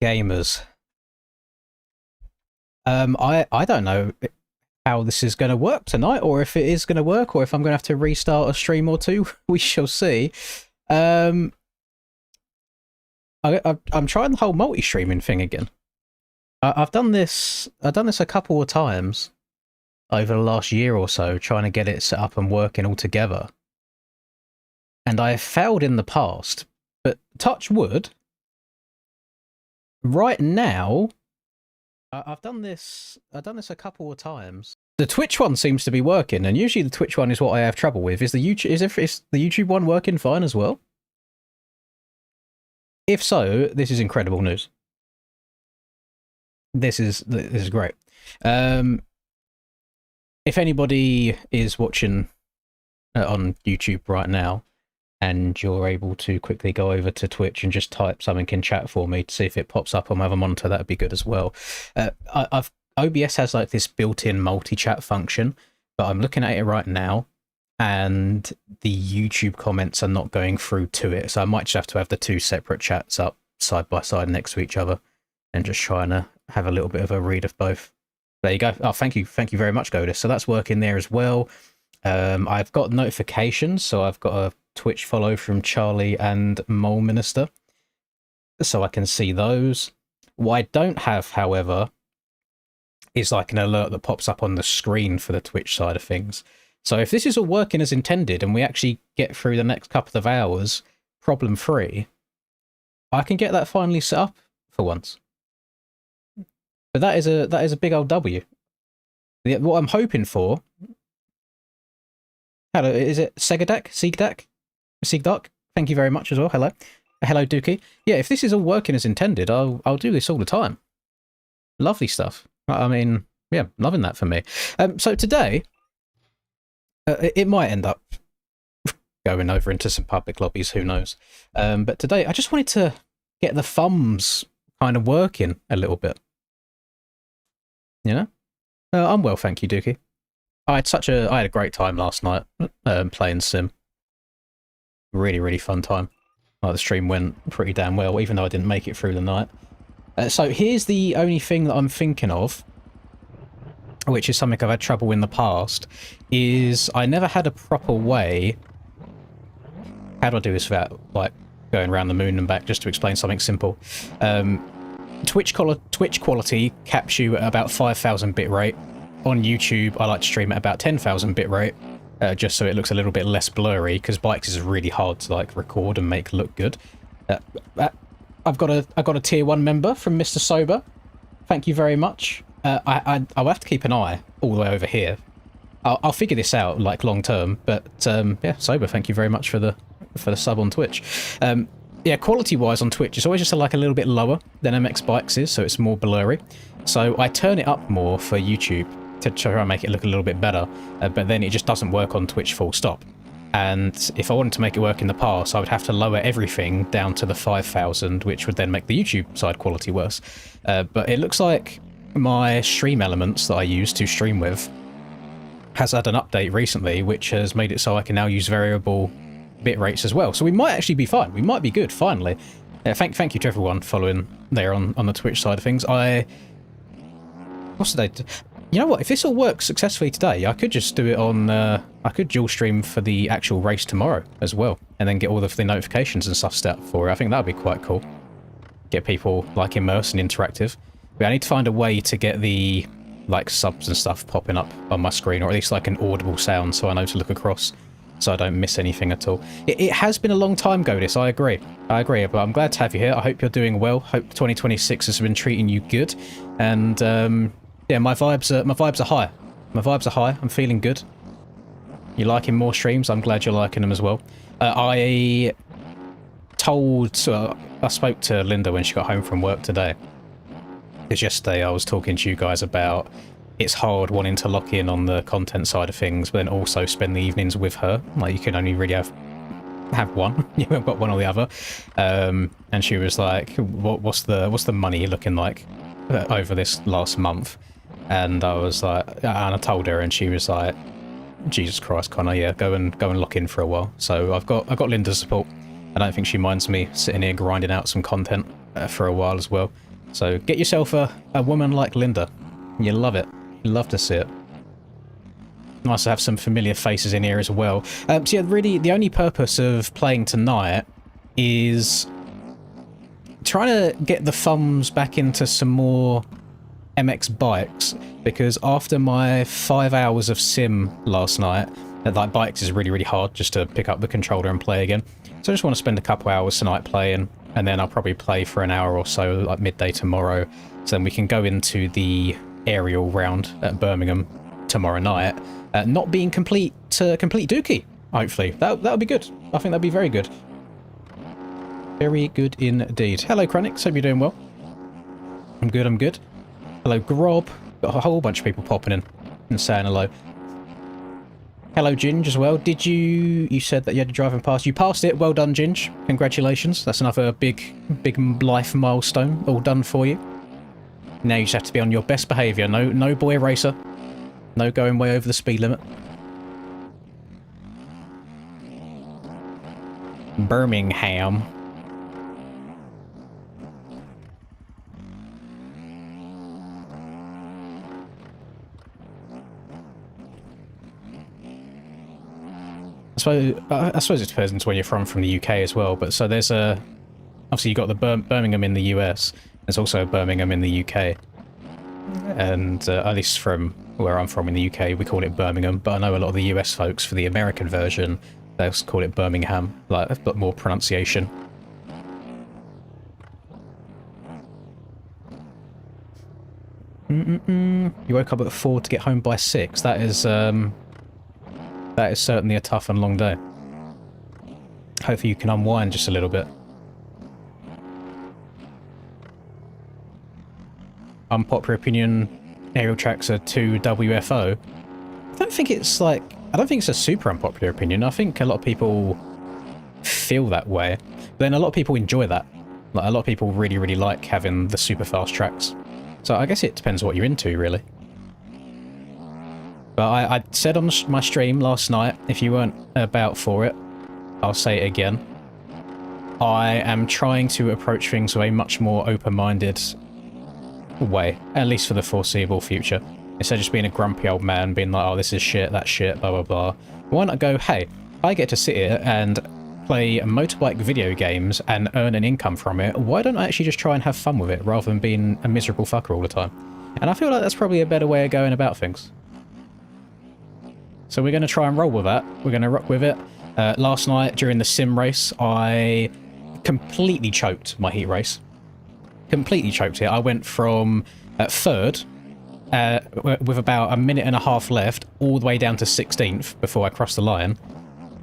Gamers. I don't know how this is going to work tonight, or if it is going to work, or if I'm going to have to restart a stream or two. We shall see. I'm trying the whole multi-streaming thing again. I've done this a couple of times over the last year or so, trying to get it set up and working all together. And I have failed in the past, but touch wood. Right now, I've done this a couple of times. The Twitch one seems to be working, and usually the Twitch one is what I have trouble with. Is the YouTube one working fine as well? If so, this is incredible news. This is great. If anybody is watching on YouTube right now, and you're able to quickly go over to Twitch and just type something in chat for me to see if it pops up on my other monitor, that would be good as well. OBS has like this built-in multi-chat function, but I'm looking at it right now, and the YouTube comments are not going through to it, so I might just have the two separate chats up side by side next to each other, and just trying to have a little bit of a read of both. There you go. Oh, thank you very much, Godis. So that's working there as well. I've got notifications, so I've got a Twitch follow from Charlie and Mole Minister, so I can see those. What I don't have, however, is like an alert that pops up on the screen for the Twitch side of things. So if this is all working as intended and we actually get through the next couple of hours problem free, I can get that finally set up for once. But that is a big old W. What I'm hoping for. Hello, is it Sigdak? Thank you very much as well. Hello, Dookie. Yeah, if this is all working as intended, I'll do this all the time. Lovely stuff. I mean, yeah, loving that for me. So today, it might end up going over into some public lobbies. Who knows? But today, I just wanted to get the thumbs kind of working a little bit. You know, I'm well, thank you, Dookie. I had a great time last night playing Sim. Really fun time. Like, the stream went pretty damn well, even though I didn't make it through the night. So here's the only thing that I'm thinking of, which is something I've had trouble in the past, is I never had a proper way. How do I do this without like going around the moon and back? Just to explain something simple. Twitch quality caps you at about 5,000 bitrate. On YouTube, I like to stream at about 10,000 bitrate, just so it looks a little bit less blurry, because bikes is really hard to like record and make look good. I've got a tier 1 member from Mr. Sober. Thank you very much. I'll have to keep an eye all the way over here. I'll figure this out like long term, but yeah, Sober, thank you very much for the sub on Twitch. Yeah, quality-wise on Twitch, it's always just like a little bit lower than MX Bikes is, so it's more blurry. So I turn it up more for YouTube to try and make it look a little bit better, but then it just doesn't work on Twitch full stop. And if I wanted to make it work in the past, I would have to lower everything down to the 5,000, which would then make the YouTube side quality worse. But it looks like my stream elements that I use to stream with has had an update recently, which has made it so I can now use variable bit rates as well. So we might actually be fine. We might be good, finally. Thank you to everyone following there on the Twitch side of things. What's the date? You know what? If this all works successfully today, I could just do it on... I could dual stream for the actual race tomorrow as well, and then get all of the notifications and stuff set up for it. I think that would be quite cool. Get people, like, immersed and interactive. But I need to find a way to get the, like, subs and stuff popping up on my screen, or at least, like, an audible sound so I know to look across, so I don't miss anything at all. It has been a long time, Godis, I agree, but I'm glad to have you here. I hope you're doing well. Hope 2026 has been treating you good, and yeah, my vibes are high. My vibes are high. I'm feeling good. You liking more streams? I'm glad you're liking them as well. I spoke to Linda when she got home from work today. Because yesterday I was talking to you guys about it's hard wanting to lock in on the content side of things, but then also spend the evenings with her. Like, you can only really have one. You haven't got one or the other. And she was like, "What's the money looking like over this last month?" And I was like, and I told her, and she was like, "Jesus Christ, Connor, yeah, go and lock in for a while." So I've got Linda's support. I don't think she minds me sitting here grinding out some content for a while as well. So get yourself a woman like Linda. You love it. You love to see it. Nice to have some familiar faces in here as well. So yeah, really the only purpose of playing tonight is trying to get the thumbs back into some more MX bikes, because after my 5 hours of sim last night, like bikes is really hard just to pick up the controller and play again. So I just want to spend a couple hours tonight playing, and then I'll probably play for an hour or so, like midday tomorrow, so then we can go into the aerial round at Birmingham tomorrow night, not being complete dookie, hopefully. That would be good. I think that'd be very good. Very good indeed. Hello, Chronix. Hope you're doing well. I'm good, I'm good. Hello, Grob. Got a whole bunch of people popping in and saying hello. Hello, Ginge, as well. Did you said that you had to drive and pass. You passed it. Well done, Ginge. Congratulations. That's another big life milestone all done for you. Now you just have to be on your best behaviour. No boy racer. No going way over the speed limit. Birmingham. I suppose it depends where you're from the UK as well, but so there's obviously you've got the Birmingham in the US, there's also Birmingham in the UK, and at least from where I'm from in the UK we call it Birmingham, but I know a lot of the US folks for the American version they'll call it Birmingham, like they've got more pronunciation. You woke up at 4 to get home by 6. That is certainly a tough and long day. Hopefully you can unwind just a little bit. Unpopular opinion, aerial tracks are too WFO. I don't think it's a super unpopular opinion. I think a lot of people feel that way. But then a lot of people enjoy that. Like, a lot of people really like having the super fast tracks. So I guess it depends what you're into, really. But I said on my stream last night, if you weren't about for it, I'll say it again. I am trying to approach things with a much more open-minded way, at least for the foreseeable future. Instead of just being a grumpy old man, being like, oh, this is shit, that's shit, blah, blah, blah. Why not go, hey, I get to sit here and play motorbike video games and earn an income from it. Why don't I actually just try and have fun with it, rather than being a miserable fucker all the time? And I feel like that's probably a better way of going about things. So we're going to try and roll with that. We're going to rock with it. Last night, during the sim race, I completely choked my heat race. Completely choked it. I went from third, with about a minute and a half left, all the way down to 16th before I crossed the line.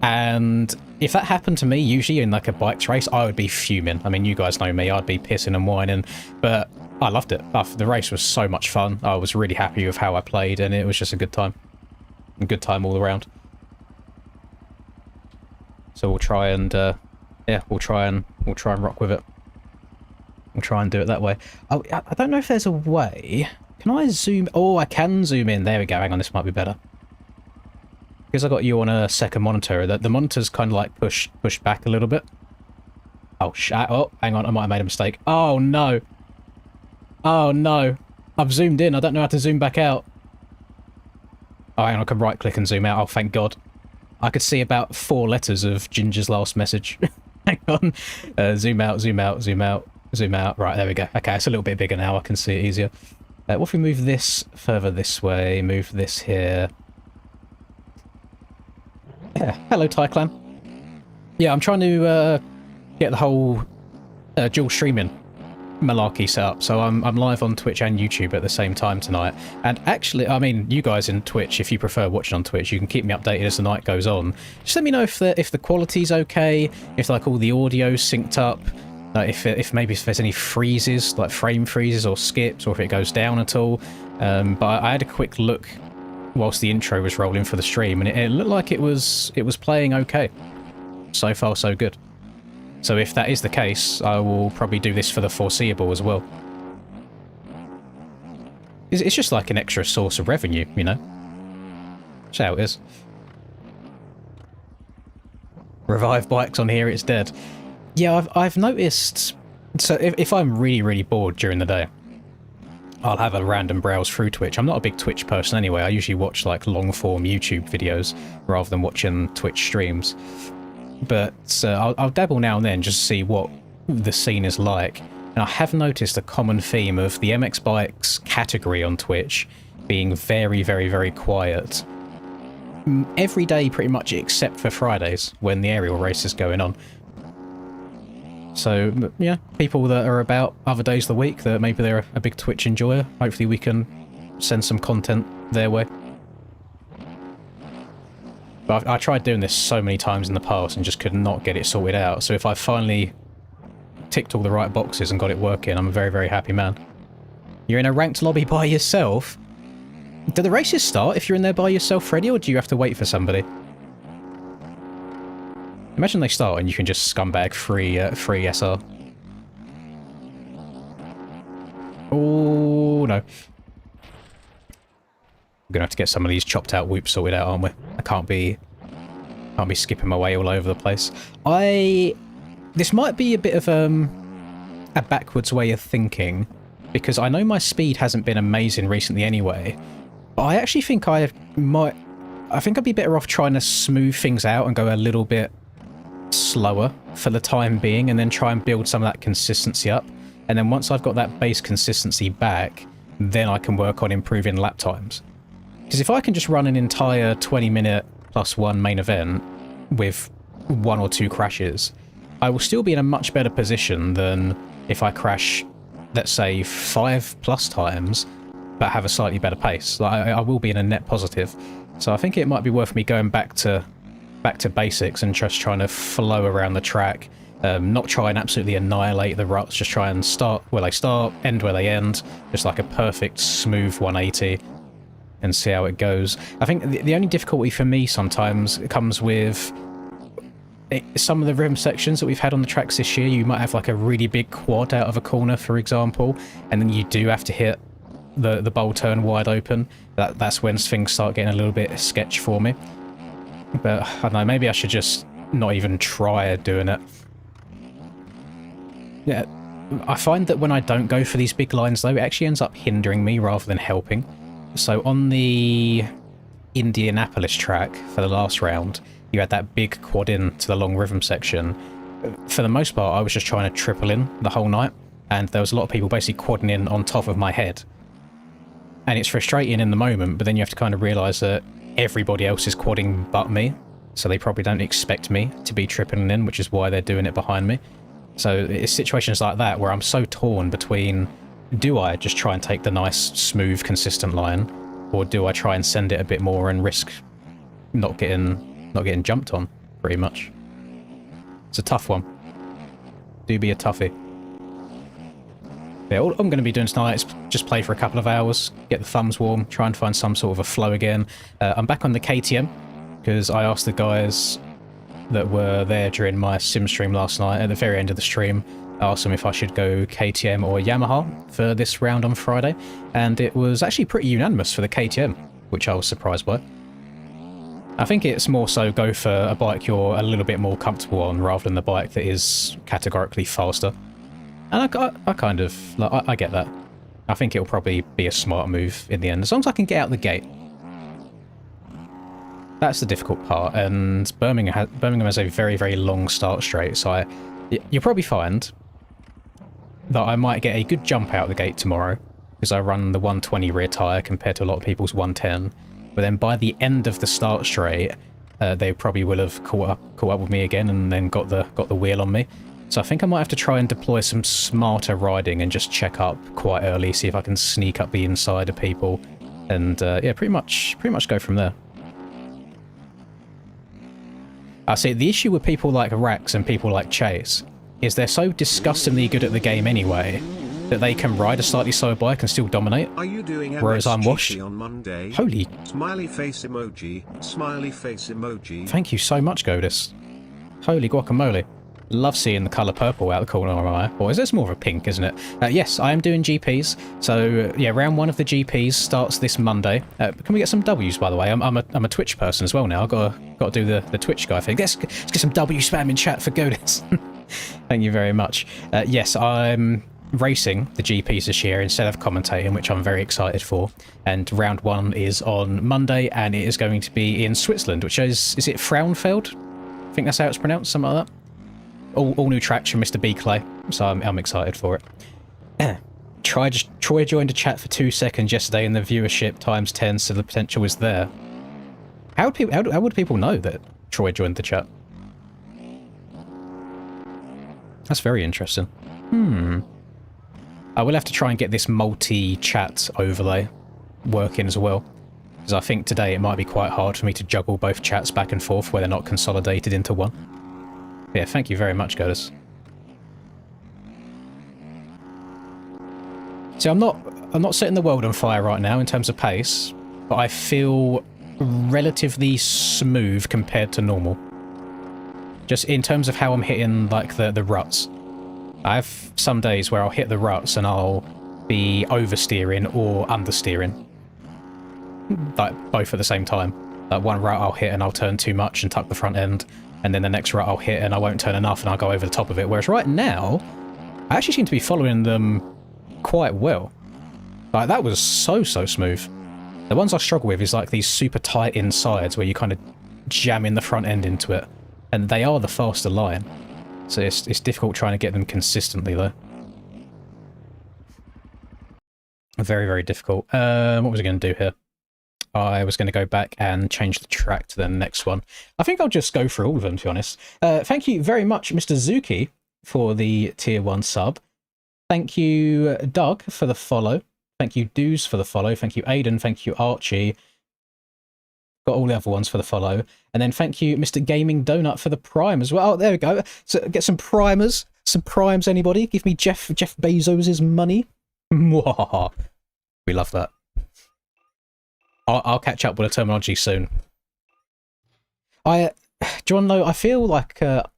And if that happened to me, usually in like a bikes race, I would be fuming. I mean, you guys know me. I'd be pissing and whining. But I loved it. The race was so much fun. I was really happy with how I played, and it was just a good time. A good time all around. So we'll try and yeah, we'll try and rock with it. We'll try and do it that way. Oh, I don't know if there's a way. Can I zoom? Oh, I can zoom in. There we go. Hang on, this might be better. Because I got you on a second monitor, the monitor's kind of like pushed back a little bit. Oh, oh, hang on, I might have made a mistake. Oh no. Oh no. I've zoomed in. I don't know how to zoom back out. Oh, hang on, I can right click and zoom out. Oh, thank God. I could see about 4 letters of Ginger's last message. Hang on. Zoom out, zoom out, zoom out, zoom out. Right, there we go. Okay, it's a little bit bigger now. I can see it easier. What if we move this further this way, move this here. Yeah, hello, Tyclan. Yeah, I'm trying to get the whole dual streaming malarkey set up, so I'm live on Twitch and YouTube at the same time tonight. And actually, I mean, you guys in Twitch, if you prefer watching on Twitch, you can keep me updated as the night goes on. Just let me know if the quality's okay, if like all the audio's synced up, if maybe if there's any freezes, like frame freezes or skips, or if it goes down at all. But I had a quick look whilst the intro was rolling for the stream, and it looked like it was playing okay. So far, so good. So if that is the case, I will probably do this for the foreseeable as well. It's just like an extra source of revenue, you know? That's how it is. Revive bikes on here, it's dead. Yeah, I've noticed So if I'm really, really bored during the day, I'll have a random browse through Twitch. I'm not a big Twitch person anyway. I usually watch like long-form YouTube videos rather than watching Twitch streams. But I'll dabble now and then just to see what the scene is like. And I have noticed a common theme of the MX Bikes category on Twitch being very, very, very quiet. Every day pretty much except for Fridays when the aerial race is going on. So, yeah, people that are about other days of the week, that maybe they're a big Twitch enjoyer, hopefully we can send some content their way. But I tried doing this so many times in the past and just could not get it sorted out. So if I finally ticked all the right boxes and got it working, I'm a very, very happy man. You're in a ranked lobby by yourself? Do the races start if you're in there by yourself, Freddy, or do you have to wait for somebody? Imagine they start and you can just scumbag free SR. Oh, no. We're gonna have to get some of these chopped out whoops sorted out, aren't we? I can't be skipping my way all over the place. This might be a bit of a backwards way of thinking, because I know my speed hasn't been amazing recently anyway, but I actually think I think I'd be better off trying to smooth things out and go a little bit slower for the time being, and then try and build some of that consistency up. And then once I've got that base consistency back, then I can work on improving lap times. Because if I can just run an entire 20-minute +1 main event with 1 or 2 crashes, I will still be in a much better position than if I crash, let's say, 5+ times, but have a slightly better pace. Like, I will be in a net positive. So I think it might be worth me going back to basics and just trying to flow around the track, not try and absolutely annihilate the ruts, just try and start where they start, end where they end, just like a perfect smooth 180, and see how it goes. I think the only difficulty for me sometimes comes with some of the rim sections that we've had on the tracks this year. You might have like a really big quad out of a corner, for example, and then you do have to hit the bowl turn wide open. That's when things start getting a little bit sketch for me. But I don't know, maybe I should just not even try doing it. Yeah, I find that when I don't go for these big lines though, it actually ends up hindering me rather than helping. So on the Indianapolis track for the last round, you had that big quad in to the long rhythm section. For the most part, I was just trying to triple in the whole night, and there was a lot of people basically quadding in on top of my head. And it's frustrating in the moment, but then you have to kind of realise that everybody else is quadding but me, so they probably don't expect me to be tripling in, which is why they're doing it behind me. So it's situations like that where I'm so torn between, do I just try and take the nice, smooth, consistent line, or do I try and send it a bit more and risk not getting jumped on, pretty much. It's a tough one. Do be a toughie. Yeah, all I'm going to be doing tonight is just play for a couple of hours, get the thumbs warm, try and find some sort of a flow again. I'm back on the KTM, because I asked the guys that were there during my sim stream last night, at the very end of the stream, I asked them if I should go KTM or Yamaha for this round on Friday, and it was actually pretty unanimous for the KTM, which I was surprised by. I think it's more so go for a bike you're a little bit more comfortable on rather than the bike that is categorically faster. And I kind of, like, I get that. I think it'll probably be a smart move in the end, as long as I can get out the gate. That's the difficult part, and Birmingham has a very, very long start straight, so you'll probably find that I might get a good jump out the gate tomorrow, because I run the 120 rear tyre compared to a lot of people's 110. But then by the end of the start straight, they probably will have caught up with me again and then got the wheel on me. So I think I might have to try and deploy some smarter riding and just check up quite early, see if I can sneak up the inside of people, and yeah, pretty much go from there. I see the issue with people like Rax and people like Chase is they're so disgustingly good at the game anyway that they can ride a slightly slower bike and still dominate. Are you doing whereas I'm washed. on Monday? Holy smiley face emoji, smiley face emoji. Thank you so much, Godis. Holy guacamole. Love seeing the colour purple out the corner of my eye. Or is this more of a pink, isn't it? Yes, I am doing GPs. So, yeah, round 1 of the GPs starts this Monday. Can we get some W's, by the way? I'm a Twitch person as well now. I've got to do the Twitch guy thing. Let's get some W spam in chat for Godis. Thank you very much. Yes, I'm racing the GPs this year instead of commentating, which I'm very excited for. And round 1 is on Monday, and it is going to be in Switzerland, which is it Frauenfeld? I think that's how it's pronounced, something like that. All new tracks from Mr. B Clay, so I'm excited for it. Troy joined a chat for 2 seconds yesterday, and the viewership times 10, so the potential is there. How would people know that Troy joined the chat? That's very interesting. I will have to try and get this multi-chat overlay working as well, because I think today it might be quite hard for me to juggle both chats back and forth where they're not consolidated into one. Yeah, thank you very much, Goddess. See, I'm not setting the world on fire right now in terms of pace, but I feel relatively smooth compared to normal. Just in terms of how I'm hitting, like, the ruts. I have some days where I'll hit the ruts and I'll be oversteering or understeering. Like, both at the same time. Like, one rut I'll hit and I'll turn too much and tuck the front end, and then the next rut I'll hit and I won't turn enough and I'll go over the top of it. Whereas right now, I actually seem to be following them quite well. Like, that was so smooth. The ones I struggle with is, like, these super tight insides where you kind of jam in the front end into it. And they are the faster line. So it's difficult trying to get them consistently, though. Very, very difficult. What was I going to do here? I was going to go back and change the track to the next one. I think I'll just go through all of them, to be honest. Thank you very much, Mr. Zuki, for the tier 1 sub. Thank you, Doug, for the follow. Thank you, Doos, for the follow. Thank you, Aiden. Thank you, Archie. Got all the other ones for the follow. And then thank you, Mr. Gaming Donut, for the prime as well. Oh, there we go. So get some primers. Some primes, anybody? Give me Jeff Bezos' money. We love that. I'll catch up with the terminology soon. Do you want to know, I feel like I'll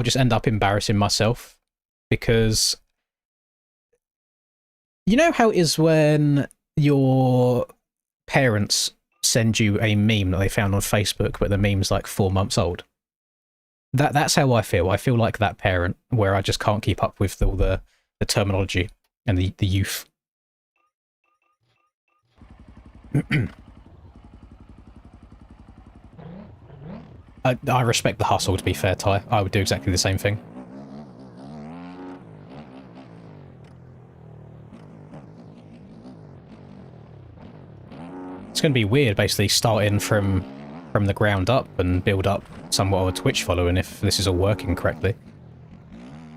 just end up embarrassing myself. Because you know how it is when your parents send you a meme that they found on Facebook, but the meme's like 4 months old? That's how I feel. I feel like that parent, where I just can't keep up with all the terminology and the youth. I respect the hustle, to be fair, Ty. I would do exactly the same thing. It's going to be weird, basically, starting from the ground up and build up somewhat of a Twitch following if this is all working correctly.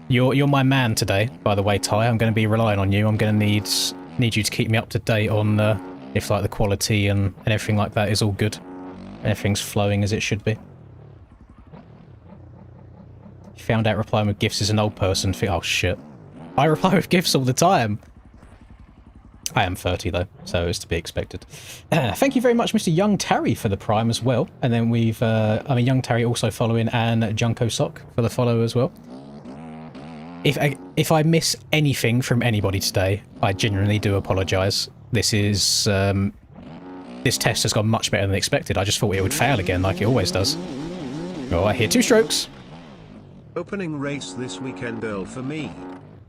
You're my man today, by the way, Ty. I'm going to be relying on you. I'm going to need you to keep me up to date on if, like, the quality and everything like that is all good. Everything's flowing as it should be. You found out replying with GIFs is an old person. Oh, shit. I reply with GIFs all the time. I am 30 though, so it's to be expected. Thank you very much, Mr. Young Tarry, for the prime as well. And then we've, Young Tarry also following, and Junko Sock for the follow as well. If I miss anything from anybody today, I genuinely do apologise. This is this test has gone much better than expected. I just thought it would fail again, like it always does. Oh, I hear 2 strokes. Opening race this weekend, Earl, for me.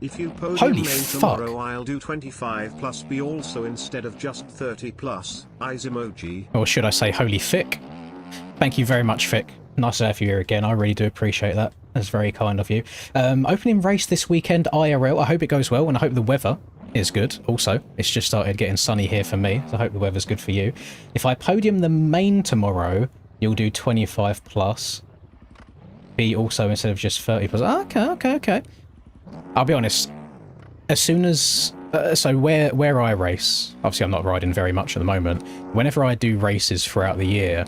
If you podium Holy main fuck. tomorrow, I'll do 25 plus B also instead of just 30 plus. Eyes emoji. Or should I say holy fick? Thank you very much, Fick. Nice to have you here again. I really do appreciate that. That's very kind of you. Opening race this weekend, IRL. I hope it goes well, and I hope the weather is good. Also, it's just started getting sunny here for me, so I hope the weather's good for you. If I podium the main tomorrow, you'll do 25 plus. B also instead of just 30 plus. Okay. I'll be honest, as soon as... so where I race, obviously I'm not riding very much at the moment, whenever I do races throughout the year,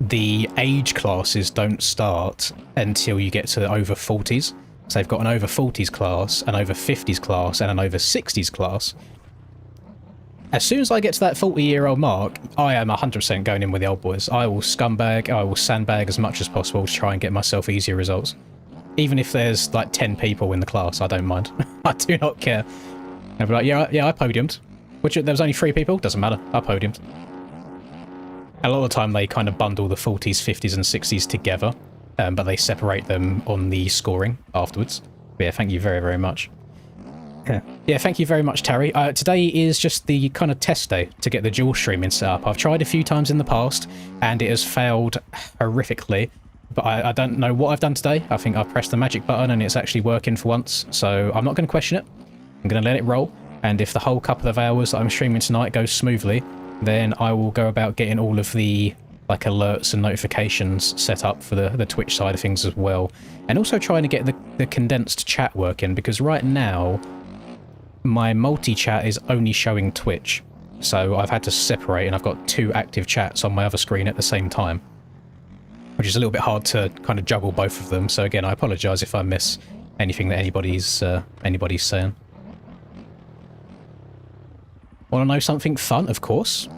the age classes don't start until you get to over 40s. So they've got an over 40s class, an over 50s class, and an over 60s class. As soon as I get to that 40-year-old mark, I am 100% going in with the old boys. I will scumbag, I will sandbag as much as possible to try and get myself easier results. Even if there's like 10 people in the class, I don't mind. I do not care. I'll be like, yeah, I podiumed. Which, there was only 3 people, doesn't matter, I podiumed. A lot of the time they kind of bundle the 40s, 50s and 60s together. but they separate them on the scoring afterwards. But yeah, thank you very, very much. Yeah, thank you very much, Terry. Today is just the kind of test day to get the dual streaming set up. I've tried a few times in the past, and it has failed horrifically. But I don't know what I've done today. I think I've pressed the magic button and it's actually working for once. So I'm not going to question it. I'm going to let it roll. And if the whole couple of hours that I'm streaming tonight goes smoothly, then I will go about getting all of the like alerts and notifications set up for the Twitch side of things as well. And also trying to get the condensed chat working, because right now my multi-chat is only showing Twitch. So I've had to separate, and I've got 2 active chats on my other screen at the same time, which is a little bit hard to kind of juggle both of them. So again, I apologise if I miss anything that anybody's saying. Want to know something fun? Of course.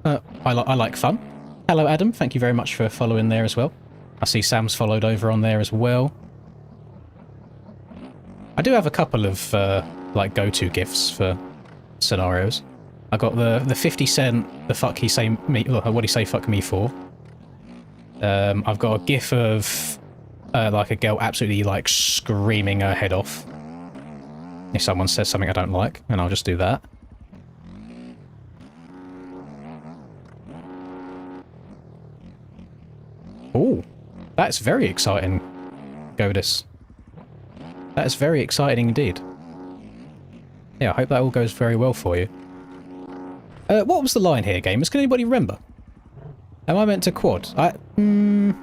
I like fun. Hello, Adam. Thank you very much for following there as well. I see Sam's followed over on there as well. I do have a couple of like go-to gifts for scenarios. I got the 50 Cent, the fuck he say me, what he say fuck me for. I've got a gif of like a girl absolutely like screaming her head off if someone says something I don't like, and I'll just do that. Oh, that's very exciting, Godis. That is very exciting indeed. Yeah, I hope that all goes very well for you. What was the line here, gamers? Can anybody remember? Am I meant to quad? No,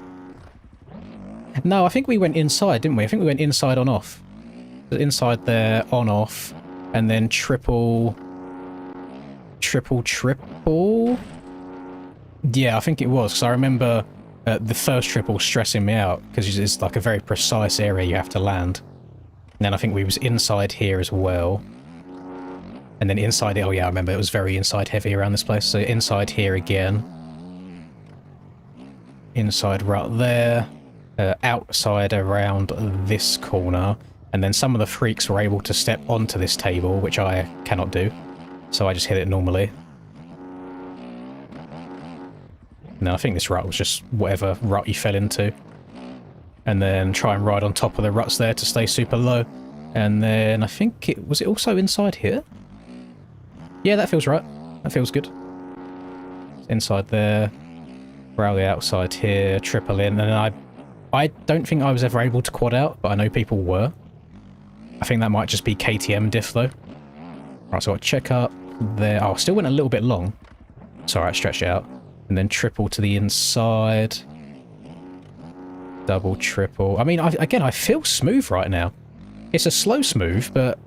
I think we went inside, didn't we? I think we went inside on off. Inside there, on off, and then triple. Yeah, I think it was, because I remember the first triple stressing me out, because it's like a very precise area you have to land. And then I think we was inside here as well. And then inside, oh yeah, I remember it was very inside heavy around this place. So inside here again. Inside right there. Outside around this corner. And then some of the freaks were able to step onto this table, which I cannot do. So I just hit it normally. No, I think this rut was just whatever rut you fell into. And then try and ride on top of the ruts there to stay super low. And then I think it was also inside here? Yeah, that feels right. That feels good. Inside there. Rally outside here. Triple in. And I don't think I was ever able to quad out, but I know people were. I think that might just be KTM diff though. Right, so I check up there. Oh, still went a little bit long. Sorry, I stretched it out. And then triple to the inside. Double, triple. I mean, again, I feel smooth right now. It's a slow smooth, but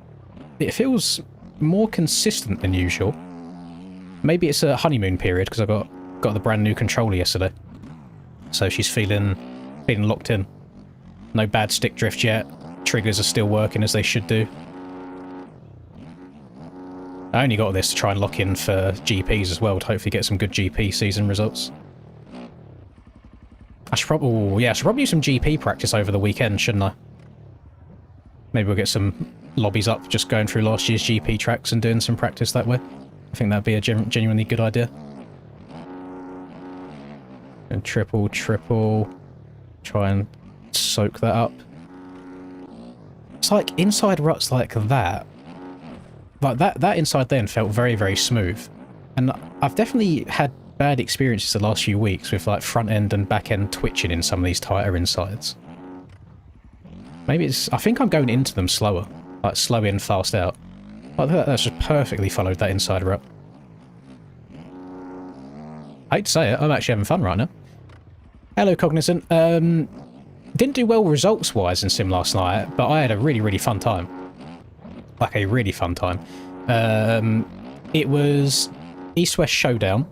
it feels more consistent than usual. Maybe it's a honeymoon period, because I got the brand new controller yesterday. So she's feeling locked in. No bad stick drift yet. Triggers are still working as they should do. I only got this to try and lock in for GPs as well, to hopefully get some good GP season results. I should probably do some GP practice over the weekend, shouldn't I? Maybe we'll get some lobbies up, just going through last year's GP tracks and doing some practice that way. I think that'd be a genuinely good idea. And triple. Try and soak that up. It's like inside ruts like that. Like that inside then felt very, very smooth. And I've definitely had bad experiences the last few weeks with like front end and back end twitching in some of these tighter insides. Maybe it's... I think I'm going into them slower. Like slow in, fast out. Like that's just perfectly followed that inside rut. I hate to say it, I'm actually having fun right now. Hello, Cognizant. Didn't do well results-wise in Sim last night, but I had a really, really fun time. Like a really fun time. It was East-West Showdown,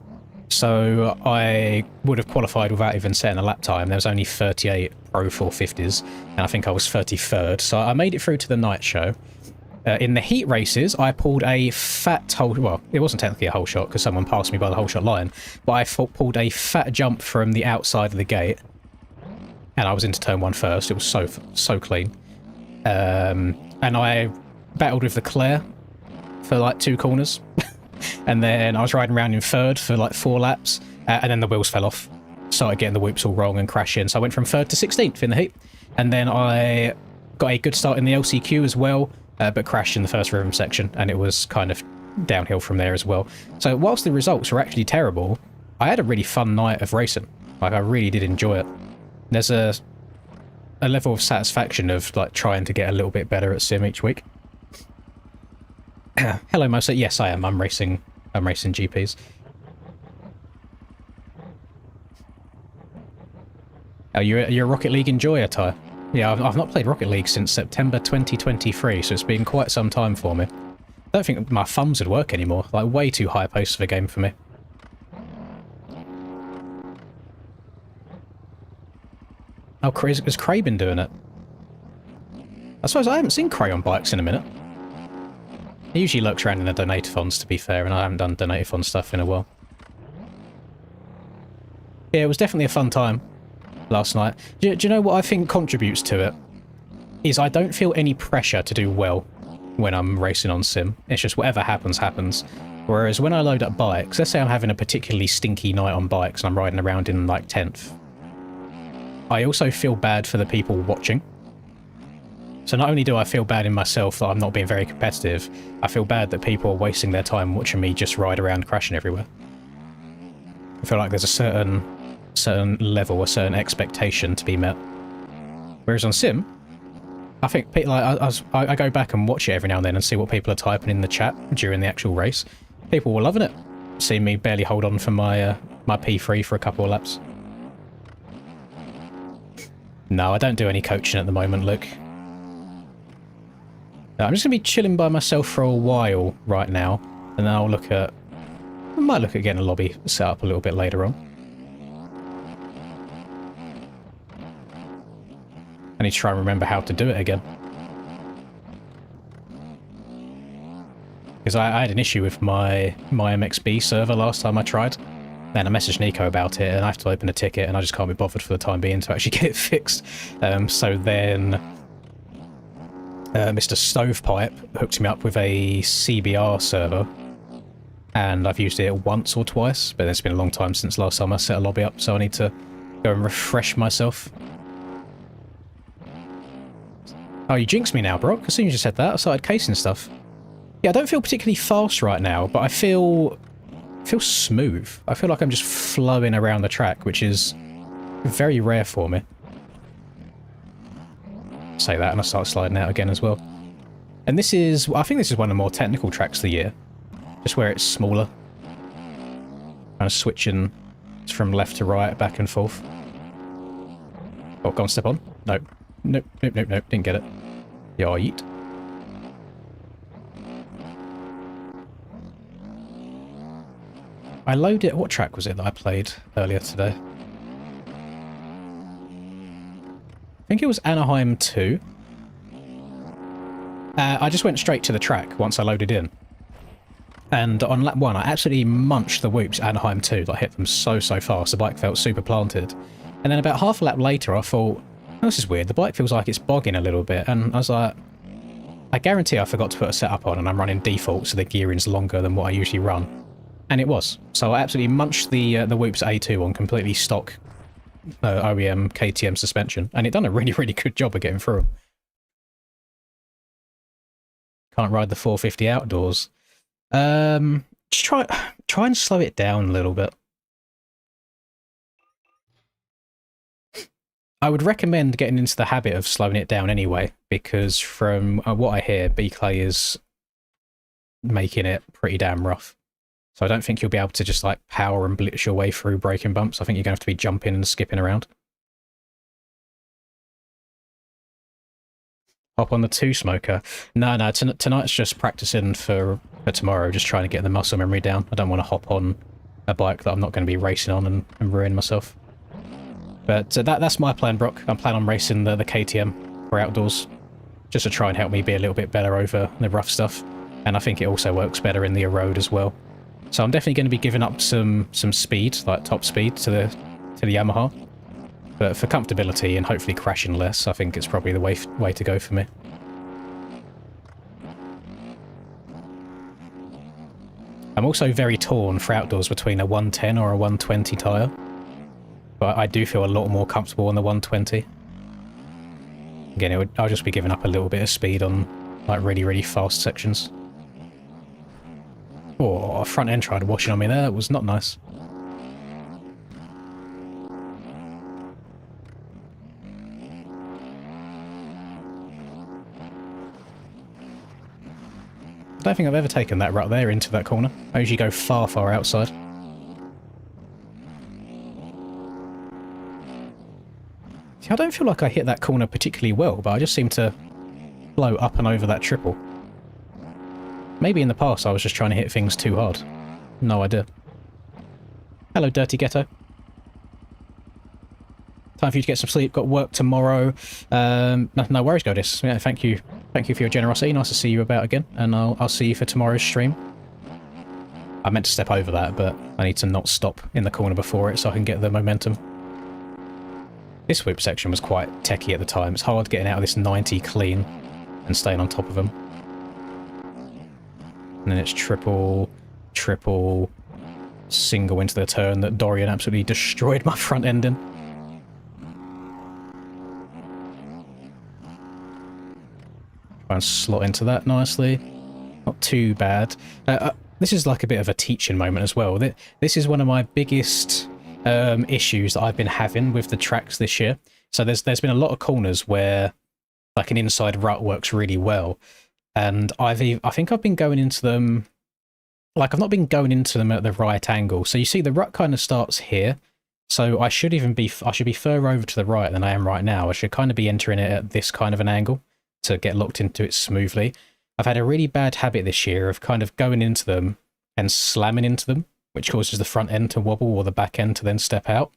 so I would have qualified without even setting a lap time. There was only 38 Pro 450s, and I think I was 33rd, so I made it through to the night show. In the heat races, I pulled a fat hole... Well, it wasn't technically a hole shot, because someone passed me by the hole shot line, but I pulled a fat jump from the outside of the gate, and I was into turn 1 first. It was so clean. And I battled with the Claire for like 2 corners, and then I was riding around in 3rd for like 4 laps, and then the wheels fell off. started getting the whoops all wrong and crashing. So I went from 3rd to 16th in the heat. And then I got a good start in the LCQ as well, but crashed in the first rhythm section, and it was kind of downhill from there as well. So whilst the results were actually terrible, I had a really fun night of racing. Like, I really did enjoy it. There's a level of satisfaction of like trying to get a little bit better at sim each week. Hello, Mosa. Yes, I am. I'm racing GPs. Oh, you're a Rocket League enjoyer, Ty? Yeah, I've not played Rocket League since September 2023, so it's been quite some time for me. I don't think my thumbs would work anymore. Like, way too high pace of a game for me. Oh, has Cray been doing it? I suppose I haven't seen Cray on bikes in a minute. He usually lurks around in the donatathons, to be fair, and I haven't done donatathon stuff in a while. Yeah, it was definitely a fun time last night. Do you know what I think contributes to it? Is I don't feel any pressure to do well when I'm racing on sim. It's just whatever happens, happens. Whereas when I load up bikes, let's say I'm having a particularly stinky night on bikes and I'm riding around in like 10th, I also feel bad for the people watching. So not only do I feel bad in myself that I'm not being very competitive, I feel bad that people are wasting their time watching me just ride around crashing everywhere. I feel like there's a certain level, a certain expectation to be met. Whereas on sim, I think like I go back and watch it every now and then and see what people are typing in the chat during the actual race. People were loving it. Seeing me barely hold on for my my P3 for a couple of laps. No, I don't do any coaching at the moment, Luke. No, I'm just going to be chilling by myself for a while right now, and then I'll look at... I might look at getting a lobby set up a little bit later on. I need to try and remember how to do it again. Because I had an issue with my MXB server last time I tried. Then I messaged Nico about it, and I have to open a ticket, and I just can't be bothered for the time being to actually get it fixed. So then Mr. Stovepipe hooked me up with a CBR server, and I've used it once or twice, but it's been a long time since last time I set a lobby up, so I need to go and refresh myself. Oh, you jinxed me now, Brock. As soon as you said that, I started casing stuff. Yeah, I don't feel particularly fast right now, but I feel smooth. I feel like I'm just flowing around the track, which is very rare for me. Say that and I start sliding out again as well. And this is, I think this is one of the more technical tracks of the year. Just where it's smaller. Kind of switching from left to right, back and forth. Oh, go on, step on. Nope. Nope, nope, nope, nope. Didn't get it. Yeah, yeet. I loaded... What track was it that I played earlier today? I think it was Anaheim 2. I just went straight to the track once I loaded in. And on lap 1, I absolutely munched the whoops Anaheim 2. I hit them so fast. The bike felt super planted. And then about half a lap later, I thought, oh, this is weird. The bike feels like it's bogging a little bit. And I was like, I guarantee I forgot to put a setup on and I'm running default, so the gearing's longer than what I usually run. And it was. So I absolutely munched the whoops A2 on completely stock OEM KTM suspension. And it done a really, really good job of getting through them. Can't ride the 450 outdoors. Just try and slow it down a little bit. I would recommend getting into the habit of slowing it down anyway, because from what I hear, B-Clay is making it pretty damn rough. So I don't think you'll be able to just like power and blitz your way through braking bumps. I think you're going to have to be jumping and skipping around. Hop on the 2-smoker. No, tonight's just practicing for tomorrow, just trying to get the muscle memory down. I don't want to hop on a bike that I'm not going to be racing on and ruin myself. But that's my plan, Brock. I'm planning on racing the KTM for outdoors, just to try and help me be a little bit better over the rough stuff. And I think it also works better in the road as well. So I'm definitely going to be giving up some speed, like top speed, to the Yamaha. But for comfortability and hopefully crashing less, I think it's probably the way to go for me. I'm also very torn for outdoors between a 110 or a 120 tyre. But I do feel a lot more comfortable on the 120. Again, I'll just be giving up a little bit of speed on like really, really fast sections. Oh, front end tried washing on me there. That was not nice. I don't think I've ever taken that rut there into that corner. I usually go far, far outside. See, I don't feel like I hit that corner particularly well, but I just seem to blow up and over that triple. Maybe in the past I was just trying to hit things too hard. No idea. Hello, Dirty Ghetto. Time for you to get some sleep. Got work tomorrow. No worries, Godis. Yeah, thank you. Thank you for your generosity. Nice to see you about again. And I'll see you for tomorrow's stream. I meant to step over that, but I need to not stop in the corner before it so I can get the momentum. This whip section was quite techie at the time. It's hard getting out of this 90 clean and staying on top of them. And then it's triple, triple, single into the turn that Dorian absolutely destroyed my front end in. Try and slot into that nicely. Not too bad. This is like a bit of a teaching moment as well. This is one of my biggest issues that I've been having with the tracks this year. So there's been a lot of corners where like an inside rut works really well. And I think I've been going into them, like I've not been going into them at the right angle. So you see the rut kind of starts here. So I should be further over to the right than I am right now. I should kind of be entering it at this kind of an angle to get locked into it smoothly. I've had a really bad habit this year of kind of going into them and slamming into them, which causes the front end to wobble or the back end to then step out.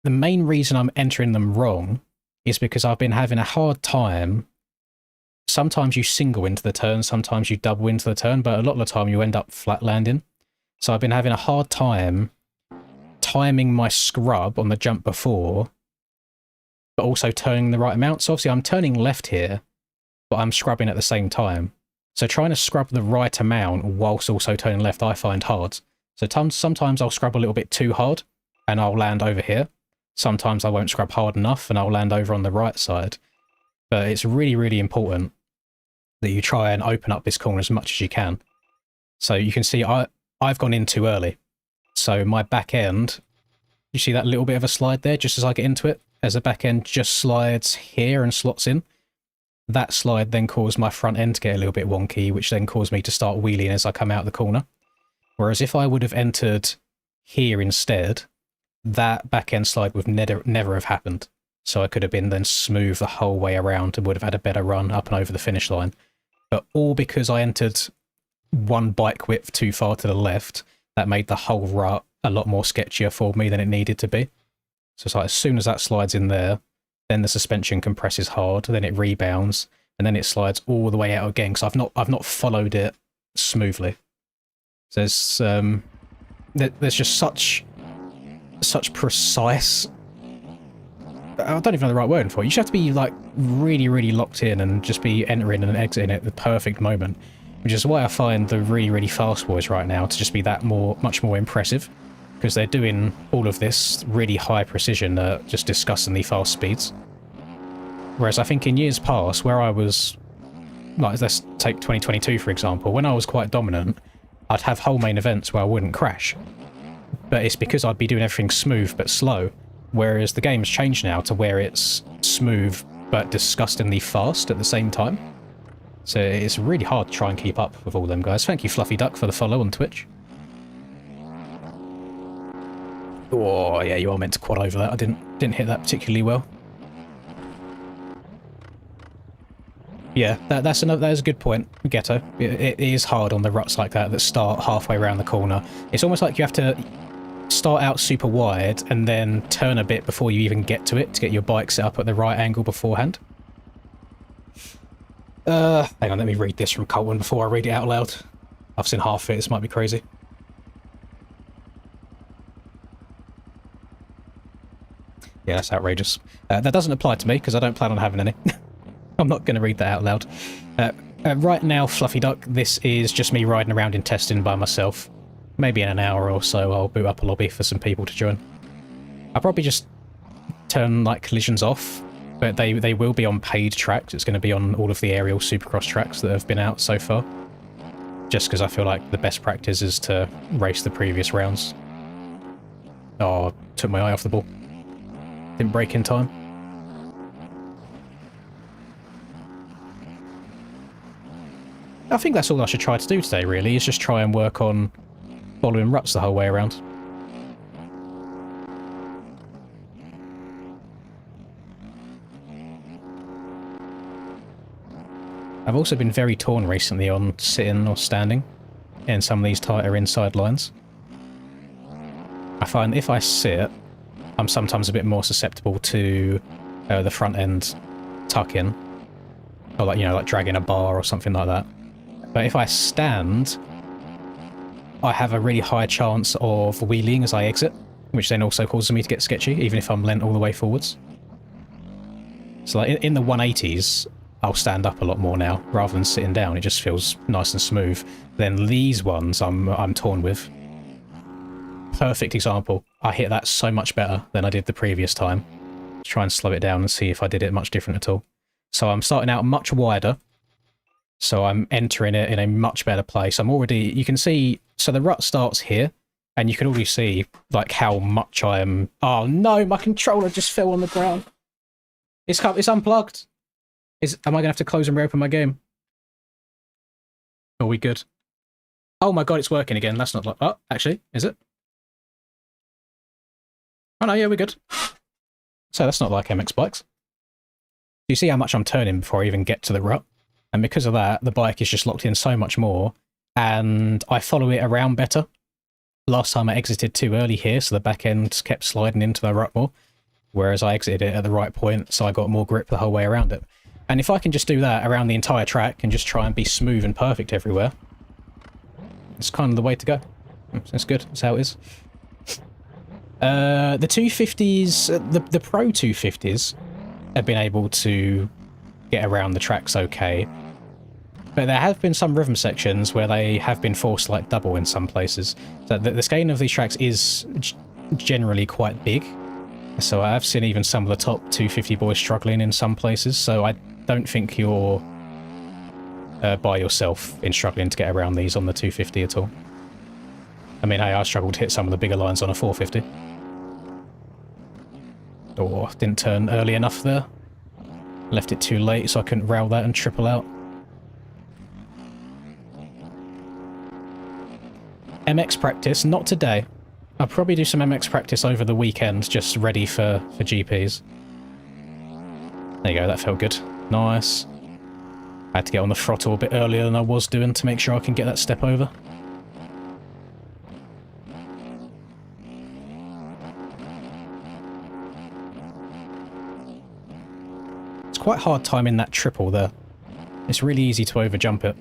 The main reason I'm entering them wrong is because I've been having a hard time. Sometimes you single into the turn, sometimes you double into the turn, but a lot of the time you end up flat landing. So I've been having a hard time timing my scrub on the jump before, but also turning the right amount. So obviously I'm turning left here, but I'm scrubbing at the same time. So trying to scrub the right amount whilst also turning left I find hard. So sometimes I'll scrub a little bit too hard and I'll land over here. Sometimes I won't scrub hard enough and I'll land over on the right side. But it's really, really important that you try and open up this corner as much as you can. So you can see I've gone in too early. So my back end, you see that little bit of a slide there just as I get into it? As the back end just slides here and slots in. That slide then caused my front end to get a little bit wonky, which then caused me to start wheeling as I come out of the corner. Whereas if I would have entered here instead, that back end slide would never have happened. So I could have been then smooth the whole way around and would have had a better run up and over the finish line. But all because I entered one bike width too far to the left, that made the whole rut a lot more sketchier for me than it needed to be. So it's like as soon as that slides in there, then the suspension compresses hard, then it rebounds, and then it slides all the way out again because I've not followed it smoothly. So there's just such precise. I don't even know the right word for it. You just have to be like really, really locked in and just be entering and exiting at the perfect moment, which is why I find the really, really fast boys right now to just be that much more impressive, because they're doing all of this really high precision at just disgustingly fast speeds. Whereas I think in years past, where I was, like let's take 2022 for example, when I was quite dominant, I'd have whole main events where I wouldn't crash. But it's because I'd be doing everything smooth but slow. Whereas the game's changed now to where it's smooth but disgustingly fast at the same time. So it's really hard to try and keep up with all them guys. Thank you, Fluffy Duck, for the follow on Twitch. Oh yeah, you are meant to quad over that. I didn't hit that particularly well. Yeah, that is a good point, Ghetto. It is hard on the ruts like that start halfway around the corner. It's almost like you have to start out super wide and then turn a bit before you even get to it to get your bike set up at the right angle beforehand. Hang on, let me read this from Colton before I read it out loud. I've seen half of it, this might be crazy. Yeah, that's outrageous. That doesn't apply to me because I don't plan on having any. I'm not going to read that out loud. Right now, Fluffy Duck, this is just me riding around in testing by myself. Maybe in an hour or so I'll boot up a lobby for some people to join. I'll probably just turn like collisions off, but they will be on paid tracks. It's going to be on all of the aerial supercross tracks that have been out so far. Just because I feel like the best practice is to race the previous rounds. Oh, took my eye off the ball. Didn't brake in time. I think that's all I should try to do today, really, is just try and work on following ruts the whole way around. I've also been very torn recently on sitting or standing in some of these tighter inside lines. I find if I sit, I'm sometimes a bit more susceptible to the front end tuck in, or like, you know, like dragging a bar or something like that. But if I stand, I have a really high chance of wheeling as I exit, which then also causes me to get sketchy, even if I'm leant all the way forwards. So like in the 180s, I'll stand up a lot more now, rather than sitting down. It just feels nice and smooth. Then these ones I'm torn with. Perfect example. I hit that so much better than I did the previous time. Try and slow it down and see if I did it much different at all. So I'm starting out much wider. So I'm entering it in a much better place. I'm already, you can see, so the rut starts here, and you can already see like how much I am. Oh no, my controller just fell on the ground. It's unplugged. Am I gonna have to close and reopen my game? Are we good? Oh my god, it's working again. That's not like, oh, actually, is it? Oh no, yeah, we're good. So that's not like MX bikes. You see how much I'm turning before I even get to the rut? And because of that, the bike is just locked in so much more, and I follow it around better. Last time I exited too early here, so the back end kept sliding into the rut more, whereas I exited it at the right point, so I got more grip the whole way around it. And if I can just do that around the entire track and just try and be smooth and perfect everywhere, it's kind of the way to go. That's good. That's how it is. The 250s, the Pro 250s have been able to get around the tracks okay. But there have been some rhythm sections where they have been forced like double in some places. So the scaling of these tracks is generally quite big. So I've seen even some of the top 250 boys struggling in some places. So I don't think you're by yourself in struggling to get around these on the 250 at all. I mean, hey, I struggled to hit some of the bigger lines on a 450. Oh, didn't turn early enough there. Left it too late, so I couldn't rail that and triple out. MX practice, not today. I'll probably do some MX practice over the weekend, just ready for GPs. There you go, that felt good. Nice. I had to get on the throttle a bit earlier than I was doing to make sure I can get that step over. It's quite hard timing that triple there. It's really easy to overjump it,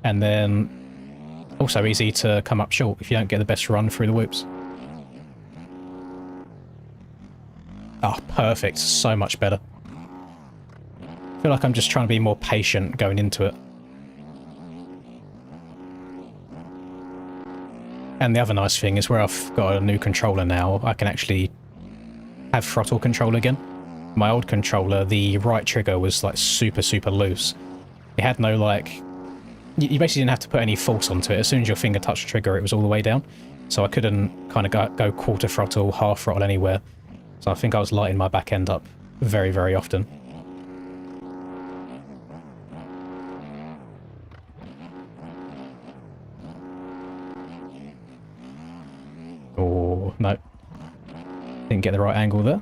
and then also easy to come up short if you don't get the best run through the whoops. Oh, perfect. So much better. I feel like I'm just trying to be more patient going into it. And the other nice thing is where I've got a new controller now, I can actually have throttle control again. My old controller, the right trigger was like super loose. It had no like... You basically didn't have to put any force onto it. As soon as your finger touched the trigger, it was all the way down. So I couldn't kind of go quarter throttle, half throttle anywhere. So I think I was lighting my back end up very often. Oh, no. Didn't get the right angle there.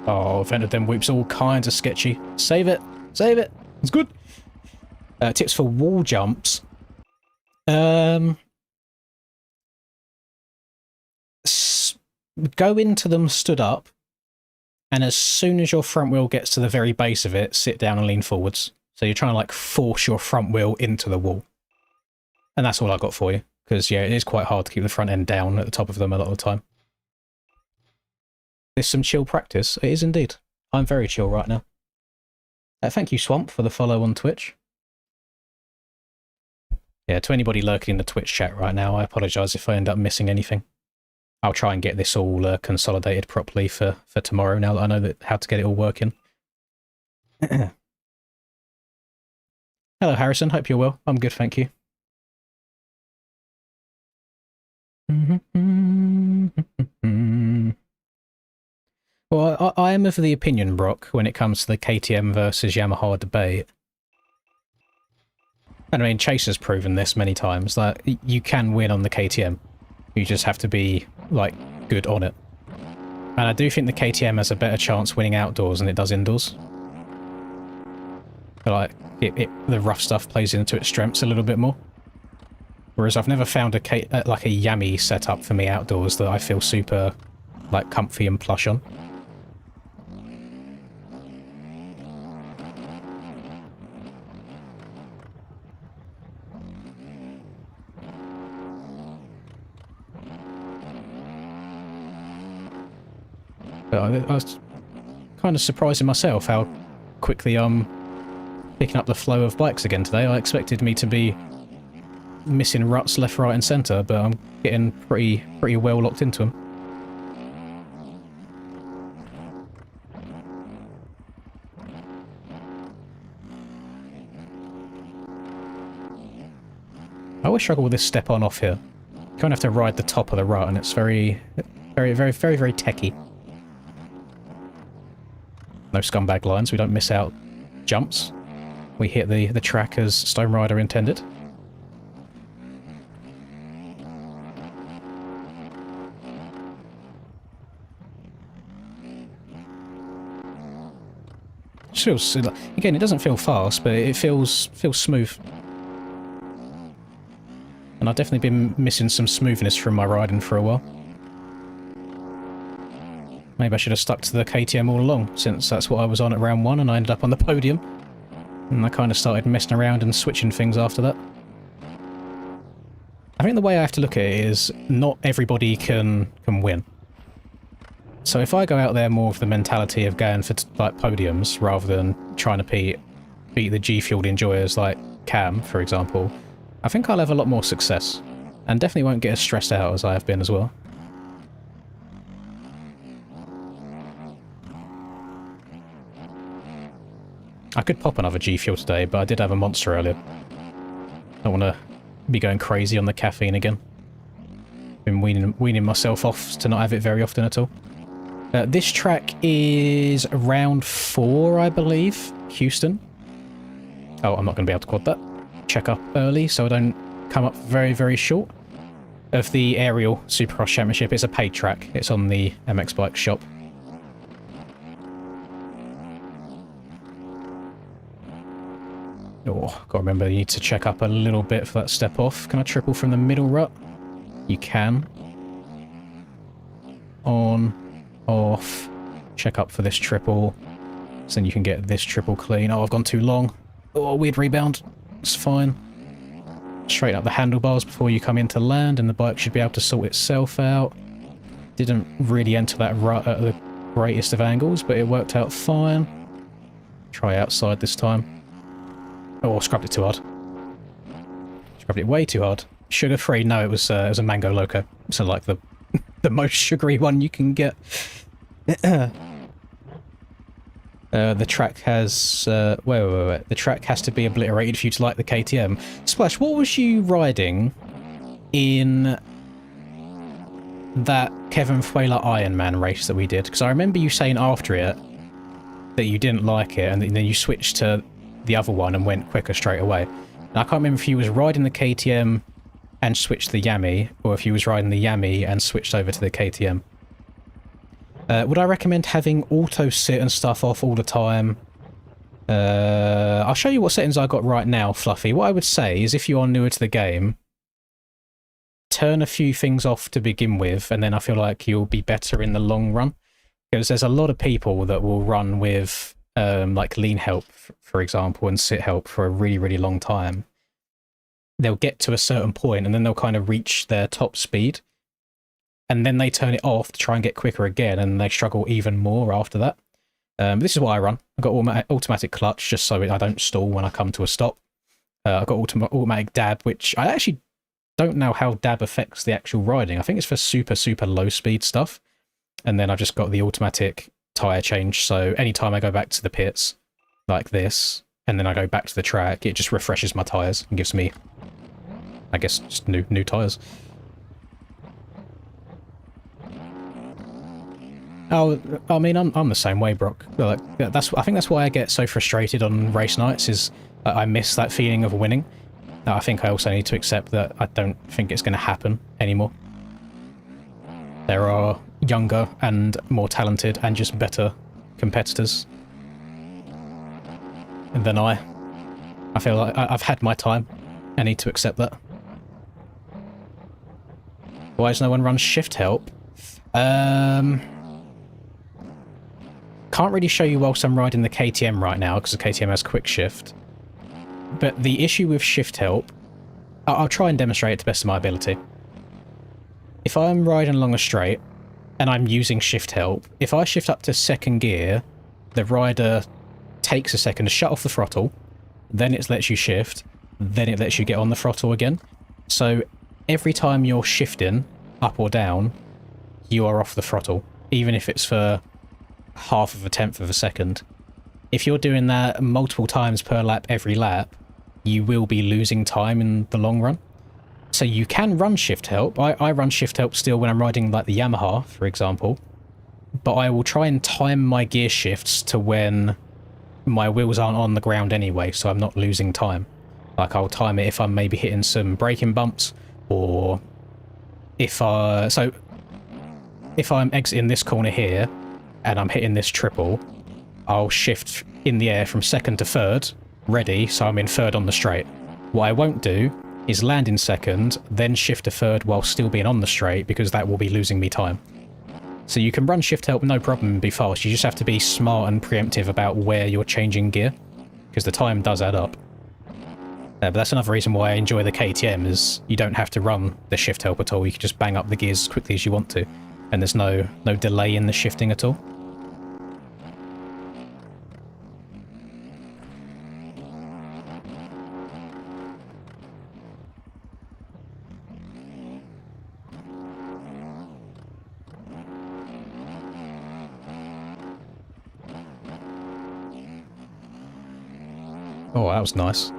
Oh, I've entered them whoops all kinds of sketchy. Save it. Save it. It's good. Tips for wall jumps. Go into them stood up, and as soon as your front wheel gets to the very base of it, sit down and lean forwards. So you're trying to like force your front wheel into the wall. And that's all I got for you. Because yeah, it is quite hard to keep the front end down at the top of them a lot of the time. There's some chill practice. It is indeed. I'm very chill right now. Thank you, Swamp, for the follow on Twitch. Yeah, to anybody lurking in the Twitch chat right now, I apologise if I end up missing anything. I'll try and get this all consolidated properly for tomorrow, now that I know how to get it all working. Hello, Harrison. Hope you're well. I'm good, thank you. Well, I am of the opinion, Brock, when it comes to the KTM versus Yamaha debate. And I mean, Chase has proven this many times, that you can win on the KTM. You just have to be, like, good on it. And I do think the KTM has a better chance winning outdoors than it does indoors. But, like, the rough stuff plays into its strengths a little bit more. Whereas I've never found like a Yami setup for me outdoors that I feel super, like, comfy and plush on. But I was kind of surprising myself how quickly I'm picking up the flow of bikes again today. I expected me to be missing ruts left, right and centre, but I'm getting pretty well locked into them. I always struggle with this step on off here. You kind of have to ride the top of the rut, and it's very techy. No scumbag lines, we don't miss out jumps. We hit the track as Stone Rider intended. Feels, again, it doesn't feel fast, but it feels smooth. And I've definitely been missing some smoothness from my riding for a while. Maybe I should have stuck to the KTM all along, since that's what I was on at round 1 and I ended up on the podium. And I kind of started messing around and switching things after that. I think the way I have to look at it is not everybody can win. So if I go out there more with the mentality of going for like podiums rather than trying to beat the G-Fueled enjoyers like Cam, for example, I think I'll have a lot more success. And definitely won't get as stressed out as I have been as well. I could pop another G-Fuel today, but I did have a monster earlier. Don't want to be going crazy on the caffeine again. Been weaning myself off to not have it very often at all. This track is round 4, I believe. Houston. Oh, I'm not going to be able to quad that. Check up early so I don't come up very short. Of the Aerial Supercross Championship, it's a paid track. It's on the MX Bike shop. Oh, gotta remember, you need to check up a little bit for that step off. Can I triple from the middle rut? You can. On, off, check up for this triple. So then you can get this triple clean. Oh, I've gone too long. Oh, weird rebound. It's fine. Straighten up the handlebars before you come into land and the bike should be able to sort itself out. Didn't really enter that rut at the greatest of angles, but it worked out fine. Try outside this time. Oh, scrubbed it too hard. Scrubbed it way too hard. Sugar-free? No, it was a Mango Loco. So like the most sugary one you can get. The track has... wait. The track has to be obliterated for you to like the KTM. Splash, what was you riding in that Kevin Fuela Ironman race that we did? Because I remember you saying after it that you didn't like it, and then you switched to the other one and went quicker straight away. And I can't remember if you was riding the KTM and switched to the Yami, or if you was riding the Yami and switched over to the KTM. Would I recommend having auto sit and stuff off all the time? I'll show you what settings I got right now, Fluffy. What I would say is if you are newer to the game, turn a few things off to begin with, and then I feel like you'll be better in the long run. Because there's a lot of people that will run with like lean help, for example, and sit help for a really long time. They'll get to a certain point and then they'll kind of reach their top speed. And then they turn it off to try and get quicker again, and they struggle even more after that. This is what I run. I've got automatic clutch just so I don't stall when I come to a stop. I've got automatic dab, which I actually don't know how dab affects the actual riding. I think it's for super, super low speed stuff. And then I've just got the automatic tyre change. So anytime I go back to the pits like this, and then I go back to the track, it just refreshes my tyres and gives me, I guess, just new tyres. Oh, I mean, I'm the same way, Brock. Like, I think that's why I get so frustrated on race nights, is I miss that feeling of winning. I think I also need to accept that I don't think it's going to happen anymore. There are younger and more talented and just better competitors than I. I feel like I've had my time. I need to accept that. Why does no one run shift help? Can't really show you whilst I'm riding the KTM right now, because the KTM has quick shift. But the issue with shift help, I'll try and demonstrate it to the best of my ability. If I'm riding along a straight, and I'm using shift help, if I shift up to second gear, the rider takes a second to shut off the throttle, then it lets you shift, then it lets you get on the throttle again. So every time you're shifting, up or down, you are off the throttle, even if it's for half of a tenth of a second. If you're doing that multiple times per lap every lap, you will be losing time in the long run. So you can run shift help. I run shift help still when I'm riding like the Yamaha, for example. But I will try and time my gear shifts to when my wheels aren't on the ground anyway, so I'm not losing time. Like, I'll time it if I'm maybe hitting some braking bumps, or if I'm exiting this corner here and I'm hitting this triple, I'll shift in the air from second to third, ready, so I'm in third on the straight. What I won't do is land in second, then shift to third while still being on the straight, because that will be losing me time. So you can run shift help no problem and be fast, you just have to be smart and preemptive about where you're changing gear, because the time does add up. But that's another reason why I enjoy the KTM, is you don't have to run the shift help at all, you can just bang up the gears as quickly as you want to, and there's no delay in the shifting at all. Oh, that was nice.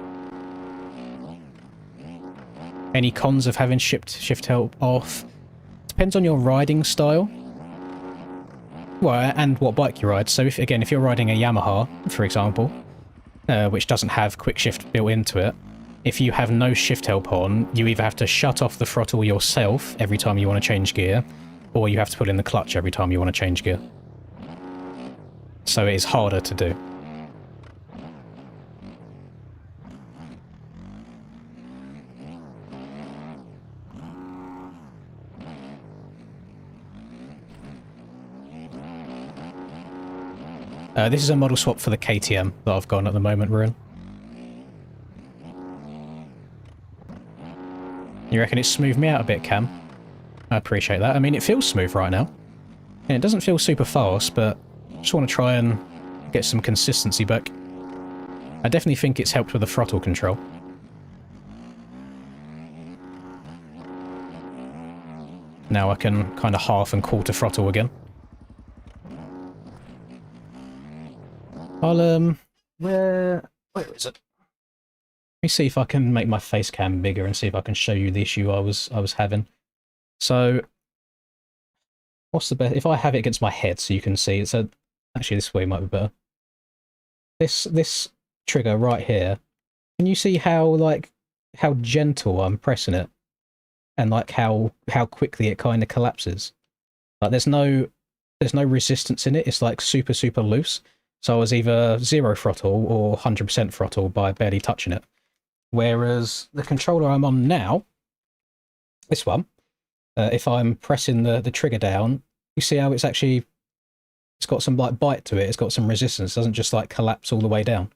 Any cons of having shift help off? Depends on your riding style. Well, and what bike you ride. So if you're riding a Yamaha, for example, which doesn't have quick shift built into it, if you have no shift help on, you either have to shut off the throttle yourself every time you want to change gear, or you have to put in the clutch every time you want to change gear. So it is harder to do. This is a model swap for the KTM that I've got at the moment, Ruin. You reckon it smoothed me out a bit, Cam? I appreciate that. I mean, it feels smooth right now. And it doesn't feel super fast, but I just want to try and get some consistency back. I definitely think it's helped with the throttle control. Now I can kind of half and quarter throttle again. I'll, where is it? Let me see if I can make my face cam bigger and see if I can show you the issue I was having. So, what's the best? If I have it against my head so you can see it, so actually this way might be better. This trigger right here, can you see how gentle I'm pressing it? And like how quickly it kind of collapses? Like there's no resistance in it, it's like super, super loose. So I was either 0 throttle or 100% throttle by barely touching it. Whereas the controller I'm on now, this one, if I'm pressing the trigger down, you see how it's got some like bite to it, it's got some resistance, it doesn't just like collapse all the way down.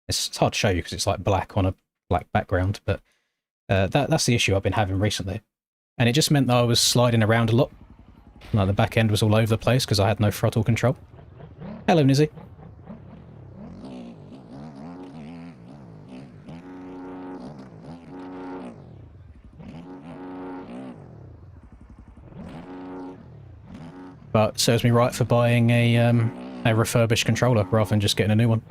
It's hard to show you because it's like black on a black background, but that's the issue I've been having recently. And it just meant that I was sliding around a lot. Like the back end was all over the place because I had no throttle control. Hello, Nizzy. But serves me right for buying a refurbished controller rather than just getting a new one.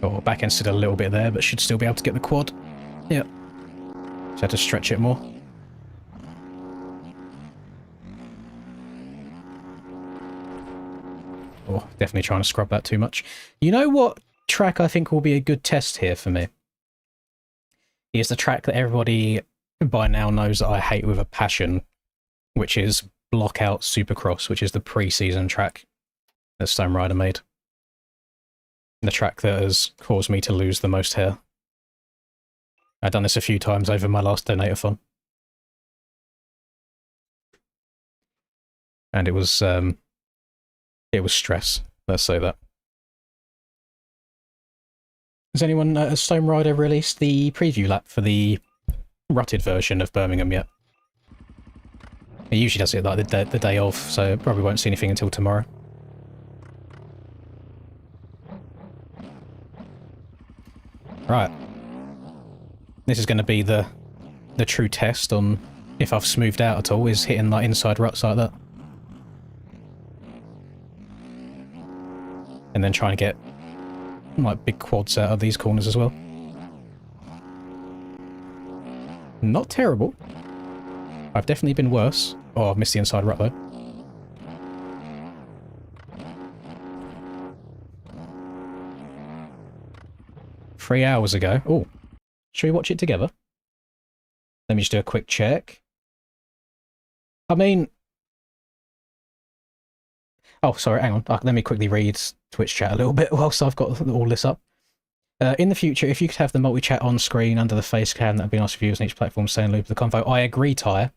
Oh, back end still a little bit there, but should still be able to get the quad. Yep. Just had to stretch it more. Oh, definitely trying to scrub that too much. You know what track I think will be a good test here for me? Is the track that everybody by now knows that I hate with a passion, which is Blockout Supercross, which is the pre-season track that Stone Rider made. The track that has caused me to lose the most hair. I've done this a few times over my last Donator-thon. And it was stress, let's say that. Has anyone, has Stone Rider released the preview lap for the rutted version of Birmingham yet? He usually does it like the day of, so probably won't see anything until tomorrow. Right. This is going to be the true test on if I've smoothed out at all, is hitting like inside ruts like that. And then trying to get like big quads out of these corners as well. Not terrible. I've definitely been worse. Oh, I've missed the inside rut though. Three hours ago. Oh, should we watch it together? Let me just do a quick check. I mean... Oh, sorry, hang on. Let me quickly read Twitch chat a little bit whilst I've got all this up. In the future, if you could have the multi-chat on screen under the face cam, that'd be nice for viewers on each platform staying loop of the convo. I agree, Ty.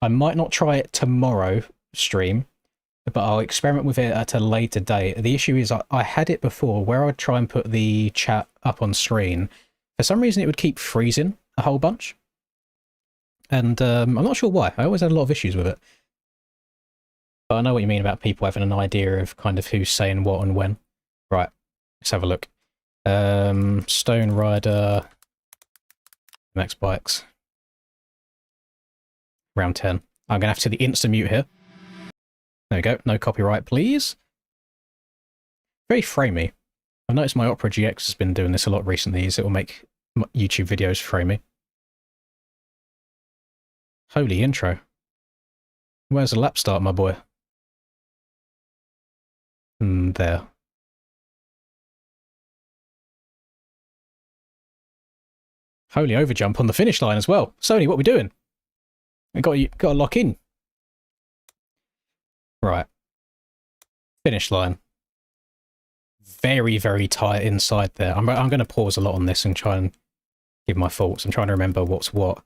I might not try it tomorrow stream, but I'll experiment with it at a later date. The issue is I had it before where I'd try and put the chat up on screen. For some reason, it would keep freezing a whole bunch. And I'm not sure why. I always had a lot of issues with it. But I know what you mean about people having an idea of kind of who's saying what and when. Right, let's have a look. Stone Rider, Max Bikes. Round 10. I'm going to have to the insta-mute here. There we go. No copyright, please. Very framey. I've noticed my Opera GX has been doing this a lot recently, is it will make YouTube videos framey. Holy intro. Where's the lap start, my boy? There. Holy overjump on the finish line as well. Sony, what are we doing? We got to lock in. Right. Finish line. Very, very tight inside there. I'm going to pause a lot on this and try and give my thoughts. I'm trying to remember what's what.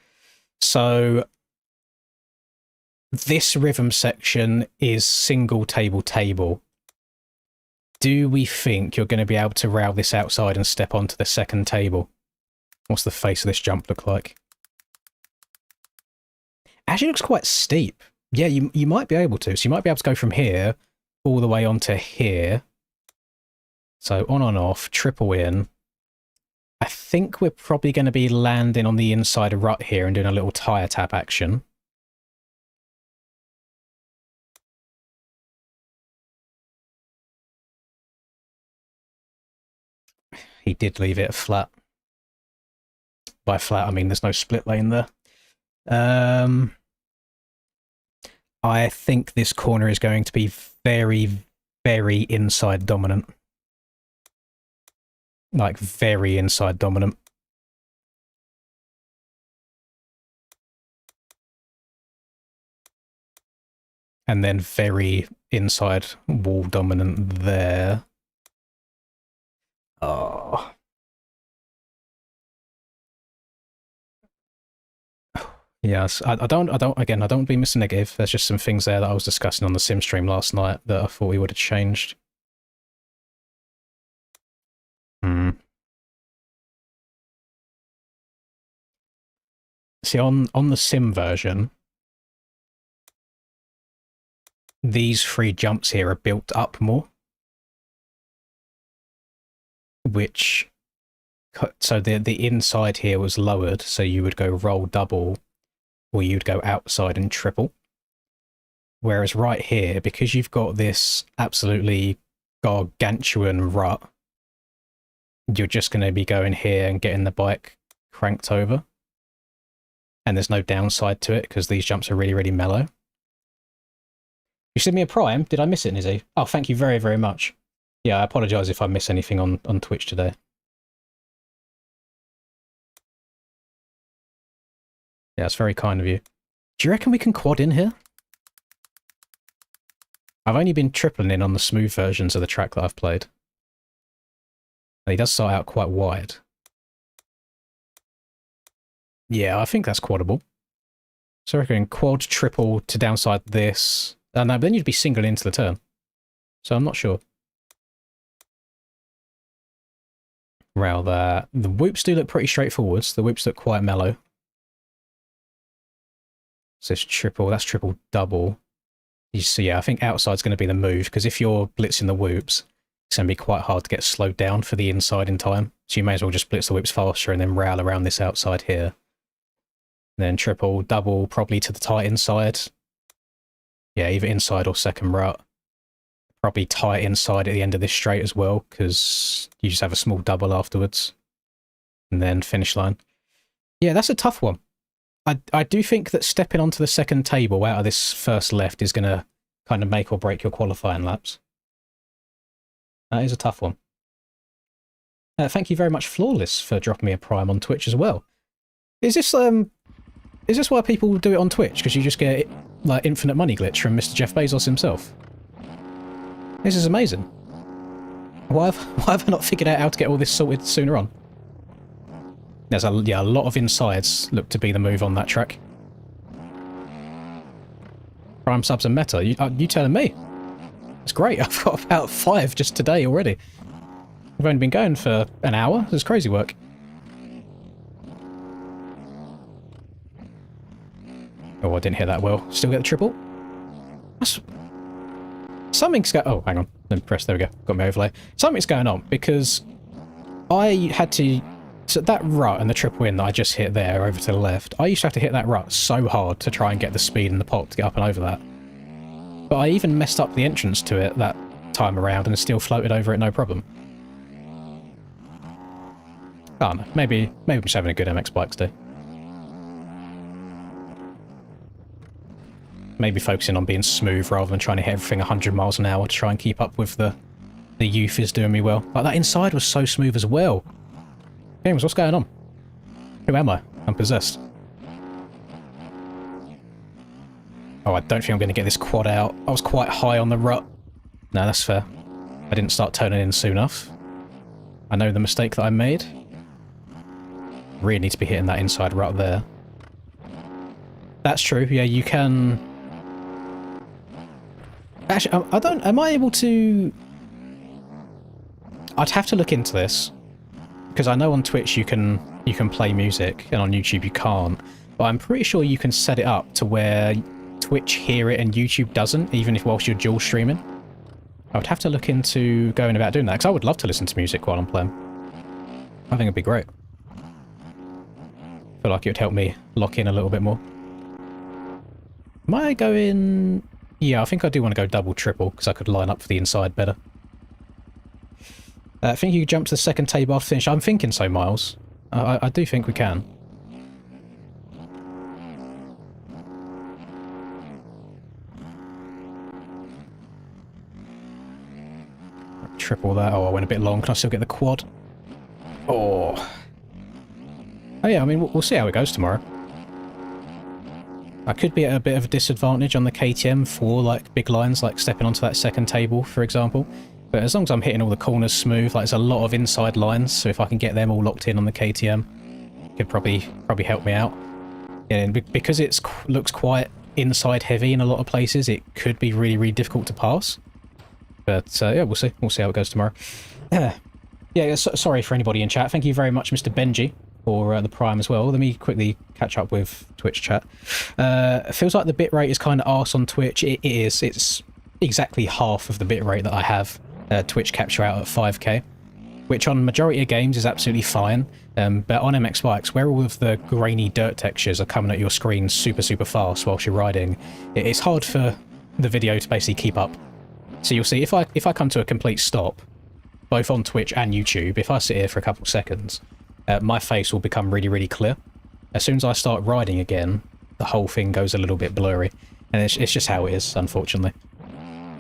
So this rhythm section is single table. Do we think you're going to be able to rail this outside and step onto the second table? What's the face of this jump look like? Actually, it looks quite steep. Yeah, you might be able to. So you might be able to go from here all the way onto here. So on and off, triple in. I think we're probably going to be landing on the inside rut here and doing a little tyre tap action. He did leave it flat. By flat, I mean there's no split lane there. I think this corner is going to be very, very inside dominant. Like, very inside dominant. And then very inside wall dominant there. Oh. Yes, I don't be missing negative. There's just some things there that I was discussing on the sim stream last night that I thought we would have changed. See, on the sim version, these 3 jumps here are built up more, which, so the inside here was lowered, so you would go roll double, or you'd go outside and triple. Whereas right here, because you've got this absolutely gargantuan rut, you're just going to be going here and getting the bike cranked over. And there's no downside to it because these jumps are really, really mellow. You sent me a Prime? Did I miss it, Nizzy? Oh, thank you very, very much. Yeah, I apologise if I miss anything on Twitch today. Yeah, it's very kind of you. Do you reckon we can quad in here? I've only been tripling in on the smooth versions of the track that I've played. And he does start out quite wide. Yeah, I think that's quadable. So I reckon quad, triple to downside this. No, but then you'd be single into the turn. So I'm not sure. Row that. The whoops do look pretty straightforward. The whoops look quite mellow. So it's triple, that's triple double. You see, yeah, I think outside's going to be the move, because if you're blitzing the whoops, it's going to be quite hard to get slowed down for the inside in time. So you may as well just blitz the whoops faster and then rail around this outside here. Then triple, double, probably to the tight inside. Yeah, either inside or second rut. Probably tight inside at the end of this straight as well, because you just have a small double afterwards. And then finish line. Yeah, that's a tough one. I do think that stepping onto the second table out of this first left is going to kind of make or break your qualifying laps. That is a tough one. Thank you very much, Flawless, for dropping me a Prime on Twitch as well. Is this why people do it on Twitch? Because you just get like infinite money glitch from Mr. Jeff Bezos himself. This is amazing. Why have I not figured out how to get all this sorted sooner on? There's a lot of insides look to be the move on that track. Prime subs and meta. You telling me? It's great. I've got about 5 just today already. We've only been going for an hour. It's crazy work. Oh, I didn't hear that well. Still get the triple? Something's going... Oh, hang on. Let me press. There we go. Got my overlay. Something's going on because I had to... So that rut and the triple in that I just hit there over to the left, I used to have to hit that rut so hard to try and get the speed and the pop to get up and over that. But I even messed up the entrance to it that time around and still floated over it no problem. Oh no, maybe I'm just having a good MX bikes day. Maybe focusing on being smooth rather than trying to hit everything 100 miles an hour to try and keep up with the youth is doing me well. Like that inside was so smooth as well. James, what's going on? Who am I? I'm possessed. Oh, I don't think I'm going to get this quad out. I was quite high on the rut. No, that's fair. I didn't start turning in soon enough. I know the mistake that I made. Really need to be hitting that inside rut there. That's true. Yeah, you can... Actually, I don't... Am I able to... I'd have to look into this. Because I know on Twitch you can play music, and on YouTube you can't. But I'm pretty sure you can set it up to where Twitch hear it and YouTube doesn't, even if whilst you're dual streaming. I would have to look into going about doing that, because I would love to listen to music while I'm playing. I think it'd be great. I feel like it would help me lock in a little bit more. Am I going... Yeah, I think I do want to go double triple, because I could line up for the inside better. I think you could jump to the second table after finish. I'm thinking so, Miles. I do think we can. Triple that. Oh, I went a bit long. Can I still get the quad? Oh. Oh yeah, I mean, we'll see how it goes tomorrow. I could be at a bit of a disadvantage on the KTM for, like, big lines, like stepping onto that second table, for example. But as long as I'm hitting all the corners smooth, like there's a lot of inside lines, so if I can get them all locked in on the KTM, it could probably help me out. Yeah, and because it looks quite inside heavy in a lot of places, it could be really, really difficult to pass. But yeah, we'll see. We'll see how it goes tomorrow. Yeah, sorry for anybody in chat. Thank you very much, Mr. Benji, for the Prime as well. Let me quickly catch up with Twitch chat. It feels like the bitrate is kind of arse on Twitch. It is. exactly half of the bitrate that I have Twitch capture out at 5K, which on majority of games is absolutely fine, but on MX bikes, where all of the grainy dirt textures are coming at your screen super fast whilst you're riding, it's hard for the video to basically keep up. So you'll see if I come to a complete stop, both on Twitch and YouTube, if I sit here for a couple of seconds, my face will become really clear. As soon as I start riding again, the whole thing goes a little bit blurry, and it's just how it is, unfortunately.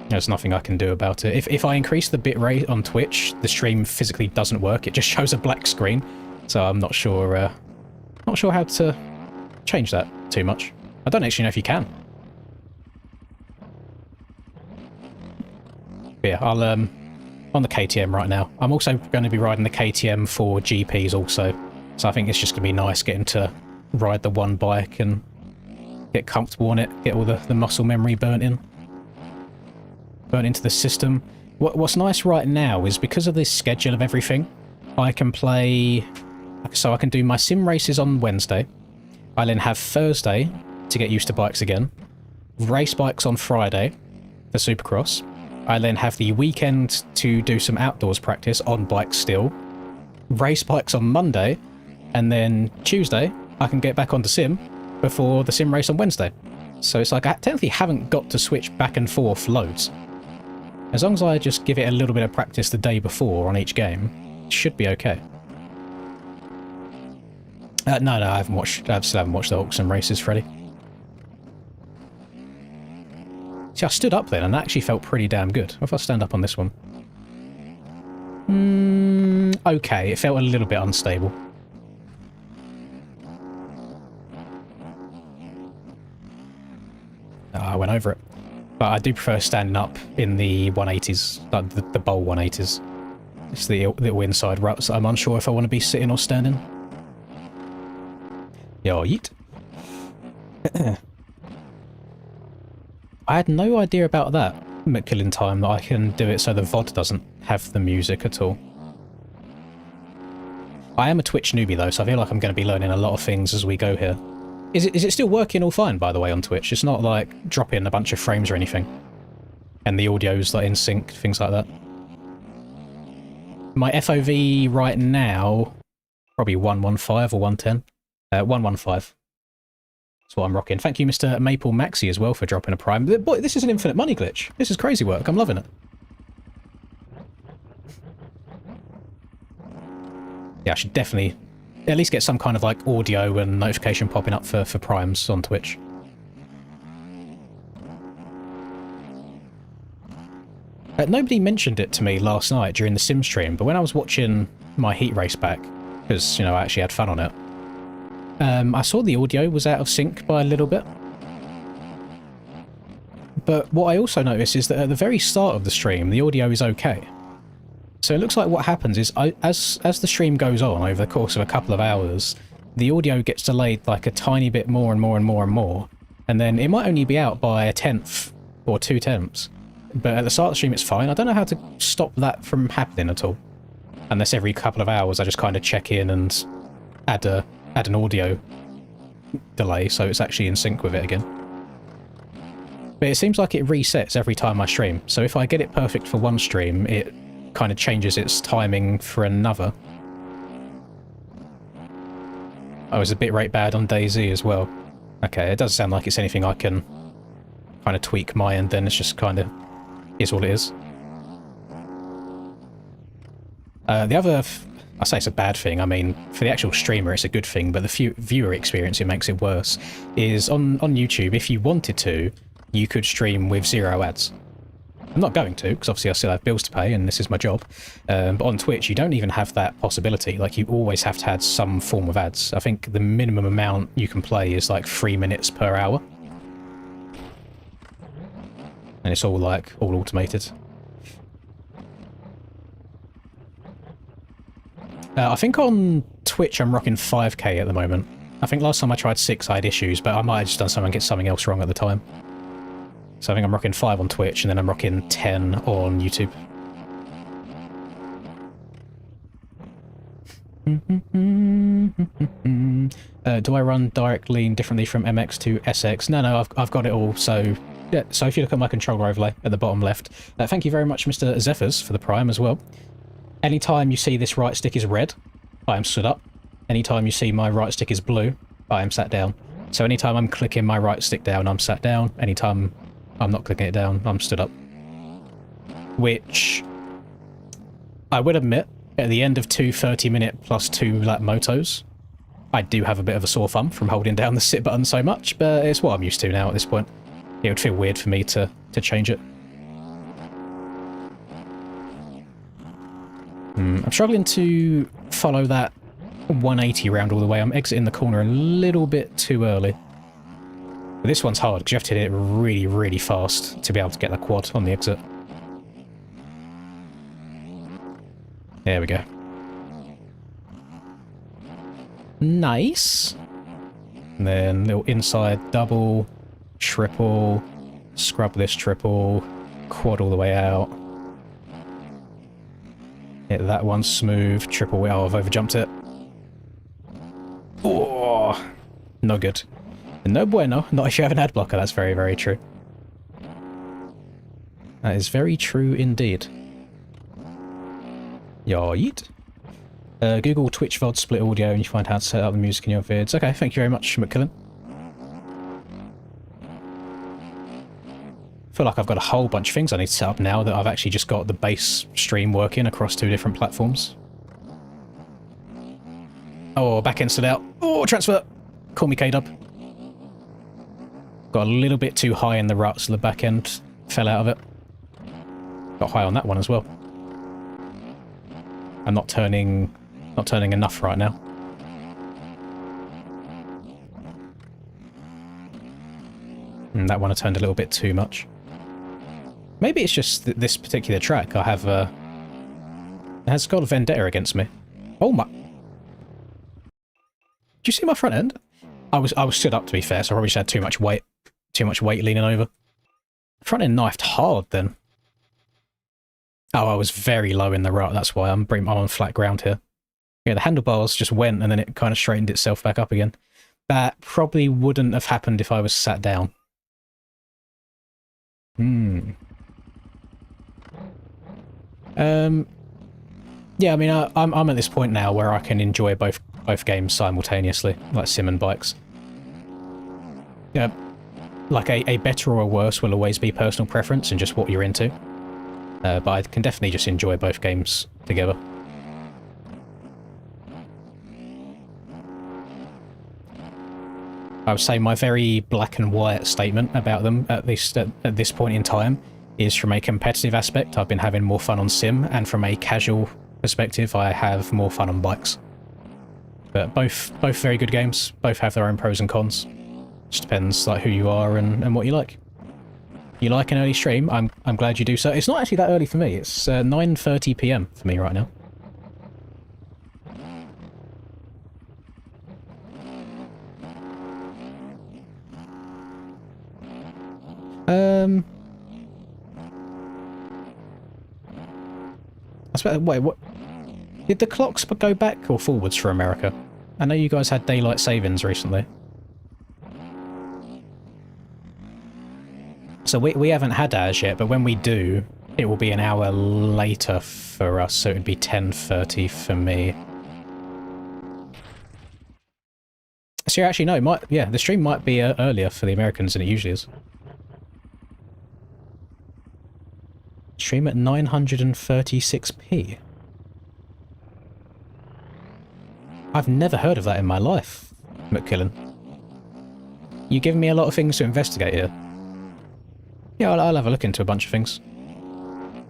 There's nothing I can do about it. If I increase the bitrate on Twitch, the stream physically doesn't work. It just shows a black screen, so I'm not sure how to change that too much. I don't actually know if you can. But yeah, I'll on the KTM right now. I'm also going to be riding the KTM for GPs also, so I think it's just going to be nice getting to ride the one bike and get comfortable on it, get all the muscle memory burnt into the system. What's nice right now is because of this schedule of everything, I can play... So I can do my sim races on Wednesday. I then have Thursday to get used to bikes again. Race bikes on Friday for Supercross. I then have the weekend to do some outdoors practice on bikes still. Race bikes on Monday. And then Tuesday, I can get back onto sim before the sim race on Wednesday. So it's like I technically haven't got to switch back and forth loads. As long as I just give it a little bit of practice the day before on each game, it should be okay. No, I still haven't watched the Oxen races, Freddy. See, I stood up then and that actually felt pretty damn good. What if I stand up on this one? Okay, it felt a little bit unstable. I went over it. But I do prefer standing up in the 180s, like the bowl 180s. It's the little inside ruts. I'm unsure if I want to be sitting or standing. Yo, yeet. I had no idea about that at killing time, that I can do it so the VOD doesn't have the music at all. I am a Twitch newbie though, so I feel like I'm going to be learning a lot of things as we go here. Is it still working all fine, by the way, on Twitch? It's not like dropping a bunch of frames or anything. And the audio's like in sync, things like that. My FOV right now, probably 115 or 110. 115. That's what I'm rocking. Thank you, Mr. Maple Maxi, as well, for dropping a prime. Boy, this is an infinite money glitch. This is crazy work. I'm loving it. Yeah, I should definitely at least get some kind of like audio and notification popping up for primes on Twitch. Nobody mentioned it to me last night during the sim stream, but when I was watching my heat race back, because, you know, I actually had fun on it, I saw the audio was out of sync by a little bit. But what I also noticed is that at the very start of the stream, the audio is okay. So it looks like what happens is, as the stream goes on over the course of a couple of hours, the audio gets delayed like a tiny bit more and more and more and more, and then it might only be out by a tenth or 2/10. But at the start of the stream it's fine. I don't know how to stop that from happening at all. Unless every couple of hours I just kind of check in and add an audio delay so it's actually in sync with it again. But it seems like it resets every time I stream, so if I get it perfect for one stream, it kind of changes its timing for another. Oh, is the bitrate bad on DayZ as well? Okay, it doesn't sound like it's anything I can kind of tweak my end then, it's just kind of is what it is. The other, I say it's a bad thing, I mean, for the actual streamer it's a good thing, but the viewer experience, it makes it worse, is on YouTube, if you wanted to, you could stream with 0 ads. I'm not going to, because obviously I still have bills to pay and this is my job. But on Twitch, you don't even have that possibility. Like, you always have to have some form of ads. I think the minimum amount you can play is like 3 minutes per hour. And it's all like, all automated. I think on Twitch I'm rocking 5k at the moment. I think last time I tried 6 I had issues, but I might have just done something else wrong at the time. So I think I'm rocking 5 on Twitch, and then I'm rocking 10 on YouTube. Do I run direct lean differently from MX to SX? No, I've got it all, so Yeah, so if you look at my controller overlay at the bottom left, thank you very much, Mr. Zephyrs, for the Prime as well. Anytime you see this right stick is red, I am stood up. Anytime you see my right stick is blue, I am sat down. So anytime I'm clicking my right stick down, I'm sat down. Anytime I'm not clicking it down, I'm stood up. Which, I would admit, at the end of two 30-minute plus 2 lap motos, I do have a bit of a sore thumb from holding down the sit button so much, but it's what I'm used to now at this point. It would feel weird for me to change it. I'm struggling to follow that 180 round all the way. I'm exiting the corner a little bit too early. But this one's hard because you have to hit it really, really fast to be able to get the quad on the exit. There we go. Nice. And then little inside double, triple, scrub this triple, quad all the way out. Hit that one smooth, triple, oh, I've overjumped it. Oh, no good. No bueno, not if you have an ad blocker, that's very, very true. That is very true indeed. Yeet. Google Twitch VOD split audio and you find how to set up the music in your vids. Okay, thank you very much, McKillen. I feel like I've got a whole bunch of things I need to set up now that I've actually just got the base stream working across 2 different platforms. Oh, back end stood out. Oh, transfer! Call me K-Dub. Got a little bit too high in the ruts, so the back end fell out of it. Got high on that one as well. I'm not turning enough right now. And that one I turned a little bit too much. Maybe it's just this particular track I have it has got a vendetta against me. Oh my! Did you see my front end? I was stood up, to be fair, so I probably just had too much weight leaning over. Front end knifed hard then. Oh, I was very low in the rut, that's why I'm on flat ground here. Yeah, the handlebars just went and then it kind of straightened itself back up again. That probably wouldn't have happened if I was sat down. Yeah, I mean, I'm at this point now where I can enjoy both games simultaneously, like sim and bikes. Yeah, like a better or a worse will always be personal preference and just what you're into. But I can definitely just enjoy both games together. I would say my very black and white statement about them, at least at this point in time, is from a competitive aspect, I've been having more fun on sim, and from a casual perspective, I have more fun on bikes. But both very good games, both have their own pros and cons. Just depends like who you are and what you like. You like an early stream, I'm glad you do so. It's not actually that early for me, it's 9:30 PM for me right now. I suppose, wait, what? Did the clocks go back or forwards for America? I know you guys had daylight savings recently. So we haven't had ours yet, but when we do, it will be an hour later for us, so it would be 10:30 for me. So actually, no, yeah, the stream might be earlier for the Americans than it usually is. Stream at 936p. I've never heard of that in my life, McKillen. You're giving me a lot of things to investigate here. Yeah, I'll have a look into a bunch of things.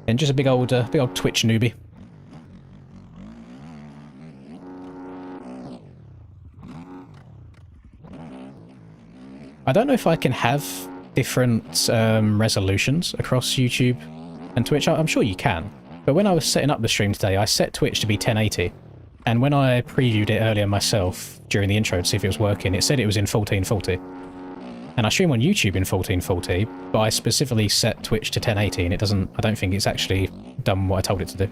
And just a big old Twitch newbie. I don't know if I can have different resolutions across YouTube and Twitch. I'm sure you can. But when I was setting up the stream today, I set Twitch to be 1080. And when I previewed it earlier myself during the intro to see if it was working, it said it was in 1440. And I stream on YouTube in 1440, but I specifically set Twitch to 1080 and I don't think it's actually done what I told it to do.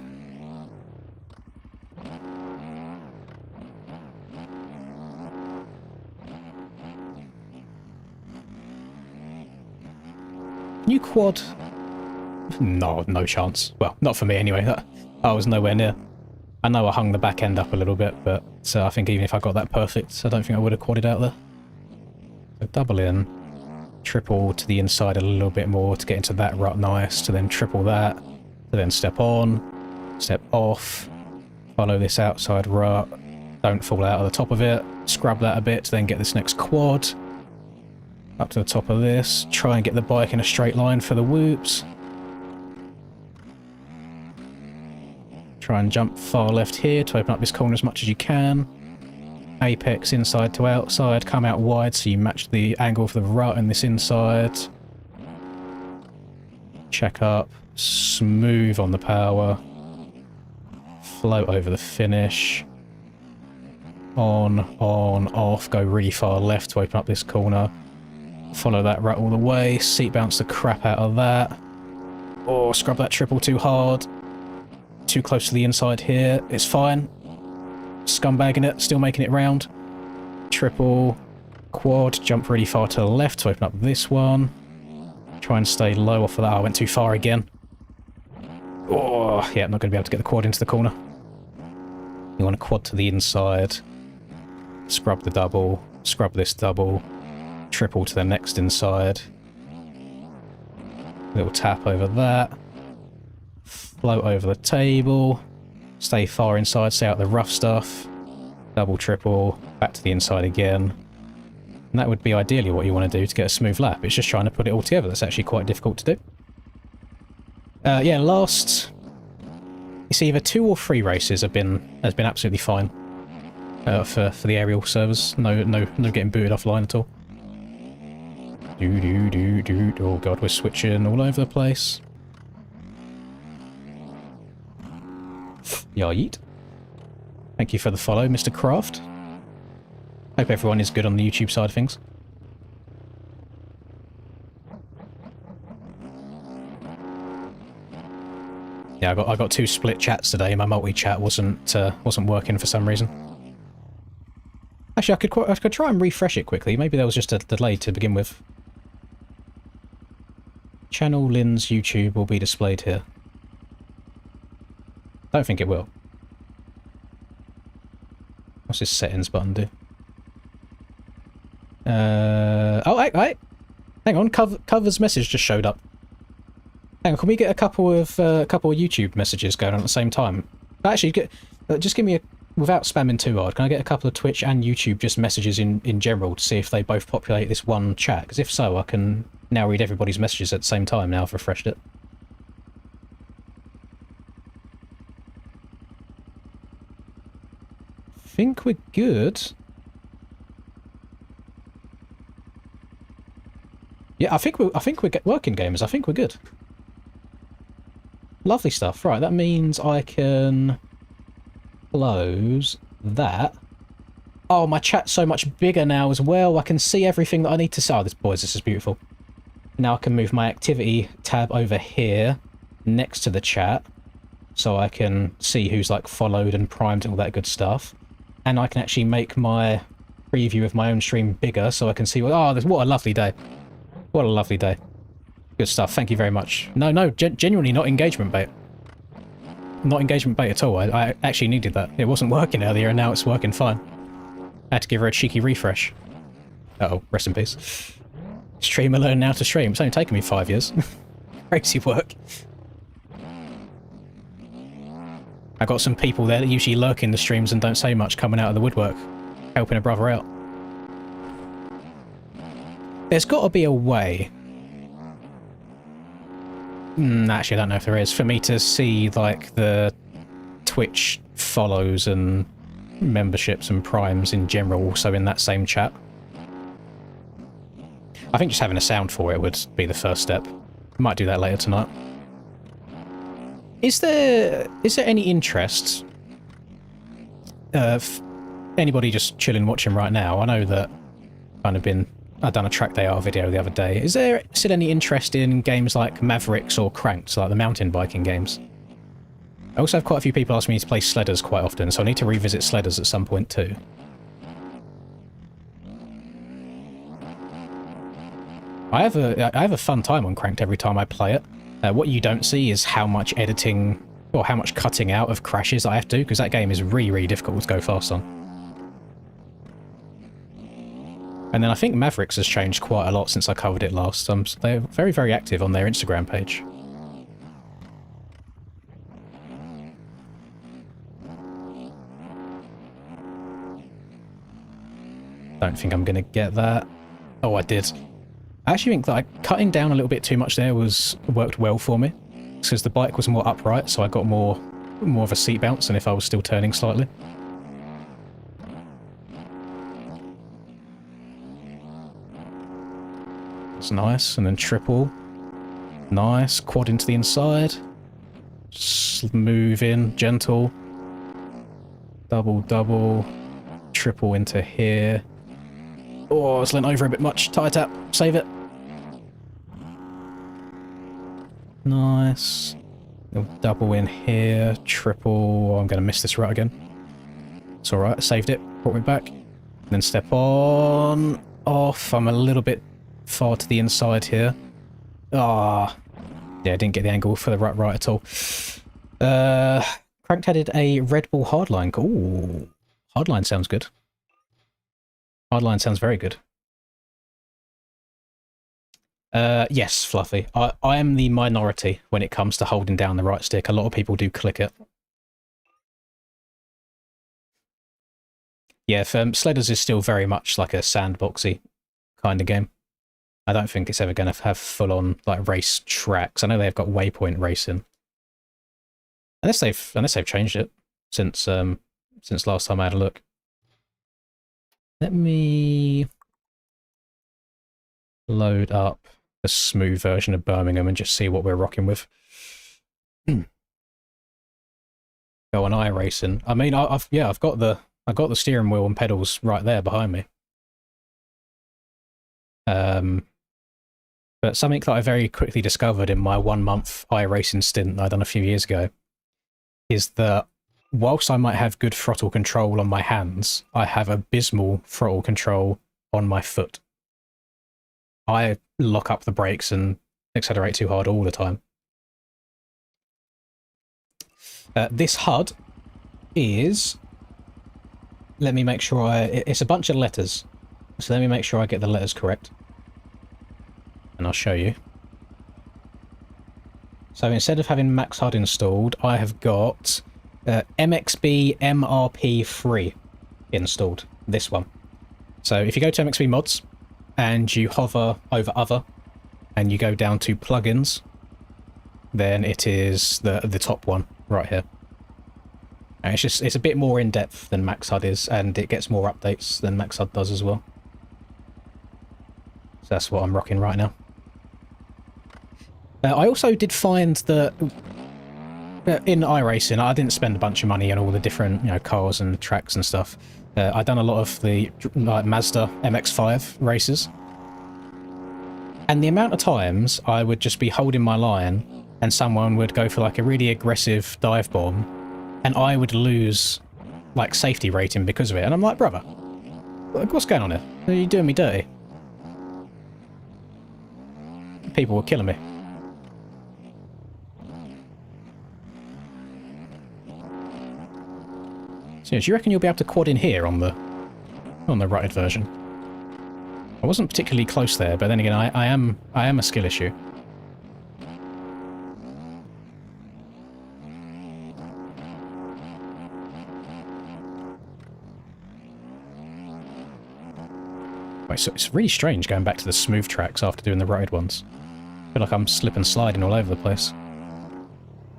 Can you quad? No, no chance. Well, not for me anyway. I was nowhere near. I know I hung the back end up a little bit, but I think even if I got that perfect, I don't think I would have quadded out there. So double in, triple to the inside a little bit more to get into that rut nice, to then triple that, to then step on, step off, follow this outside rut, don't fall out of the top of it, scrub that a bit to then get this next quad, up to the top of this, try and get the bike in a straight line for the whoops. Try and jump far left here to open up this corner as much as you can. Apex inside to outside, come out wide so you match the angle for the rut in this inside. Check up, smooth on the power. Float over the finish. On, off, go really far left to open up this corner. Follow that rut all the way, seat bounce the crap out of that. Oh, scrub that triple too hard. Too close to the inside here, it's fine. Scumbagging it, still making it round. Triple, quad, jump really far to the left to open up this one. Try and stay low off of that. I went too far again. Oh, yeah, I'm not going to be able to get the quad into the corner. You want to quad to the inside. Scrub the double, scrub this double. Triple to the next inside. Little tap over that. Float over the table. Stay far inside, stay out the rough stuff. Double, triple, back to the inside again. And that would be ideally what you want to do to get a smooth lap. It's just trying to put it all together. That's actually quite difficult to do. Yeah, last... It's either 2 or 3 races has been absolutely fine for the aerial servers. No getting booted offline at all. Oh god, we're switching all over the place. Yeah, yeet. Thank you for the follow, Mr. Craft. Hope everyone is good on the YouTube side of things. Yeah, I got 2 split chats today. My multi-chat wasn't working for some reason. Actually, I could try and refresh it quickly. Maybe there was just a delay to begin with. Channel Lynn's YouTube will be displayed here. Don't think it will. What's this settings button do? Oh, wait. Hang on, Cover's message just showed up. Hang on, can we get a couple of YouTube messages going on at the same time? Actually, just give me a... Without spamming too hard, can I get a couple of Twitch and YouTube just messages in general to see if they both populate this one chat? Because if so, I can now read everybody's messages at the same time now I've refreshed it. I think we're good. Yeah, I think we're working, gamers. I think we're good. Lovely stuff. Right, that means I can close that. Oh, my chat's so much bigger now as well. I can see everything that I need to see. Oh, this is beautiful. Now I can move my activity tab over here next to the chat so I can see who's like followed and primed and all that good stuff. And I can actually make my preview of my own stream bigger so I can see what... Oh, what a lovely day. What a lovely day. Good stuff. Thank you very much. No, genuinely not engagement bait. Not engagement bait at all. I actually needed that. It wasn't working earlier and now it's working fine. I had to give her a cheeky refresh. Uh-oh, rest in peace. Streamer learn now to stream. It's only taken me 5 years. Crazy work. I got some people there that usually lurk in the streams and don't say much coming out of the woodwork, helping a brother out. There's got to be a way. Actually, I don't know if there is. For me to see, like, the Twitch follows and memberships and primes in general also in that same chat. I think just having a sound for it would be the first step. Might do that later tonight. Is there any interest of anybody just chilling watching right now? I know that I've done a track they are video the other day. Is there still any interest in games like Mavericks or Cranked, like the mountain biking games? I also have quite a few people asking me to play Sledders quite often, so I need to revisit Sledders at some point too. I have a fun time on Cranked every time I play it. What you don't see is how much editing or how much cutting out of crashes I have to do, because that game is really, really difficult to go fast on. And then I think Mavericks has changed quite a lot since I covered it last. They're very, very active on their Instagram page. Don't think I'm going to get that. Oh, I did. I actually think that cutting down a little bit too much there worked well for me, because the bike was more upright, so I got more of a seat bounce than if I was still turning slightly. That's nice, and then triple. Nice, quad into the inside. Move in, gentle. Double, double. Triple into here. Oh, it's leant over a bit much. Tire tap, save it. Nice. Double in here, triple. Oh, I'm going to miss this rut again. It's alright, I saved it, brought me back. Then step on, off. I'm a little bit far to the inside here. Ah, yeah, I didn't get the angle for the rut right at all. Cranked added a Red Bull hardline. Ooh, hardline sounds good. Hardline sounds very good. Yes, Fluffy. I am the minority when it comes to holding down the right stick. A lot of people do click it. Yeah, Sledders is still very much like a sandboxy kind of game. I don't think it's ever going to have full-on like race tracks. I know they've got waypoint racing, unless they've changed it since last time I had a look. Let me load up the smooth version of Birmingham and just see what we're rocking with. Go on iRacing. I mean, I've got the steering wheel and pedals right there behind me. But something that I very quickly discovered in my 1 month iRacing stint that I done a few years ago is that whilst I might have good throttle control on my hands, I have abysmal throttle control on my foot. I lock up the brakes and accelerate too hard all the time. This HUD is... Let me make sure it's a bunch of letters. So let me make sure I get the letters correct. And I'll show you. So instead of having Max HUD installed, I have got MXB MRP3 installed. This one. So if you go to MXB mods and you hover over other and you go down to plugins, then it is the top one right here. And it's a bit more in depth than Max HUD is, and it gets more updates than Max HUD does as well. So that's what I'm rocking right now. I also did find that in iRacing, I didn't spend a bunch of money on all the different cars and tracks and stuff. I'd done a lot of the Mazda MX-5 races. And the amount of times I would just be holding my line and someone would go for like a really aggressive dive bomb and I would lose like safety rating because of it. And I'm like, brother, what's going on here? Are you doing me dirty? People were killing me. So do you reckon you'll be able to quad in here on the righted version? I wasn't particularly close there, but then again, I am a skill issue. Wait, so it's really strange going back to the smooth tracks after doing the righted ones. I feel like I'm slip and sliding all over the place.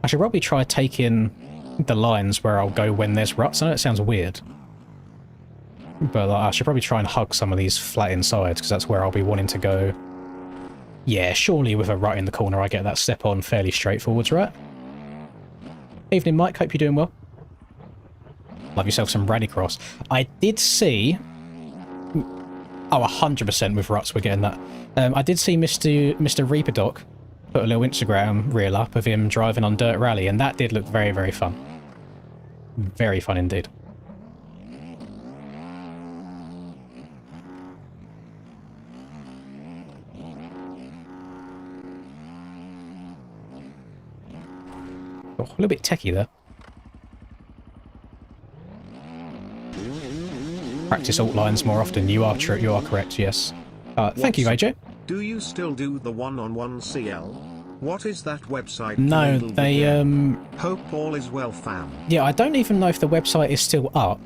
I should probably try taking the lines where I'll go when there's ruts. I know it sounds weird, but I should probably try and hug some of these flat insides because that's where I'll be wanting to go. Yeah, surely with a rut in the corner I get that step on fairly straightforwards, right? Evening Mike, hope you're doing well. Love yourself some Rallycross. I did see... Oh, 100% with ruts we're getting that. I did see Mr. Reaper Doc put a little Instagram reel up of him driving on Dirt Rally, and that did look very, very fun. Very fun indeed. Oh, a little bit techie there. Practice alt lines more often. You are true. You are correct. Yes. Thank you, AJ. Do you still do the one-on-one CL? What is that website? No, they Hope all is well, fam. Yeah, I don't even know if the website is still up,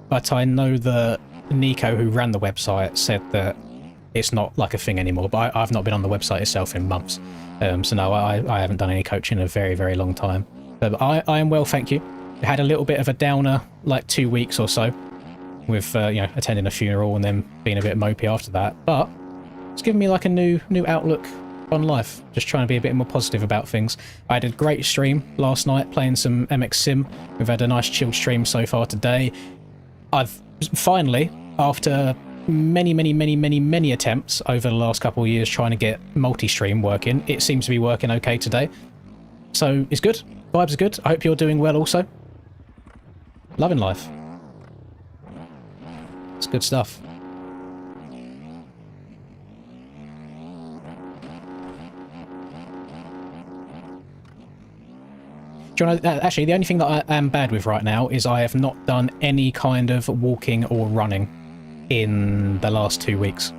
but I know that Nico, who ran the website, said that it's not like a thing anymore. But I've not been on the website itself in months, so no, I haven't done any coaching in a very, very long time. But I am well, thank you. I had a little bit of a downer, like 2 weeks or so, with you know, attending a funeral and then being a bit mopey after that. But it's given me like a new outlook on life, just trying to be a bit more positive about things. I had a great stream last night playing some MX Sim. We've had a nice chilled stream so far today. I've finally, after many attempts over the last couple of years trying to get multi-stream working, it seems to be working okay today. So it's good. Vibes are good. I hope you're doing well also. Loving life. It's good stuff. Do you know, actually, the only thing that I am bad with right now is I have not done any kind of walking or running in the last 2 weeks.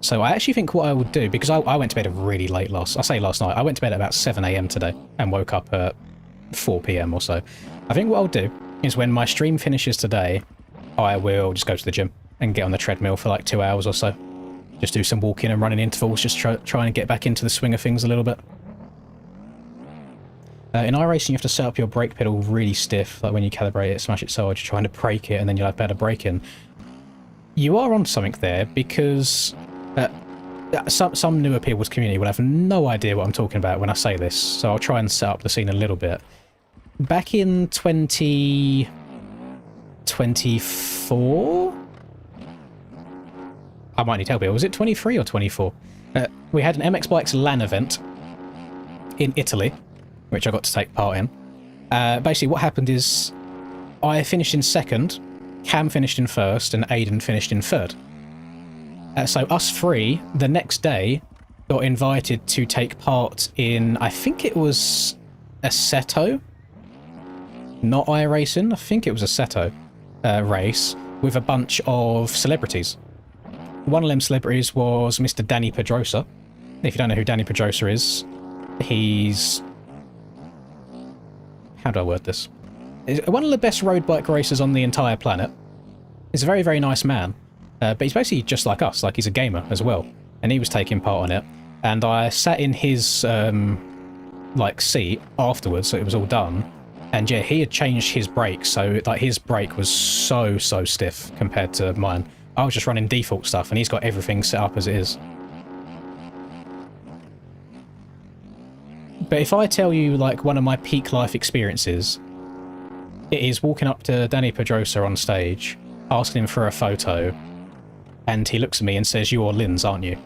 So I actually think what I would do, because I went to bed really late last night. I went to bed at about 7 AM today and woke up at 4 PM or so. I think what I'll do is when my stream finishes today, I will just go to the gym and get on the treadmill for like 2 hours or so. Just do some walking and running intervals, just try and get back into the swing of things a little bit. In iRacing, you have to set up your brake pedal really stiff, like when you calibrate it, smash it so hard, you're trying to brake it, and then you'll have better braking. You are on something there, because some newer people's community will have no idea what I'm talking about when I say this, so I'll try and set up the scene a little bit. Back in 2024? I might need help here. Was it 23 or 24? We had an MX Bikes LAN event in Italy, which I got to take part in. Basically, what happened is I finished in second, Cam finished in first, and Aiden finished in third. So us three, the next day, got invited to take part in, I think it was Assetto, not iRacing, I think it was Assetto race, with a bunch of celebrities. One of them celebrities was Mr. Danny Pedrosa. If you don't know who Danny Pedrosa is, he's... How do I word this? He's one of the best road bike racers on the entire planet. He's a very, very nice man. But he's basically just like us, like he's a gamer as well. And he was taking part on it. And I sat in his like seat afterwards, so it was all done. And yeah, he had changed his brake, so like his brake was so stiff compared to mine. I was just running default stuff, and he's got everything set up as it is. But if I tell you, like, one of my peak life experiences, it is walking up to Danny Pedrosa on stage, asking him for a photo, and he looks at me and says, "You're Linz, aren't you?"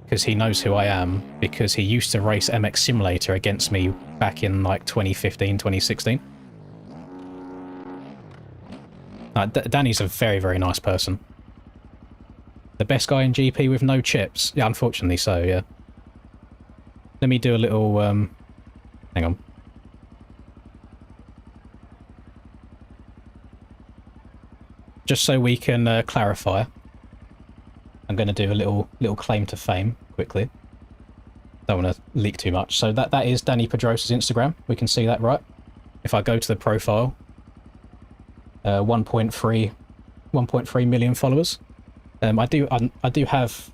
Because he knows who I am, because he used to race MX Simulator against me back in, like, 2015, 2016. Danny's a very, very nice person. The best guy in GP with no chips? Yeah, unfortunately so, yeah. Let me do a little, hang on. Just so we can clarify, I'm going to do a little claim to fame quickly. Don't want to leak too much. So that is Danny Pedrosa's Instagram. We can see that, right? If I go to the profile, 1.3 million followers. I do have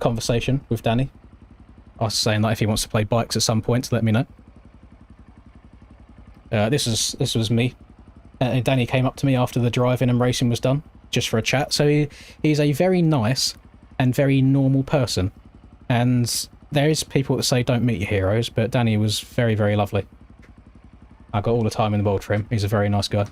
conversation with Danny. I was saying that if he wants to play bikes at some point, let me know. This was me. Danny came up to me after the driving and racing was done, just for a chat. So he's a very nice and very normal person. And there is people that say don't meet your heroes, but Danny was very, very lovely. I got all the time in the world for him. He's a very nice guy.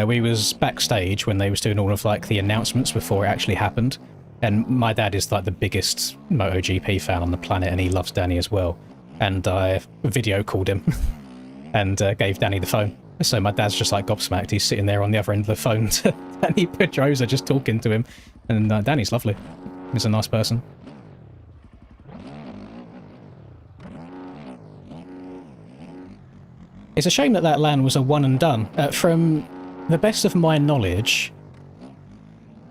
We was backstage when they was doing all of like the announcements before it actually happened. And my dad is like the biggest MotoGP fan on the planet, and he loves Danny as well. And I video called him and gave Danny the phone. So my dad's just like gobsmacked. He's sitting there on the other end of the phone to Danny Pedrosa, just talking to him. And Danny's lovely. is a nice person. It's a shame that that LAN was a one and done. From the best of my knowledge,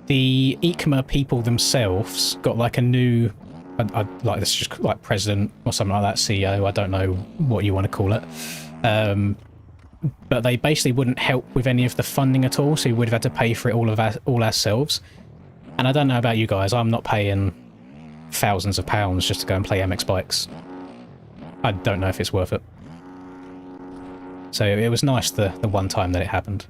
the ECMA people themselves got like a new, like this is just like president or something like that, CEO, I don't know what you want to call it. But they basically wouldn't help with any of the funding at all, so we would have had to pay for it all ourselves. And I don't know about you guys, I'm not paying thousands of pounds just to go and play MX bikes. I don't know if it's worth it. So it was nice the one time that it happened.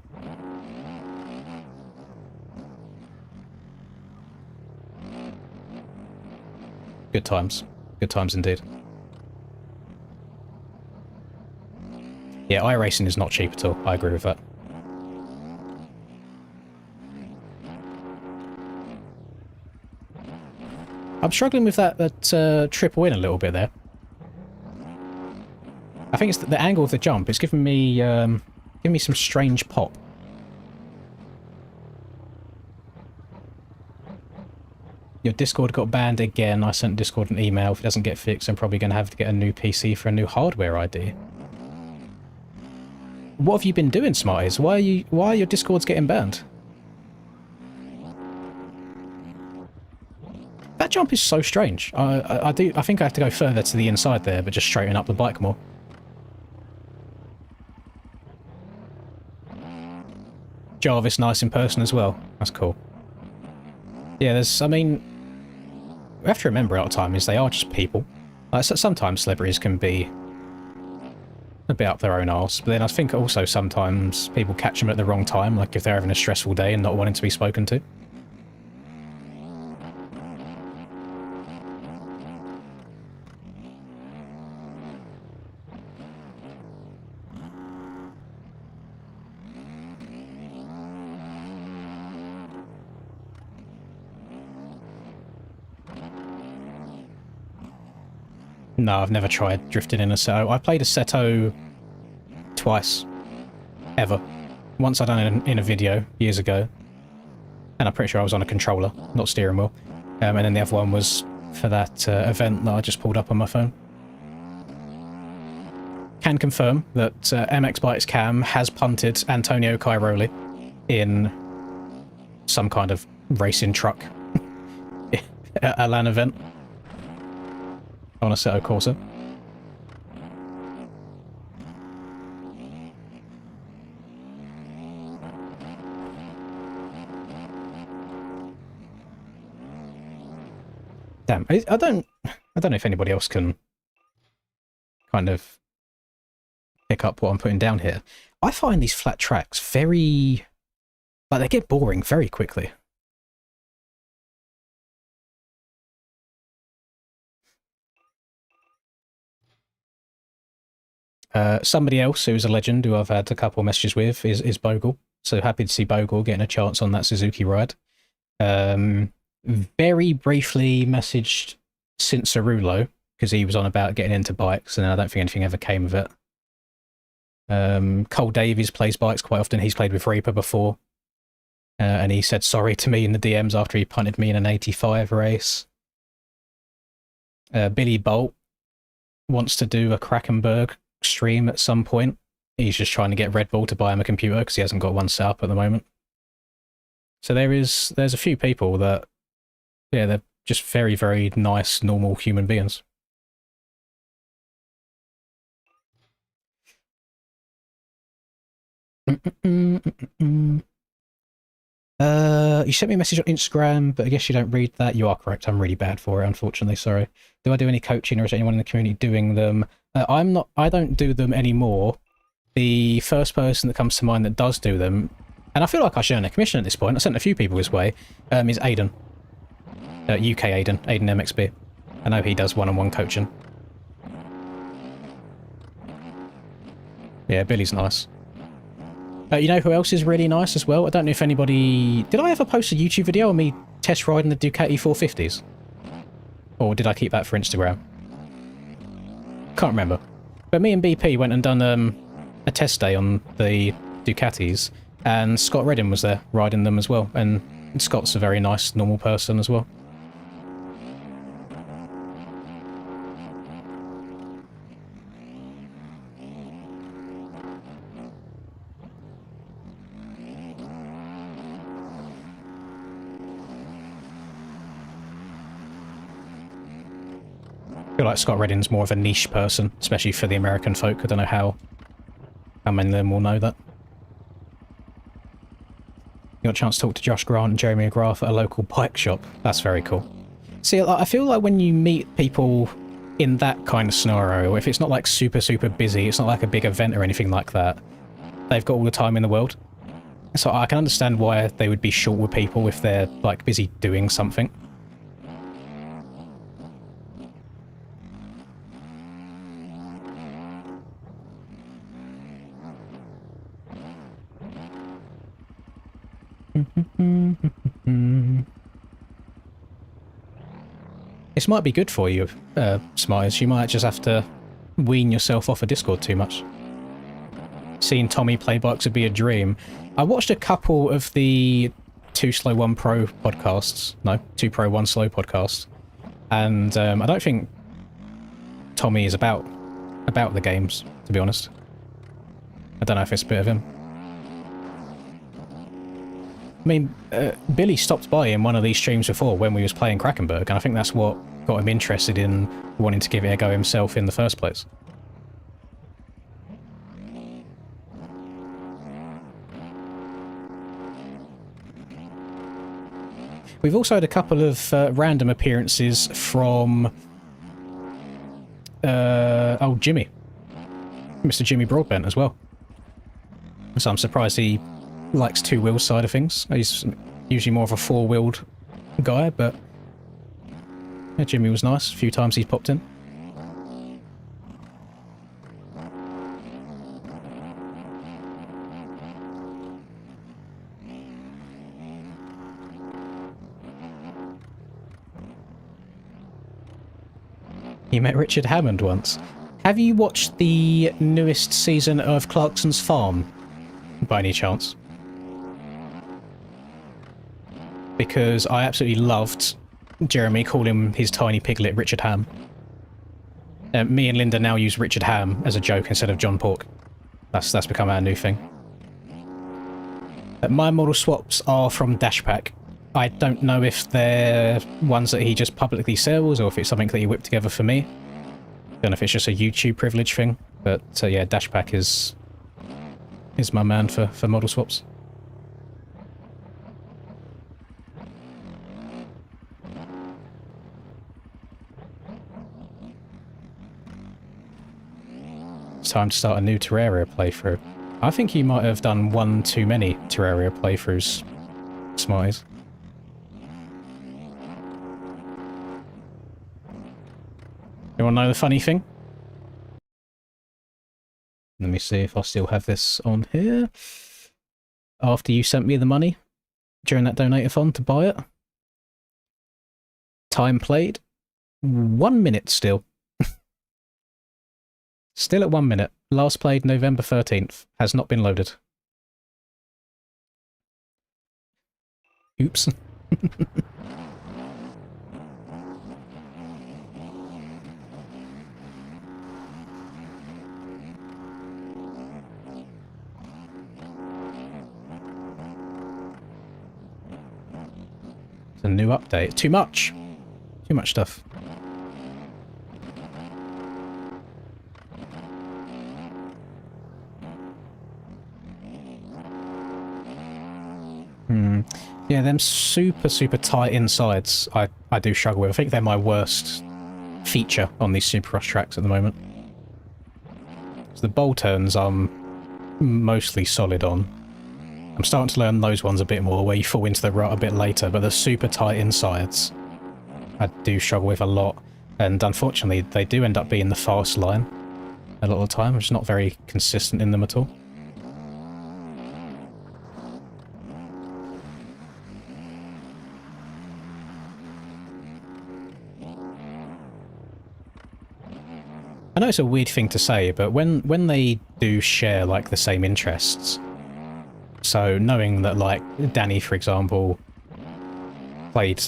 Good times. Good times indeed. Yeah, iRacing is not cheap at all. I agree with that. I'm struggling with that triple in a little bit there. I think it's the angle of the jump. It's giving me some strange pop. Your Discord got banned again. I sent Discord an email. If it doesn't get fixed, I'm probably going to have to get a new PC for a new hardware ID. What have you been doing, Smarties? Why are your Discords getting banned? That jump is so strange. I think I have to go further to the inside there, but just straighten up the bike more. Jarvis nice in person as well. That's cool. Yeah, I mean, we have to remember at the time is they are just people. Like, sometimes celebrities can be a bit up their own arse, but then I think also sometimes people catch them at the wrong time, like if they're having a stressful day and not wanting to be spoken to. No, I've never tried drifting in a Seto. I played a Seto twice. Ever. Once I done it in a video years ago. And I'm pretty sure I was on a controller, not steering wheel. And then the other one was for that event that I just pulled up on my phone. Can confirm that MX Bikes Cam has punted Antonio Cairoli in some kind of racing truck at a LAN event. On a Seto Corsa. Damn, I don't know if anybody else can kind of pick up what I'm putting down here. I find these flat tracks very, like, they get boring very quickly. Somebody else who's a legend who I've had a couple of messages with is Bogle. So happy to see Bogle getting a chance on that Suzuki ride. Very briefly messaged Cincerulo because he was on about getting into bikes, and I don't think anything ever came of it. Cole Davies plays bikes quite often. He's played with Reaper before. And he said sorry to me in the DMs after he punted me in an 85 race. Billy Bolt wants to do a Krakenberg stream at some point. He's just trying to get Red Bull to buy him a computer because he hasn't got one set up at the moment. So there's a few people that, yeah, they're just very, very nice, normal human beings. You sent me a message on Instagram, but I guess you don't read that. You are correct. I'm really bad for it, unfortunately. Sorry. Do I do any coaching, or is anyone in the community doing them? I don't do them anymore. The first person that comes to mind that does do them, and I feel like I should earn a commission at this point. I sent a few people his way. Is Aiden, UK Aiden MXB. I know he does one-on-one coaching. Yeah, Billy's nice. You know who else is really nice as well? I don't know if anybody... Did I ever post a YouTube video of me test riding the Ducati 450s? Or did I keep that for Instagram? Can't remember. But me and BP went and done a test day on the Ducatis, and Scott Redding was there riding them as well. And Scott's a very nice, normal person as well. feel like Scott Redding's more of a niche person, especially for the American folk. I don't know how many of them will know that. You got a chance to talk to Josh Grant and Jeremy McGrath at a local bike shop. That's very cool. See, I feel like when you meet people in that kind of scenario, if it's not like super, super busy, it's not like a big event or anything like that, they've got all the time in the world. So I can understand why they would be short with people if they're like busy doing something. This might be good for you, Smarters. You might just have to wean yourself off of Discord too much. Seeing Tommy play bikes would be a dream. I watched a couple of the 2 Slow 1 Pro podcasts. No, 2 Pro 1 Slow podcasts. And I don't think Tommy is about the games, to be honest. I don't know if it's a bit of him. I mean, Billy stopped by in one of these streams before when we was playing Krakenberg, and I think that's what got him interested in wanting to give it a go himself in the first place. We've also had a couple of random appearances from old Jimmy. Mr. Jimmy Broadbent as well. So I'm surprised he likes 2-wheel side of things. He's usually more of a 4-wheeled guy, but yeah, Jimmy was nice. A few times he's popped in. You met Richard Hammond once. Have you watched the newest season of Clarkson's Farm, by any chance? Because I absolutely loved Jeremy calling his tiny piglet Richard Ham. Me and Linda now use Richard Ham as a joke instead of John Pork. That's become our new thing. My model swaps are from Dashpack. I don't know if they're ones that he just publicly sells or if it's something that he whipped together for me. Don't know if it's just a YouTube privilege thing, but yeah, Dashpack is my man for model swaps. It's time to start a new Terraria playthrough. I think you might have done one too many Terraria playthroughs, Smarties. You want to know the funny thing? Let me see if I still have this on here. After you sent me the money during that donator-thon to buy it. Time played. 1 minute still. Still at 1 minute. Last played November 13th. Has not been loaded. Oops. It's a new update. Too much. Too much stuff. Yeah, them super, super tight insides I do struggle with. I think they're my worst feature on these Supercross tracks at the moment. So the bowl turns I'm mostly solid on. I'm starting to learn those ones a bit more, where you fall into the rut a bit later, but the super tight insides I do struggle with a lot. And unfortunately, they do end up being the fast line a lot of the time. I'm just not very consistent in them at all. I know it's a weird thing to say, but when they do share, like, the same interests, so knowing that, like, Danny, for example, played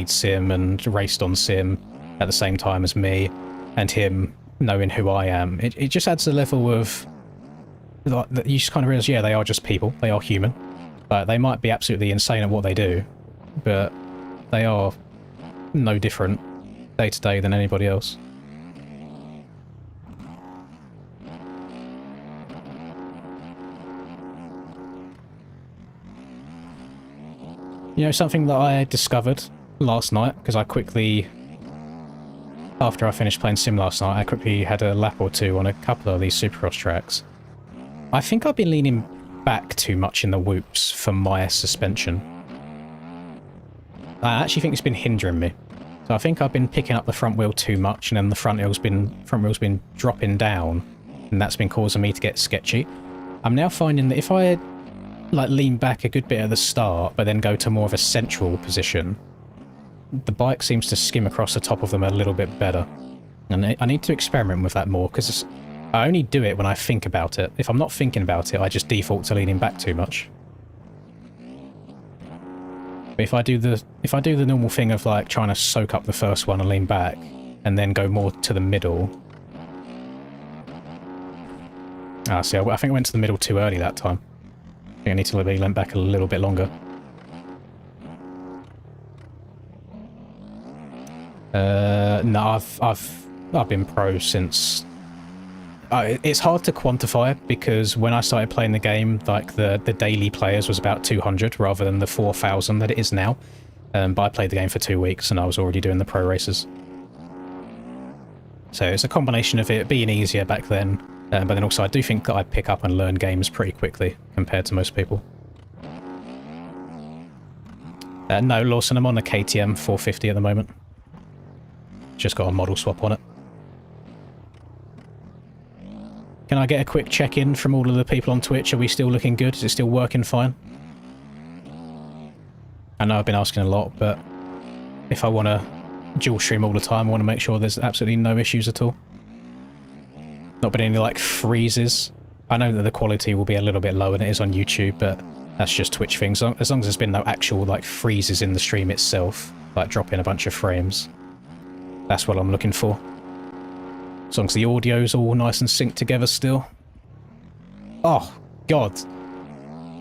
Sim and raced on Sim at the same time as me, and him knowing who I am, it just adds a level of, like, you just kind of realise, yeah, they are just people, they are human, but they might be absolutely insane at what they do, but they are no different day to day than anybody else. You know, something that I discovered last night, because I quickly, after I finished playing Sim last night, I quickly had a lap or two on a couple of these Supercross tracks. I think I've been leaning back too much in the whoops for my suspension. I actually think it's been hindering me. So I think I've been picking up the front wheel too much, and then the front wheel's been dropping down, and that's been causing me to get sketchy. I'm now finding that if I like lean back a good bit at the start, but then go to more of a central position, the bike seems to skim across the top of them a little bit better. And I need to experiment with that more, because I only do it when I think about it. If I'm not thinking about it, I just default to leaning back too much. But if I do the normal thing of like trying to soak up the first one and lean back, and then go more to the middle. Ah, see, I think I went to the middle too early that time. I think I need to lean back a little bit longer. No, I've been pro since. It's hard to quantify, because when I started playing the game, like the daily players was about 200 rather than the 4,000 that it is now. But I played the game for 2 weeks and I was already doing the pro races. So it's a combination of it being easier back then, but then also I do think that I pick up and learn games pretty quickly compared to most people. No, Lawson, I'm on a KTM 450 at the moment. Just got a model swap on it. Can I get a quick check-in from all of the people on Twitch? Are we still looking good? Is it still working fine? I know I've been asking a lot, but if I want to dual stream all the time, I want to make sure there's absolutely no issues at all. Not been any, like, freezes. I know that the quality will be a little bit lower than it is on YouTube, but that's just Twitch things. As long as there's been no actual, like, freezes in the stream itself, like dropping a bunch of frames, that's what I'm looking for. As long as the audio's all nice and synced together still. Oh, God.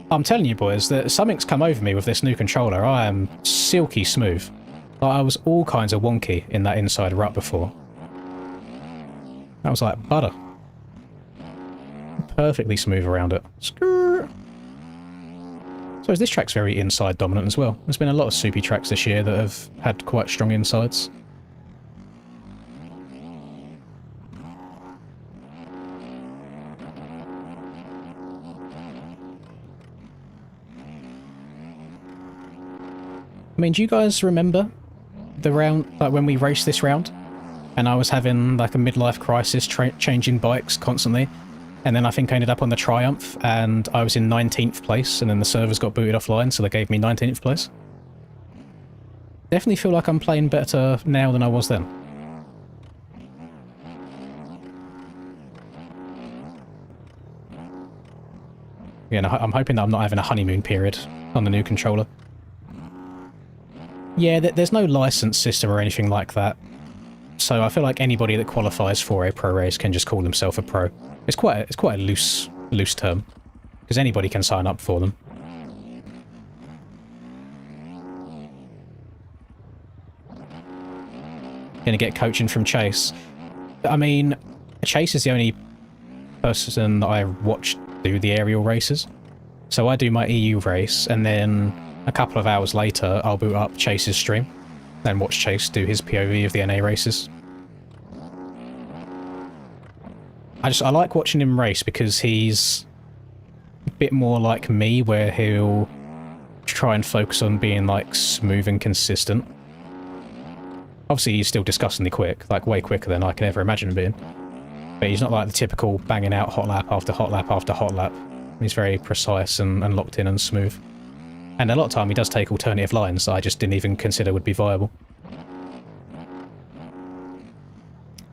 I'm telling you, boys, that something's come over me with this new controller. I am silky smooth. Like, I was all kinds of wonky in that inside rut before. That was like butter. Perfectly smooth around it. Skrrr. So this track's very inside dominant as well. There's been a lot of soupy tracks this year that have had quite strong insides. I mean, do you guys remember the round, like when we raced this round? And I was having like a midlife crisis, changing bikes constantly. And then I think I ended up on the Triumph and I was in 19th place, and then the servers got booted offline, so they gave me 19th place. Definitely feel like I'm playing better now than I was then. Yeah, no, I'm hoping that I'm not having a honeymoon period on the new controller. Yeah, there's no license system or anything like that. So I feel like anybody that qualifies for a pro race can just call themselves a pro. It's quite a loose term, because anybody can sign up for them. Gonna get coaching from Chase. I mean, Chase is the only person that I watch do the aerial races. So I do my EU race, and then a couple of hours later, I'll boot up Chase's stream and watch Chase do his POV of the NA races. I like watching him race because he's a bit more like me, where he'll try and focus on being like smooth and consistent. Obviously, he's still disgustingly quick, like way quicker than I can ever imagine him being. But he's not like the typical banging out hot lap after hot lap after hot lap. He's very precise and locked in and smooth. And a lot of time he does take alternative lines that I just didn't even consider would be viable.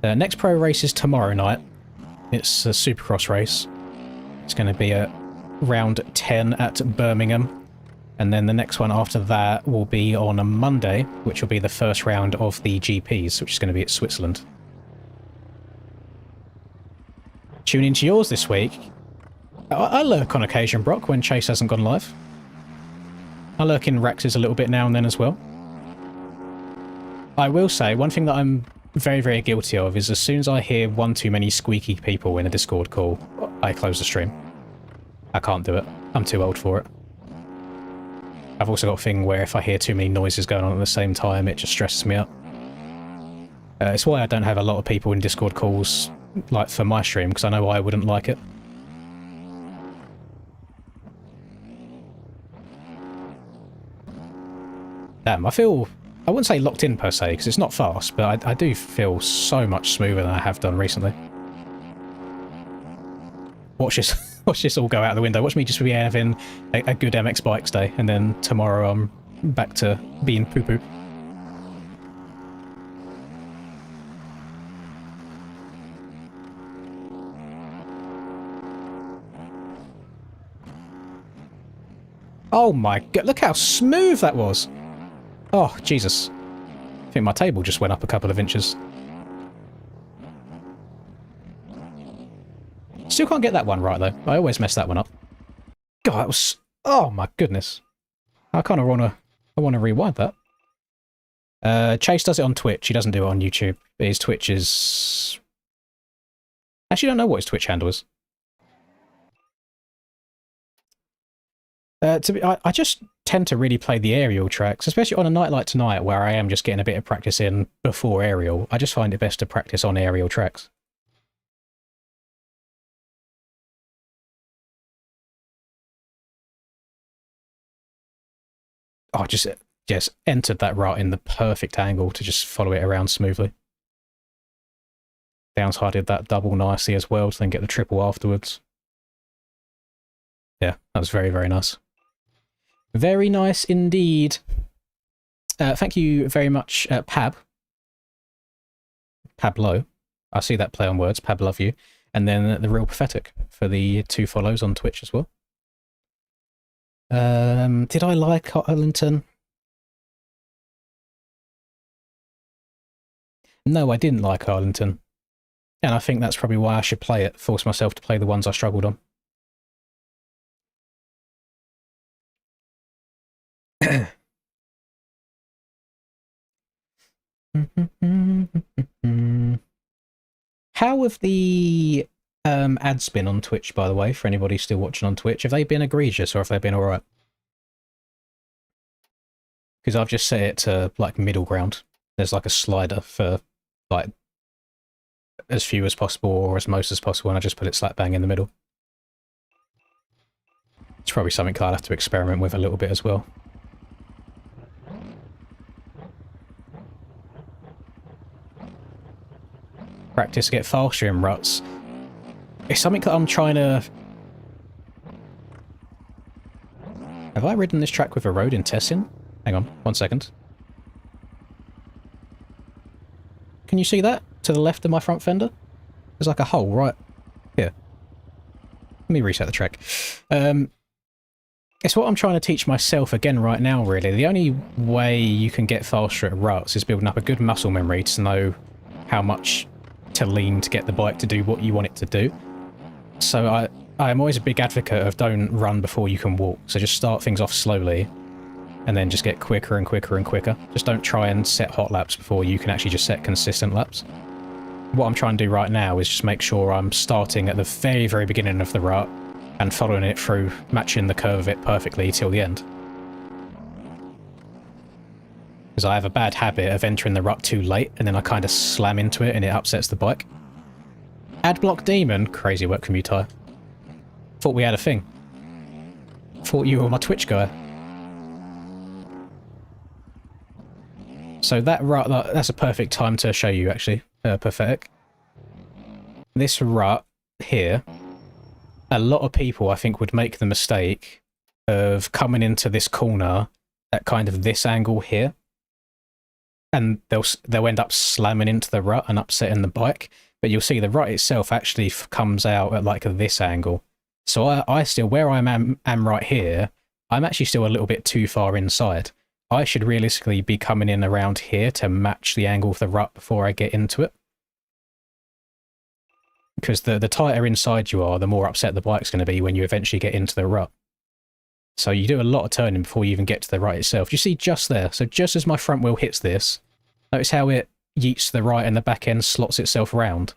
Next pro race is tomorrow night. It's a Supercross race. It's going to be at round 10 at Birmingham. And then the next one after that will be on a Monday, which will be the first round of the GPs, which is going to be at Switzerland. Tune into yours this week. I lurk on occasion, Brock, when Chase hasn't gone live. I lurk in Rex's a little bit now and then as well. I will say, one thing that I'm very, very guilty of is as soon as I hear one too many squeaky people in a Discord call, I close the stream. I can't do it. I'm too old for it. I've also got a thing where if I hear too many noises going on at the same time, it just stresses me out. It's why I don't have a lot of people in Discord calls, like, for my stream, because I know I wouldn't like it. Damn, I feel... I wouldn't say locked in per se, because it's not fast, but I do feel so much smoother than I have done recently. Watch this, watch this all go out the window. Watch me just be having a good MX Bikes day, and then tomorrow I'm back to being poo-poo. Oh my god, look how smooth that was! Oh, Jesus. I think my table just went up a couple of inches. Still can't get that one right, though. I always mess that one up. God, that was... Oh, my goodness. I kind of want to rewind that. Chase does it on Twitch. He doesn't do it on YouTube. His Twitch is... Actually, I don't know what his Twitch handle is. I just tend to really play the aerial tracks, especially on a night like tonight where I am just getting a bit of practice in before aerial. I just find it best to practice on aerial tracks. Oh, just entered that rut in the perfect angle to just follow it around smoothly. Downside that double nicely as well to then get the triple afterwards. Yeah, that was very, very nice. Very nice indeed. Thank you very much, Pablo. I see that play on words. Pab, love you. And then the Real Pathetic for the 2 follows on Twitch as well. Did I like Arlington? No, I didn't like Arlington. And I think that's probably why I should play it. Force myself to play the ones I struggled on. How have the ads been on Twitch, by the way, for anybody still watching on Twitch? Have they been egregious or have they been alright? Because I've just set it to, like, middle ground. There's, like, a slider for, like, as few as possible or as most as possible, and I just put it slap bang in the middle. It's probably something I'll have to experiment with a little bit as well. Practice to get faster in ruts. It's something that I'm trying to... Have I ridden this track with a road in Tessin? Hang on, 1 second. Can you see that? To the left of my front fender? There's like a hole right here. Let me reset the track. It's what I'm trying to teach myself again right now, really. The only way you can get faster at ruts is building up a good muscle memory to know how much to lean to get the bike to do what you want it to do. So I'm always a big advocate of don't run before you can walk. So just start things off slowly and then just get quicker and quicker and quicker. Just don't try and set hot laps before you can actually just set consistent laps. What I'm trying to do right now is just make sure I'm starting at the very, very beginning of the rut and following it through, matching the curve of it perfectly till the end. Because I have a bad habit of entering the rut too late, and then I kind of slam into it and it upsets the bike. Adblock Demon? Crazy work from you, Ty. Thought we had a thing. Thought you were my Twitch guy. So that rut, that's a perfect time to show you, actually. Pathetic. This rut here, a lot of people, I think, would make the mistake of coming into this corner at kind of this angle here. And they'll end up slamming into the rut and upsetting the bike. But you'll see the rut itself actually comes out at like this angle. So I still, where I am right here, I'm actually still a little bit too far inside. I should realistically be coming in around here to match the angle of the rut before I get into it. Because the tighter inside you are, the more upset the bike's going to be when you eventually get into the rut. So you do a lot of turning before you even get to the rut itself. You see just there, so just as my front wheel hits this, notice how it yeets to the right and the back end slots itself round.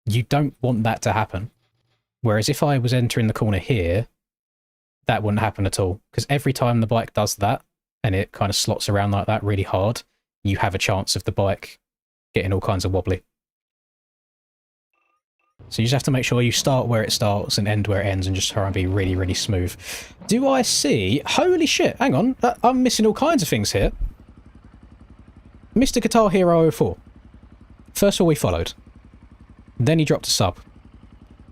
You don't want that to happen. Whereas if I was entering the corner here, that wouldn't happen at all. Because every time the bike does that, and it kind of slots around like that really hard, you have a chance of the bike getting all kinds of wobbly. So you just have to make sure you start where it starts and end where it ends and just try and be really, really smooth. Do I see... Holy shit, hang on. I'm missing all kinds of things here. Mr. Guitar Hero 04. First of all, we followed. Then he dropped a sub.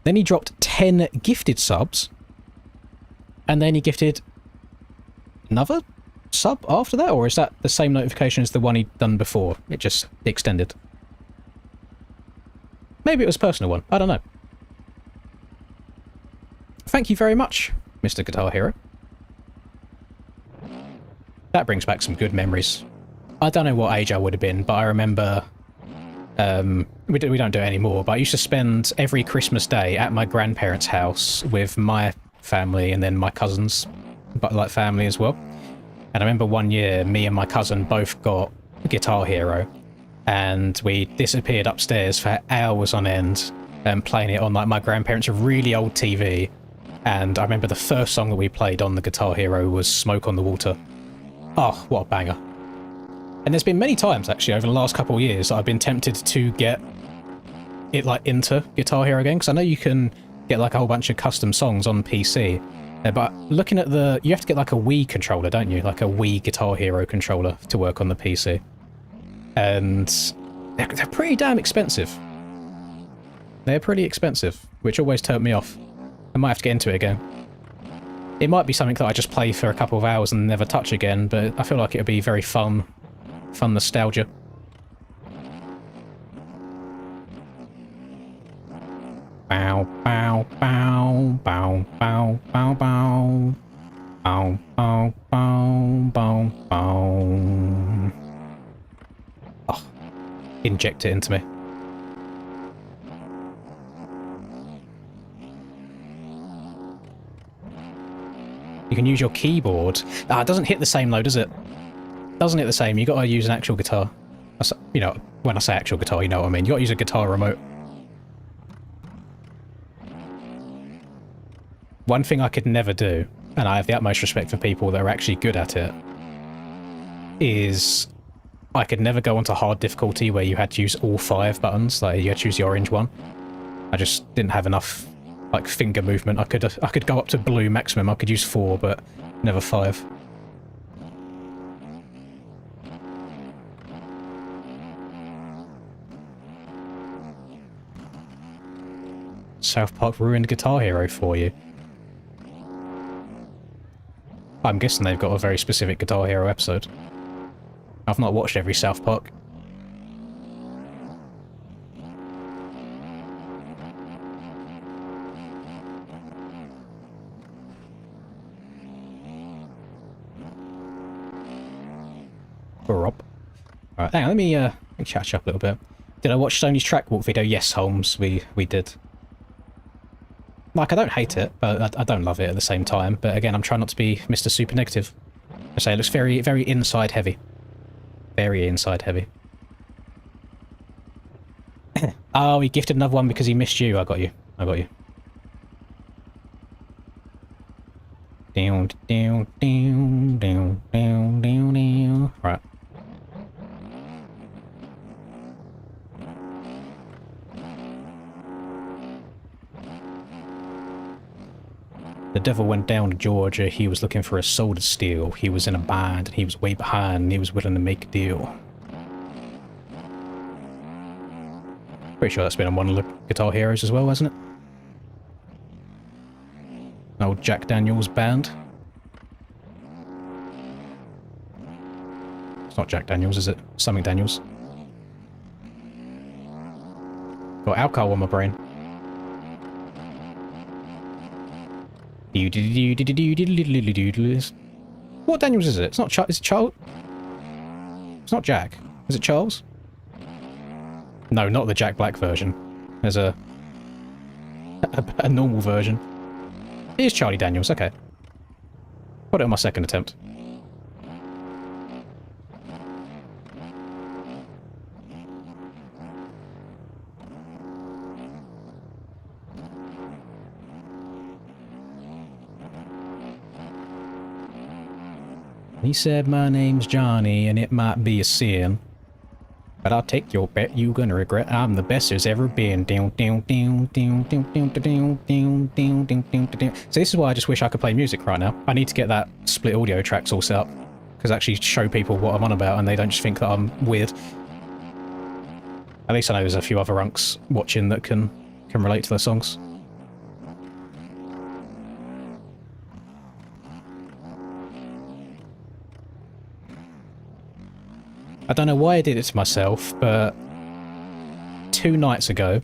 Then he dropped 10 gifted subs. And then he gifted another sub after that? Or is that the same notification as the one he'd done before? It just extended. Maybe it was a personal one. I don't know. Thank you very much, Mr. Guitar Hero. That brings back some good memories. I don't know what age I would have been, but I remember... we don't do it anymore, but I used to spend every Christmas day at my grandparents' house with my family and then my cousins, but like family as well. And I remember one year, me and my cousin both got Guitar Hero, and we disappeared upstairs for hours on end, playing it on like my grandparents' really old TV. And I remember the first song that we played on the Guitar Hero was Smoke on the Water. Oh, what a banger. And there's been many times, actually, over the last couple of years, I've been tempted to get it, like, into Guitar Hero again, because I know you can get, like, a whole bunch of custom songs on PC, but looking at the... You have to get, like, a Wii controller, don't you? Like, a Wii Guitar Hero controller to work on the PC. And they're pretty damn expensive. They're pretty expensive, which always turned me off. I might have to get into it again. It might be something that I just play for a couple of hours and never touch again, but I feel like it would be very fun nostalgia. Bow, bow, bow, bow, bow, bow, bow. Bow, bow, bow, bow, bow. Oh, inject it into me. You can use your keyboard. Ah, it doesn't hit the same though, does it? Doesn't hit the same. You got to use an actual guitar. You know, when I say actual guitar, you know what I mean. You got to use a guitar remote. One thing I could never do, and I have the utmost respect for people that are actually good at it, is I could never go onto hard difficulty where you had to use all 5 buttons. Like you had to use the orange one. I just didn't have enough like finger movement. I could go up to blue maximum. I could use 4, but never 5. South Park ruined Guitar Hero for you. I'm guessing they've got a very specific Guitar Hero episode. I've not watched every South Park. Alright, hang on, let me catch up a little bit. Did I watch Sony's track walk video? Yes, Holmes, we did. Like, I don't hate it, but I don't love it at the same time. But again, I'm trying not to be Mr. Super Negative. I say it looks very, very inside heavy. Very inside heavy. Oh, he gifted another one because he missed you. I got you. I got you. Down, down, down, down, down, down, down. Right. The devil went down to Georgia, he was looking for a soul to steal. He was in a bind, and he was way behind, and he was willing to make a deal. Pretty sure that's been on one of the Guitar Heroes as well, hasn't it? Old Jack Daniels band. It's not Jack Daniels, is it? Something Daniels. Got alcohol on my brain. What Daniels is it? It's not Charles. Is it Charles? It's not Jack. Is it Charles? No, not the Jack Black version. There's a normal version. It is Charlie Daniels, okay. Put it on my second attempt. He said my name's Johnny and it might be a sin, but I'll take your bet you gonna regret. I'm the best there's ever been. So this is why I just wish I could play music right now. I need to get that split audio tracks all set up, because actually show people what I'm on about and they don't just think that I'm weird. At least I know there's a few other runks watching that can relate to the songs. I don't know why I did it to myself, but 2 nights ago,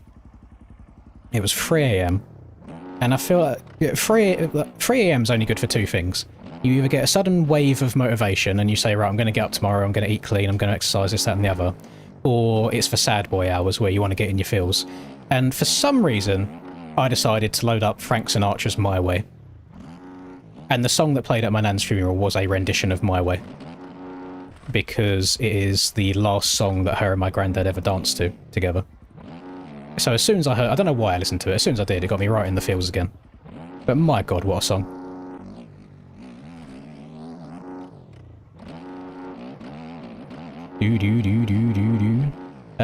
it was 3 AM, and I feel like 3 AM is only good for 2 things. You either get a sudden wave of motivation and you say, right, I'm going to get up tomorrow, I'm going to eat clean, I'm going to exercise, this, that and the other, or it's for sad boy hours where you want to get in your feels. And for some reason, I decided to load up Frank Sinatra's My Way. And the song that played at my nan's funeral was a rendition of My Way, because it is the last song that her and my granddad ever danced to together. So as soon as I heard, I don't know why I listened to it, as soon as I did, it got me right in the feels again. But my god, what a song.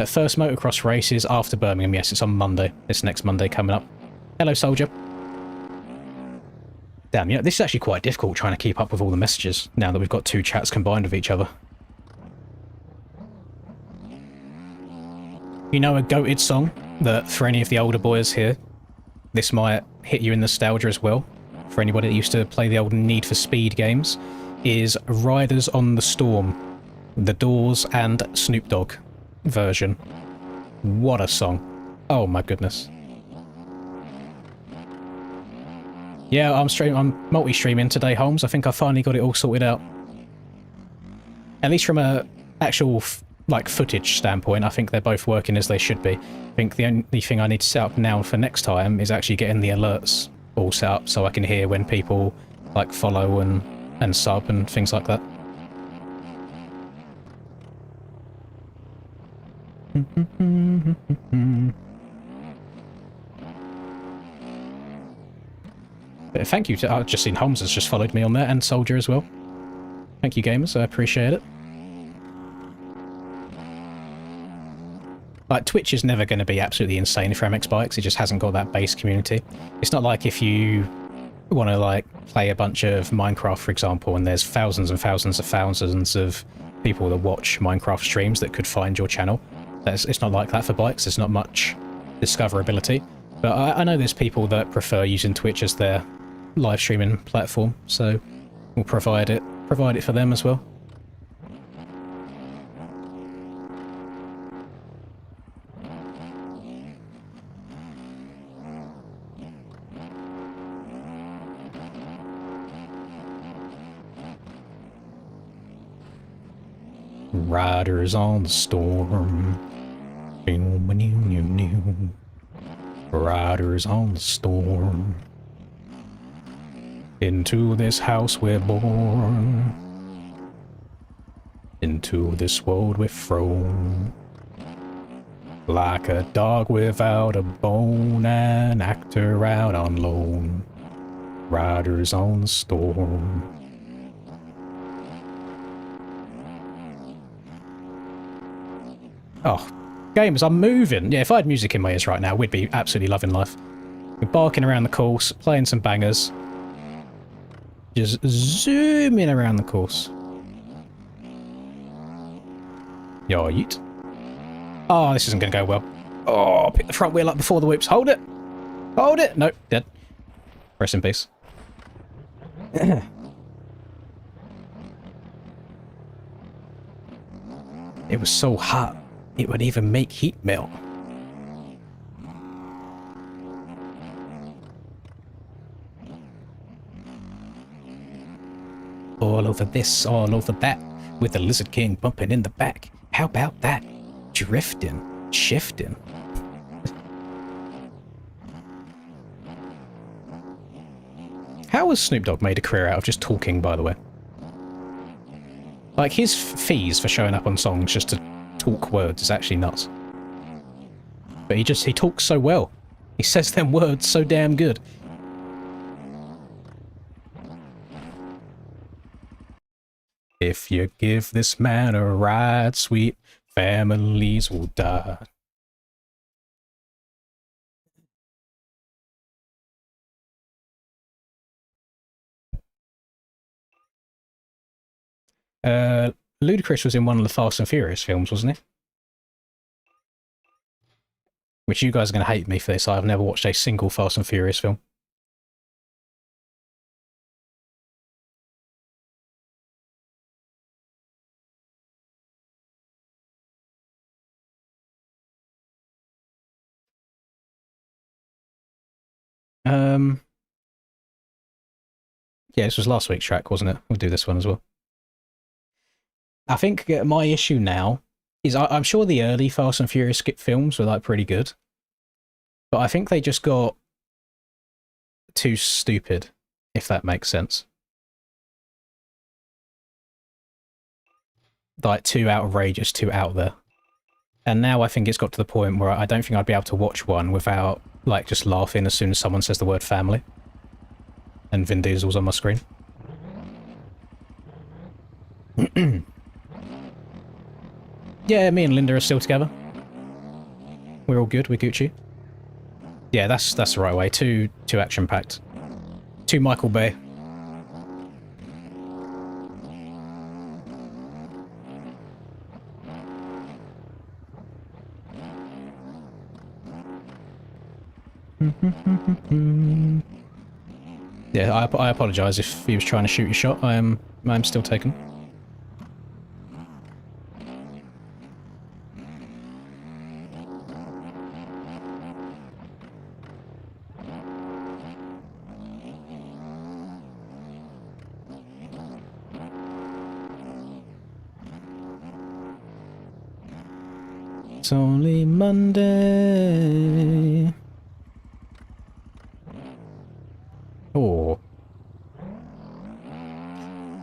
First motocross race is after Birmingham. Yes, it's on Monday. It's next Monday coming up. Hello, soldier. Damn, you know, this is actually quite difficult trying to keep up with all the messages now that we've got 2 chats combined with each other. You know a goated song that, for any of the older boys here, this might hit you in nostalgia as well, for anybody that used to play the old Need for Speed games, is Riders on the Storm, the Doors and Snoop Dogg version. What a song. Oh my goodness. Yeah, I'm multi-streaming today, Holmes. I think I finally got it all sorted out. At least from a actual like footage standpoint, I think they're both working as they should be. I think the only thing I need to set up now for next time is actually getting the alerts all set up so I can hear when people like follow and sub and things like that. But thank you to, I've just seen Holmes has just followed me on there, and Soldier as well. Thank you, gamers, I appreciate it. Like, Twitch is never going to be absolutely insane for MX Bikes, it just hasn't got that base community. It's not like if you want to, like, play a bunch of Minecraft, for example, and there's thousands and thousands of thousands of people that watch Minecraft streams that could find your channel. It's not like that for bikes, there's not much discoverability. But I know there's people that prefer using Twitch as their live streaming platform, so we'll provide it for them as well. Riders on the storm. Riders on the storm. Into this house we're born. Into this world we're thrown. Like a dog without a bone, an actor out on loan. Riders on the storm. Oh, gamers, I'm moving. Yeah, if I had music in my ears right now, we'd be absolutely loving life. We're barking around the course, playing some bangers. Just zooming around the course. Yo, yeet. Oh, this isn't going to go well. Oh, pick the front wheel up before the whips. Hold it. Hold it. Nope, dead. Rest in peace. It was so hot, it would even make heat melt. All over this, all over that, with the Lizard King bumping in the back. How about that? Drifting, shifting. How has Snoop Dogg made a career out of just talking, by the way? Like, his fees for showing up on songs just to talk words is actually nuts. But he talks so well. He says them words so damn good. If you give this man a ride, sweet families will die. Ludacris was in one of the Fast and Furious films, wasn't he? Which you guys are going to hate me for this. I've never watched a single Fast and Furious film. Yeah, this was last week's track, wasn't it? We'll do this one as well. I think my issue now is I'm sure the early Fast and Furious skip films were like pretty good, but I think they just got too stupid, if that makes sense. Like too outrageous, too out there. And now I think it's got to the point where I don't think I'd be able to watch one without like just laughing as soon as someone says the word family. And Vin Diesel's on my screen. Yeah, me and Linda are still together. We're all good, we're Gucci. Yeah, that's the right way. Too action-packed. Too Michael Bay. Yeah, I apologise if he was trying to shoot your shot. I'm still taken. It's only Monday. Oh.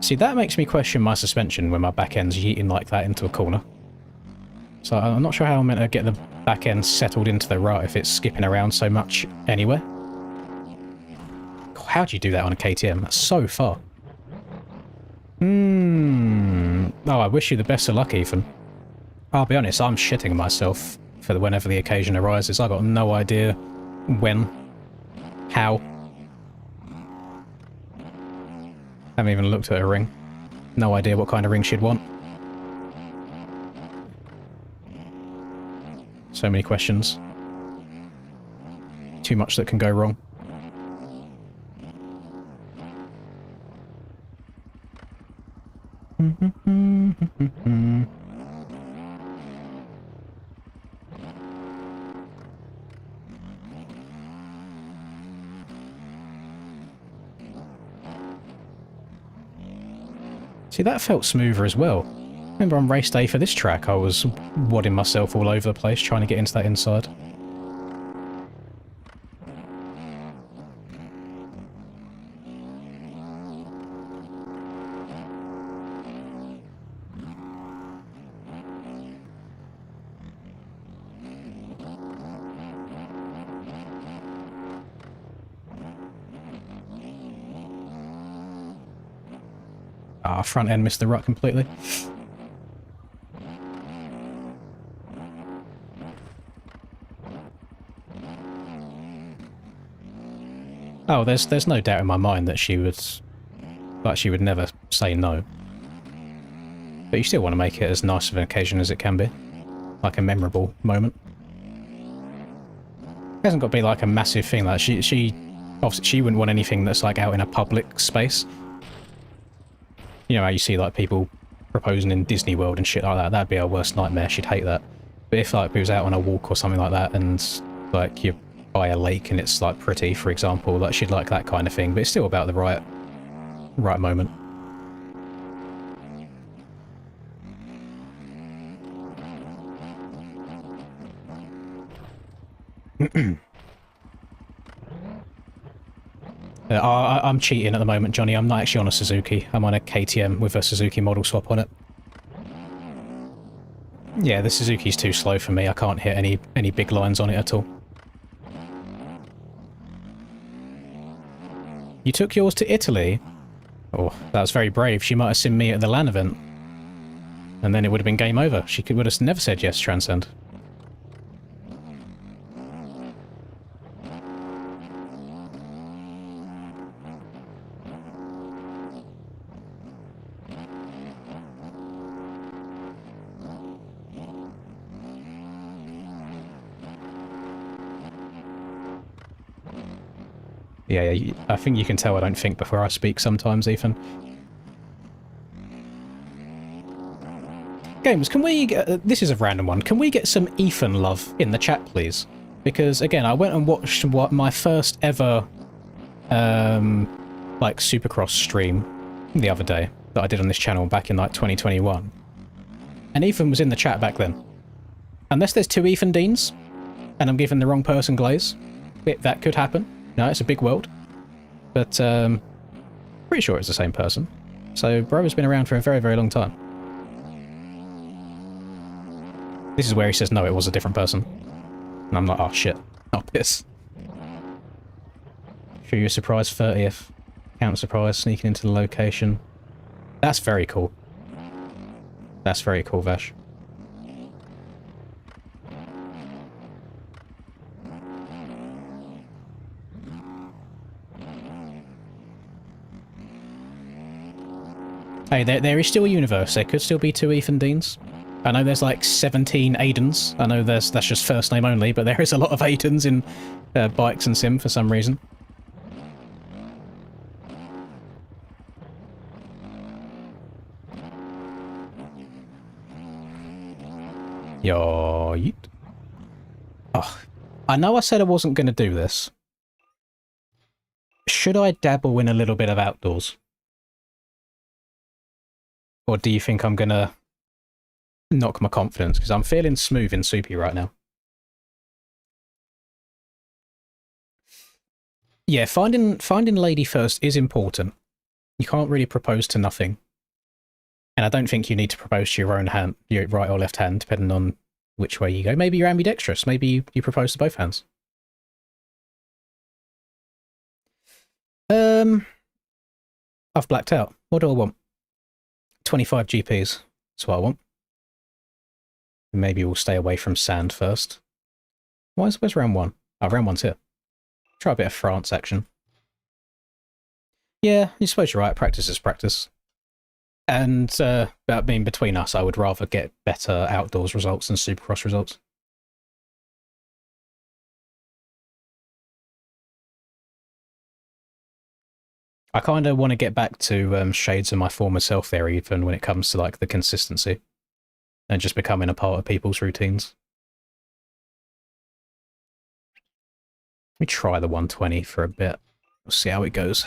See, that makes me question my suspension when my back end's yeeting like that into a corner. So I'm not sure how I'm meant to get the back end settled into the rut if it's skipping around so much anyway. God, how'd you do that on a KTM? That's so far. Oh, I wish you the best of luck, Ethan. I'll be honest, I'm shitting myself for whenever the occasion arises. I got no idea when, how. Haven't even looked at a ring. No idea what kind of ring she'd want. So many questions. Too much that can go wrong. See, that felt smoother as well. Remember on race day for this track, I was wadding myself all over the place trying to get into that inside. Ah, front end missed the rut completely. Oh, there's no doubt in my mind that she would never say no. But you still want to make it as nice of an occasion as it can be. Like a memorable moment. It hasn't got to be like a massive thing. Like she obviously she wouldn't want anything that's like out in a public space. You know how you see like people proposing in Disney World and shit like that? That'd be our worst nightmare. She'd hate that. But if like we was out on a walk or something like that and like you're by a lake and it's like pretty, for example, like she'd like that kind of thing, but it's still about the right moment. I'm cheating at the moment, Johnny. I'm not actually on a Suzuki. I'm on a KTM with a Suzuki model swap on it. Yeah, the Suzuki's too slow for me. I can't hit any big lines on it at all. You took yours to Italy? Oh, that was very brave. She might have seen me at the LAN event. And then it would have been game over. She would have never said yes, Transcend. Yeah, I think you can tell I don't think before I speak sometimes, Ethan. Gamers, can we get... this is a random one. Can we get some Ethan love in the chat, please? Because, again, I went and watched my first ever, like, Supercross stream the other day that I did on this channel back in, like, 2021. And Ethan was in the chat back then. Unless there's two Ethan Deans, and I'm giving the wrong person glaze, that could happen. No, it's a big world. But, pretty sure it's the same person. So, bro has been around for a very, very long time. This is where he says, no, it was a different person. And I'm like, oh, shit. Oh, piss. Show you a surprise 30th. Count surprise, sneaking into the location. That's very cool. That's very cool, Vash. Hey, there is still a universe. There could still be two Ethan Deans. I know there's like 17 Aidens. I know that's just first name only, but there is a lot of Aidens in Bikes and Sim for some reason. Yo, yeet. Oh, I know I said I wasn't going to do this. Should I dabble in a little bit of outdoors? Or do you think I'm going to knock my confidence? Because I'm feeling smooth and soupy right now. Yeah, finding lady first is important. You can't really propose to nothing. And I don't think you need to propose to your own hand, your right or left hand, depending on which way you go. Maybe you're ambidextrous. Maybe you propose to both hands. I've blacked out. What do I want? 25 GPs. That's what I want. Maybe we'll stay away from sand first. Where's round one? Oh, round one's here. Try a bit of France action. Yeah, I suppose you're right. Practice is practice. And, I mean, between us, I would rather get better outdoors results than Supercross results. I kind of want to get back to shades of my former self there, even when it comes to, like, the consistency. And just becoming a part of people's routines. Let me try the 120 for a bit. We'll see how it goes.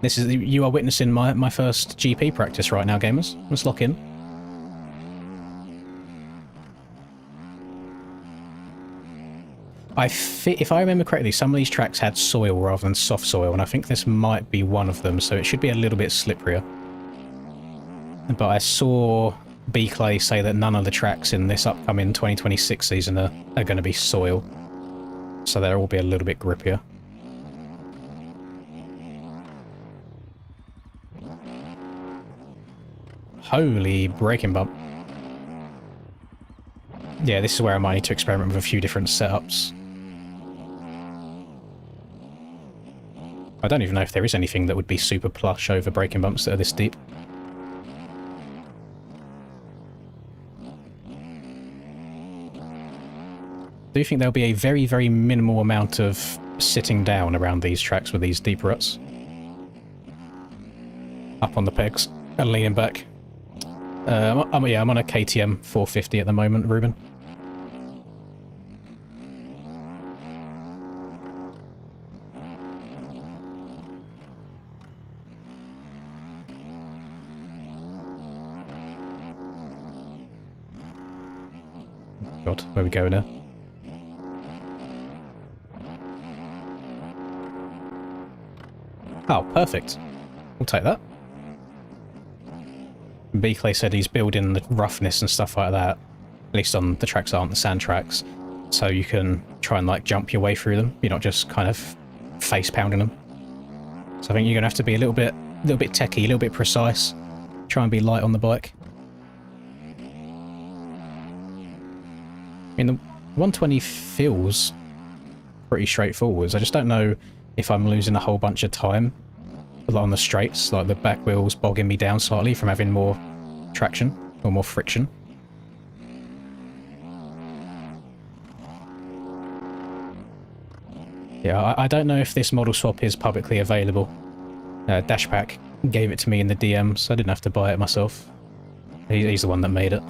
This is, you are witnessing my first GP practice right now, gamers. Let's lock in. If I remember correctly, some of these tracks had soil rather than soft soil, and I think this might be one of them, so it should be a little bit slipperier. But I saw B-Clay say that none of the tracks in this upcoming 2026 season are going to be soil, so they'll all be a little bit grippier. Holy braking bump. Yeah, this is where I might need to experiment with a few different setups. I don't even know if there is anything that would be super plush over braking bumps that are this deep. Do you think there'll be a very, very minimal amount of sitting down around these tracks with these deep ruts? Up on the pegs and leaning back. I'm on a KTM 450 at the moment, Ruben. God, where we go now? Oh, perfect. We'll take that. B-Clay said he's building the roughness and stuff like that, at least on the tracks that aren't the sand tracks. so you can try and like jump your way through them. You're not just kind of face pounding them. So I think you're gonna have to be a little bit techie, a little bit precise. Try and be light on the bike. I mean, the 120 feels pretty straightforward. I just don't know if I'm losing a whole bunch of time on the straights, like the back wheels bogging me down slightly from having more traction or more friction. Yeah, I don't know if this model swap is publicly available. Dashpack gave it to me in the DM, so I didn't have to buy it myself. He's the one that made it.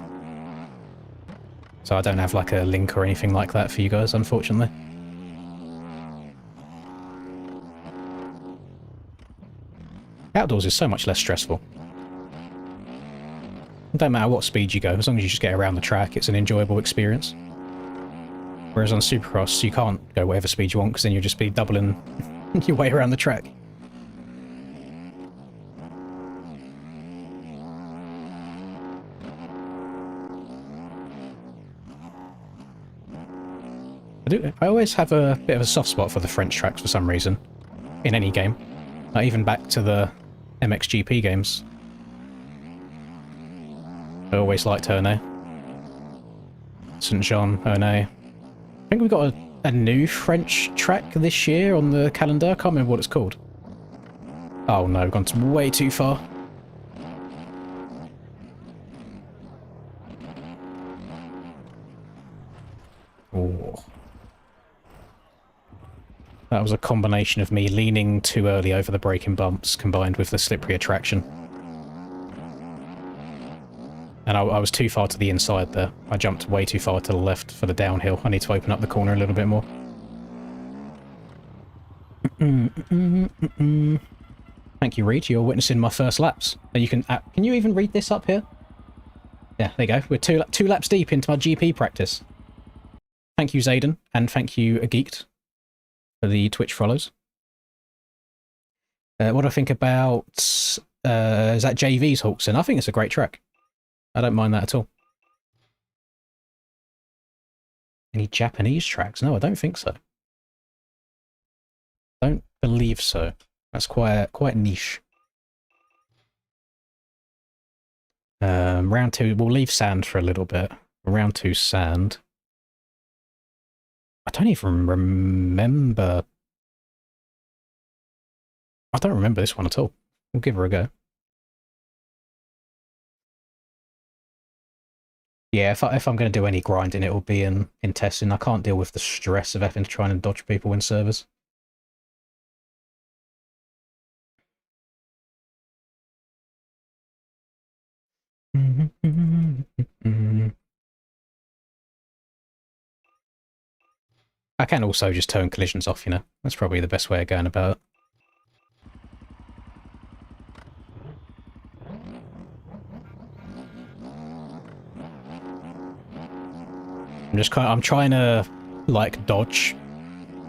So I don't have like a link or anything like that for you guys, unfortunately. Outdoors is so much less stressful. It don't matter what speed you go, as long as you just get around the track, it's an enjoyable experience. Whereas on Supercross, you can't go whatever speed you want, because then you'll just be doubling your way around the track. I always have a bit of a soft spot for the French tracks for some reason, in any game. Even back to the MXGP games. I always liked Ernay. Saint-Jean, Ernay. I think we got a new French track this year on the calendar. I can't remember what it's called. Oh no, we've gone way too far. Oh. That was a combination of me leaning too early over the braking bumps combined with the slippery attraction. And I was too far to the inside there. I jumped way too far to the left for the downhill. I need to open up the corner a little bit more. Thank you, Reed. You're witnessing my first laps. And you can you even read this up here? Yeah, there you go. We're two laps deep into my GP practice. Thank you, Zayden, and thank you, Geeked, for the Twitch follows. What do I think about... is that JV's Hawkson? I think it's a great track. I don't mind that at all. Any Japanese tracks? No, I don't think so. Don't believe so. That's quite niche. Round 2, we'll leave sand for a little bit. Round 2 sand. I don't even remember. I don't remember this one at all. We'll give her a go. Yeah, if I'm going to do any grinding, it will be in testing. I can't deal with the stress of having to try and dodge people in servers. I can also just turn collisions off, you know. That's probably the best way of going about it. I'm trying to, like, dodge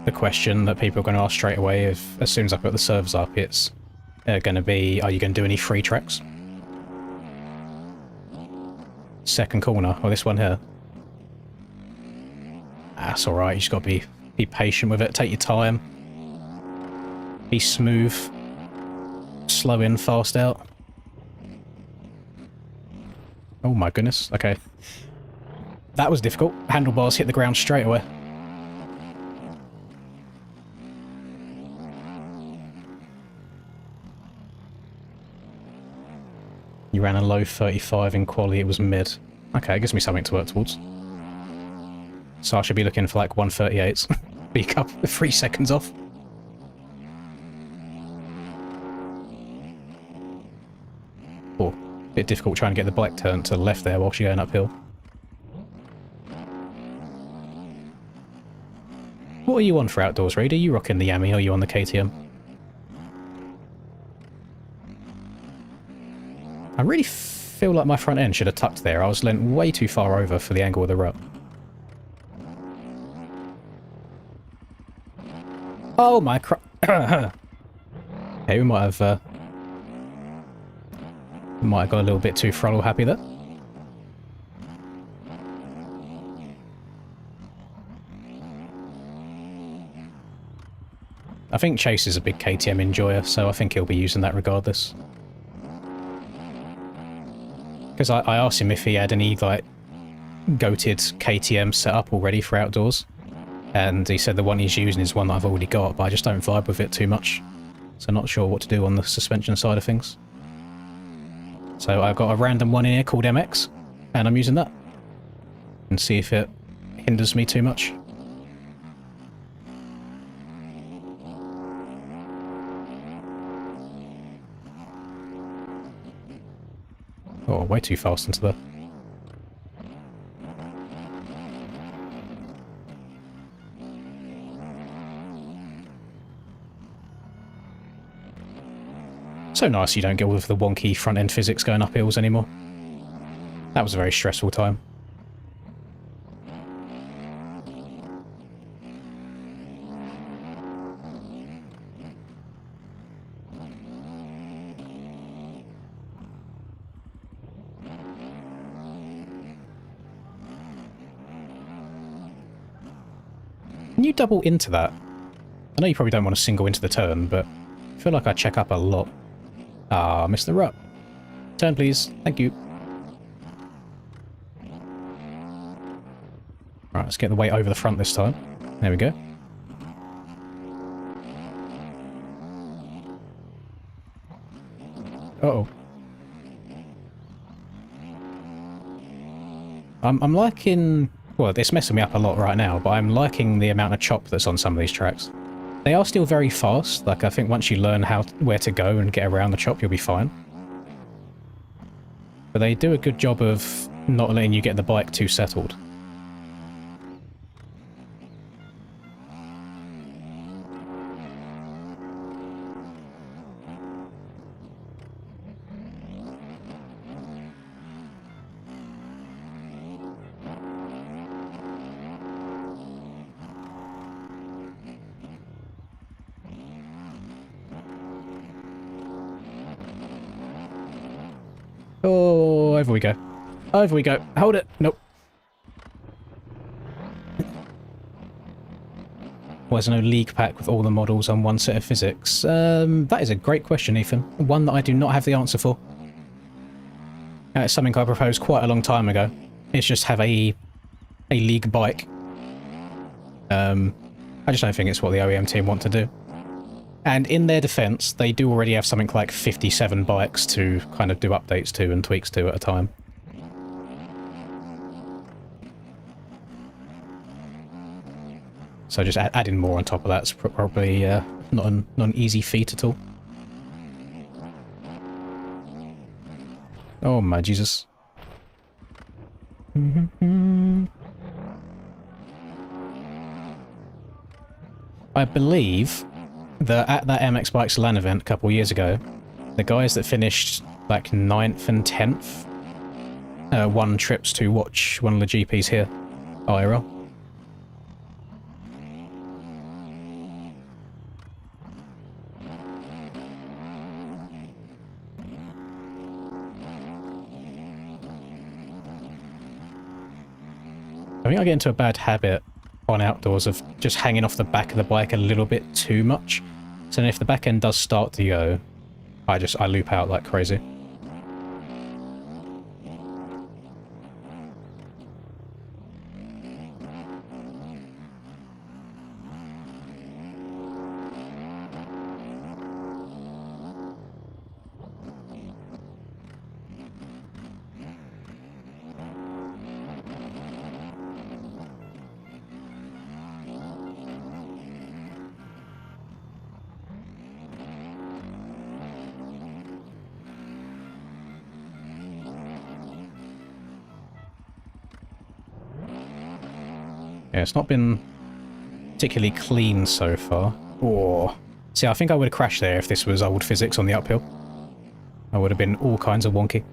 the question that people are going to ask straight away if, as soon as I put the servers up, it's going to be, are you going to do any free tracks? Second corner, or this one here. That's alright, you just got to be patient with it, take your time. Be smooth. Slow in, fast out. Oh my goodness, okay. That was difficult. Handlebars hit the ground straight away. You ran a low 35 in quali, it was mid. Okay, it gives me something to work towards. So I should be looking for like 138s. Be a couple 3 seconds off. Oh, bit difficult trying to get the bike turned to the left there whilst you're going uphill. What are you on for outdoors, Reed? Are you rocking the Yami or are you on the KTM? I really feel like my front end should have tucked there. I was leant way too far over for the angle of the rut. Oh my crap. Okay, we might have got a little bit too throttle happy there. I think Chase is a big KTM enjoyer, so I think he'll be using that regardless. Because I asked him if he had any, like, goated KTM set up already for outdoors. And he said the one he's using is one that I've already got, but I just don't vibe with it too much. So not sure what to do on the suspension side of things. So I've got a random one in here called MX, and I'm using that. And see if it hinders me too much. Oh, way too fast into there. So nice you don't get with the wonky front-end physics going up hills anymore. That was a very stressful time. Can you double into that? I know you probably don't want to single into the turn, but I feel like I check up a lot. Ah, missed the rut. Turn, please. Thank you. Right, let's get the weight over the front this time. There we go. Uh-oh. I'm liking... Well, it's messing me up a lot right now, but I'm liking the amount of chop that's on some of these tracks. They are still very fast. Like, I think once you learn where to go and get around the chop, you'll be fine. But they do a good job of not letting you get the bike too settled. Oh, over we go. Over we go. Hold it. Nope. Why is there no league pack with all the models on one set of physics? That is a great question, Ethan. One that I do not have the answer for. It's something I proposed quite a long time ago. It's just have a league bike. I just don't think it's what the OEM team want to do. And in their defense, they do already have something like 57 bikes to kind of do updates to and tweaks to at a time. So just adding more on top of that's probably not an easy feat at all. Oh my Jesus. I believe that at that MX Bikes LAN event a couple years ago, the guys that finished like 9th and 10th won trips to watch one of the GPs here, IRL. I think I get into a bad habit on outdoors of just hanging off the back of the bike a little bit too much. So then if the back end does start to go, I loop out like crazy. Yeah, it's not been particularly clean so far. Oh. See, I think I would have crashed there if this was old physics on the uphill. I would have been all kinds of wonky.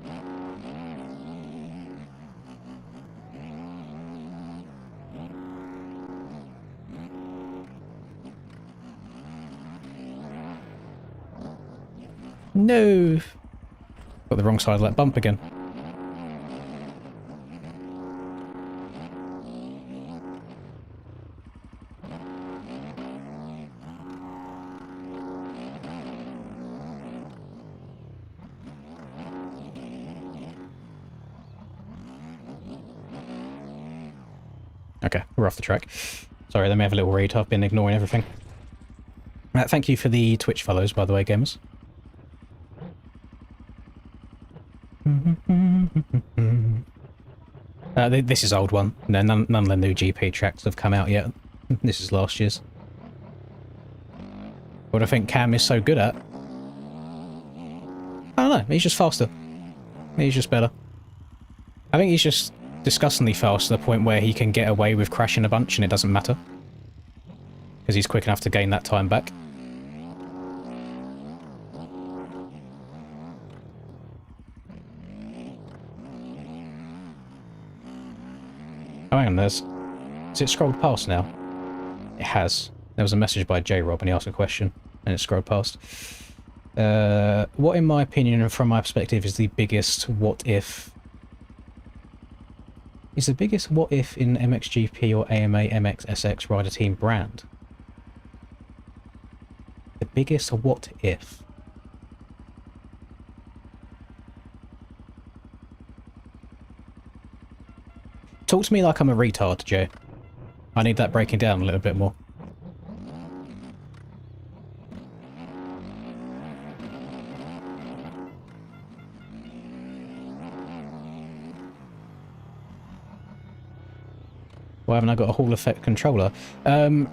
No! Got the wrong side of that bump again. Okay, we're off the track. Sorry, let me have a little read. I've been ignoring everything. Thank you for the Twitch follows, by the way, gamers. This is old one. No, none of the new GP tracks have come out yet. This is last year's. What I think Cam is so good at? I don't know, he's just faster. He's just better. I think he's just disgustingly fast to the point where he can get away with crashing a bunch and it doesn't matter. Because he's quick enough to gain that time back. Oh, hang on, has it scrolled past now? It has. There was a message by J-Rob and he asked a question and it scrolled past. What, in my opinion and from my perspective, is the biggest what if? Is the biggest what if in MXGP or AMA MX SX rider team brand? The biggest what if? Talk to me like I'm a retard, Joe. I need that breaking down a little bit more. Why haven't I got a Hall effect controller? 2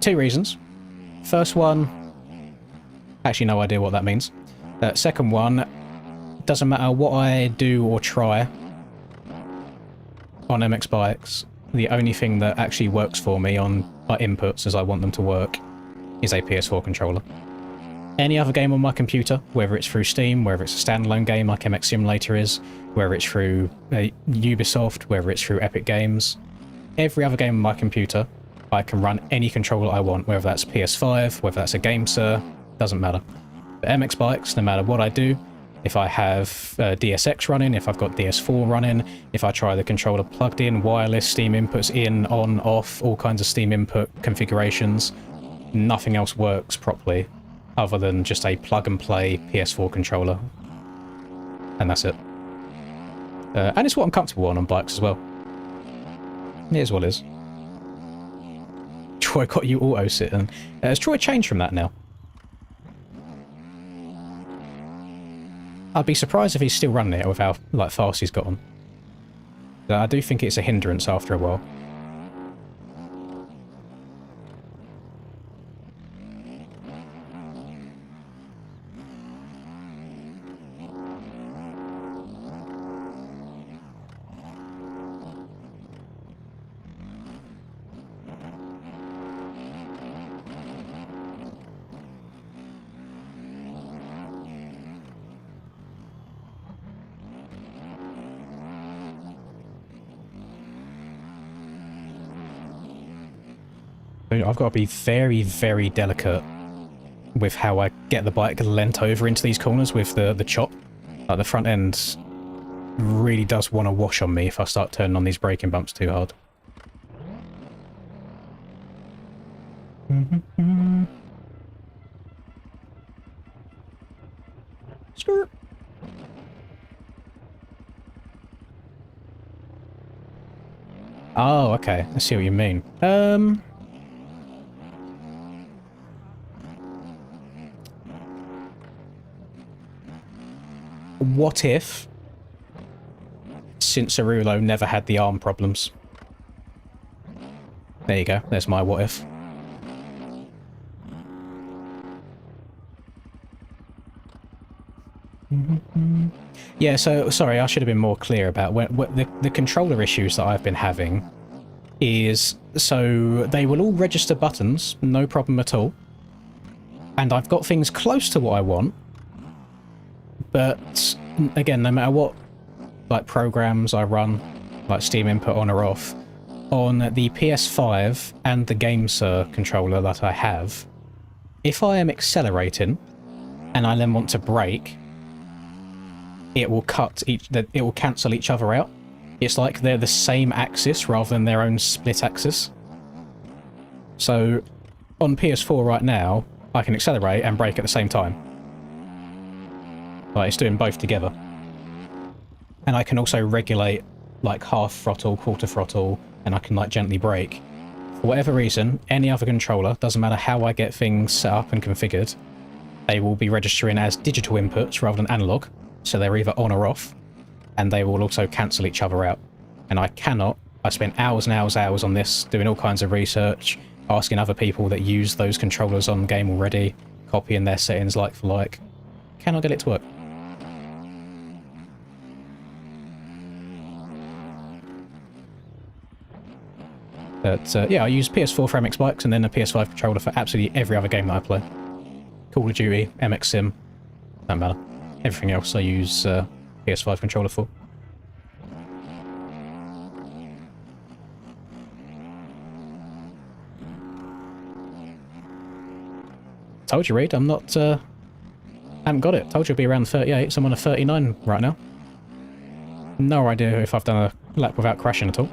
reasons. First one, actually no idea what that means. Second one, doesn't matter what I do or try on MX bikes, the only thing that actually works for me on my inputs as I want them to work is a PS4 controller. Any other game on my computer, whether it's through Steam, whether it's a standalone game like MX Simulator is, whether it's through Ubisoft, whether it's through Epic Games, every other game on my computer, I can run any controller I want, whether that's PS5, whether that's a GameSir, doesn't matter. But MX bikes, no matter what I do, if I have DSX running, if I've got DS4 running, if I try the controller plugged in, wireless, Steam inputs in, on, off, all kinds of Steam input configurations, nothing else works properly other than just a plug-and-play PS4 controller. And that's it. And it's what I'm comfortable on bikes as well. It is what it is. Troy got you auto-sitting. Has Troy changed from that now? I'd be surprised if he's still running it with how fast he's got on. I do think it's a hindrance after a while. I've got to be very, very delicate with how I get the bike leant over into these corners with the chop. Like the front end really does want to wash on me if I start turning on these braking bumps too hard. Skirt. Oh, okay. I see what you mean. What if Cincerulo never had the arm problems? There you go. There's my what if. Yeah, so sorry, I should have been more clear about the controller issues that I've been having is, so they will all register buttons, no problem at all. And I've got things close to what I want. But again, no matter what programs I run, like Steam input on or off, on the PS5 and the GameSir controller that I have, if I am accelerating and I then want to brake, it will it will cancel each other out. It's like they're the same axis rather than their own split axis. So on PS4 right now, I can accelerate and brake at the same time. Like, it's doing both together. And I can also regulate like half throttle, quarter throttle, and I can like gently brake. For whatever reason, any other controller, doesn't matter how I get things set up and configured, they will be registering as digital inputs rather than analog, so they're either on or off, and they will also cancel each other out. And I cannot. I spent hours and hours on this, doing all kinds of research, asking other people that use those controllers on game already, copying their settings like for like. Cannot get it to work. But yeah, I use PS4 for MX bikes and then a PS5 controller for absolutely every other game that I play. Call of Duty, MX Sim, don't matter. Everything else I use PS5 controller for. Told you, Reed, I'm not, haven't got it. Told you I'd be around 38, so I'm on a 39 right now. No idea if I've done a lap without crashing at all.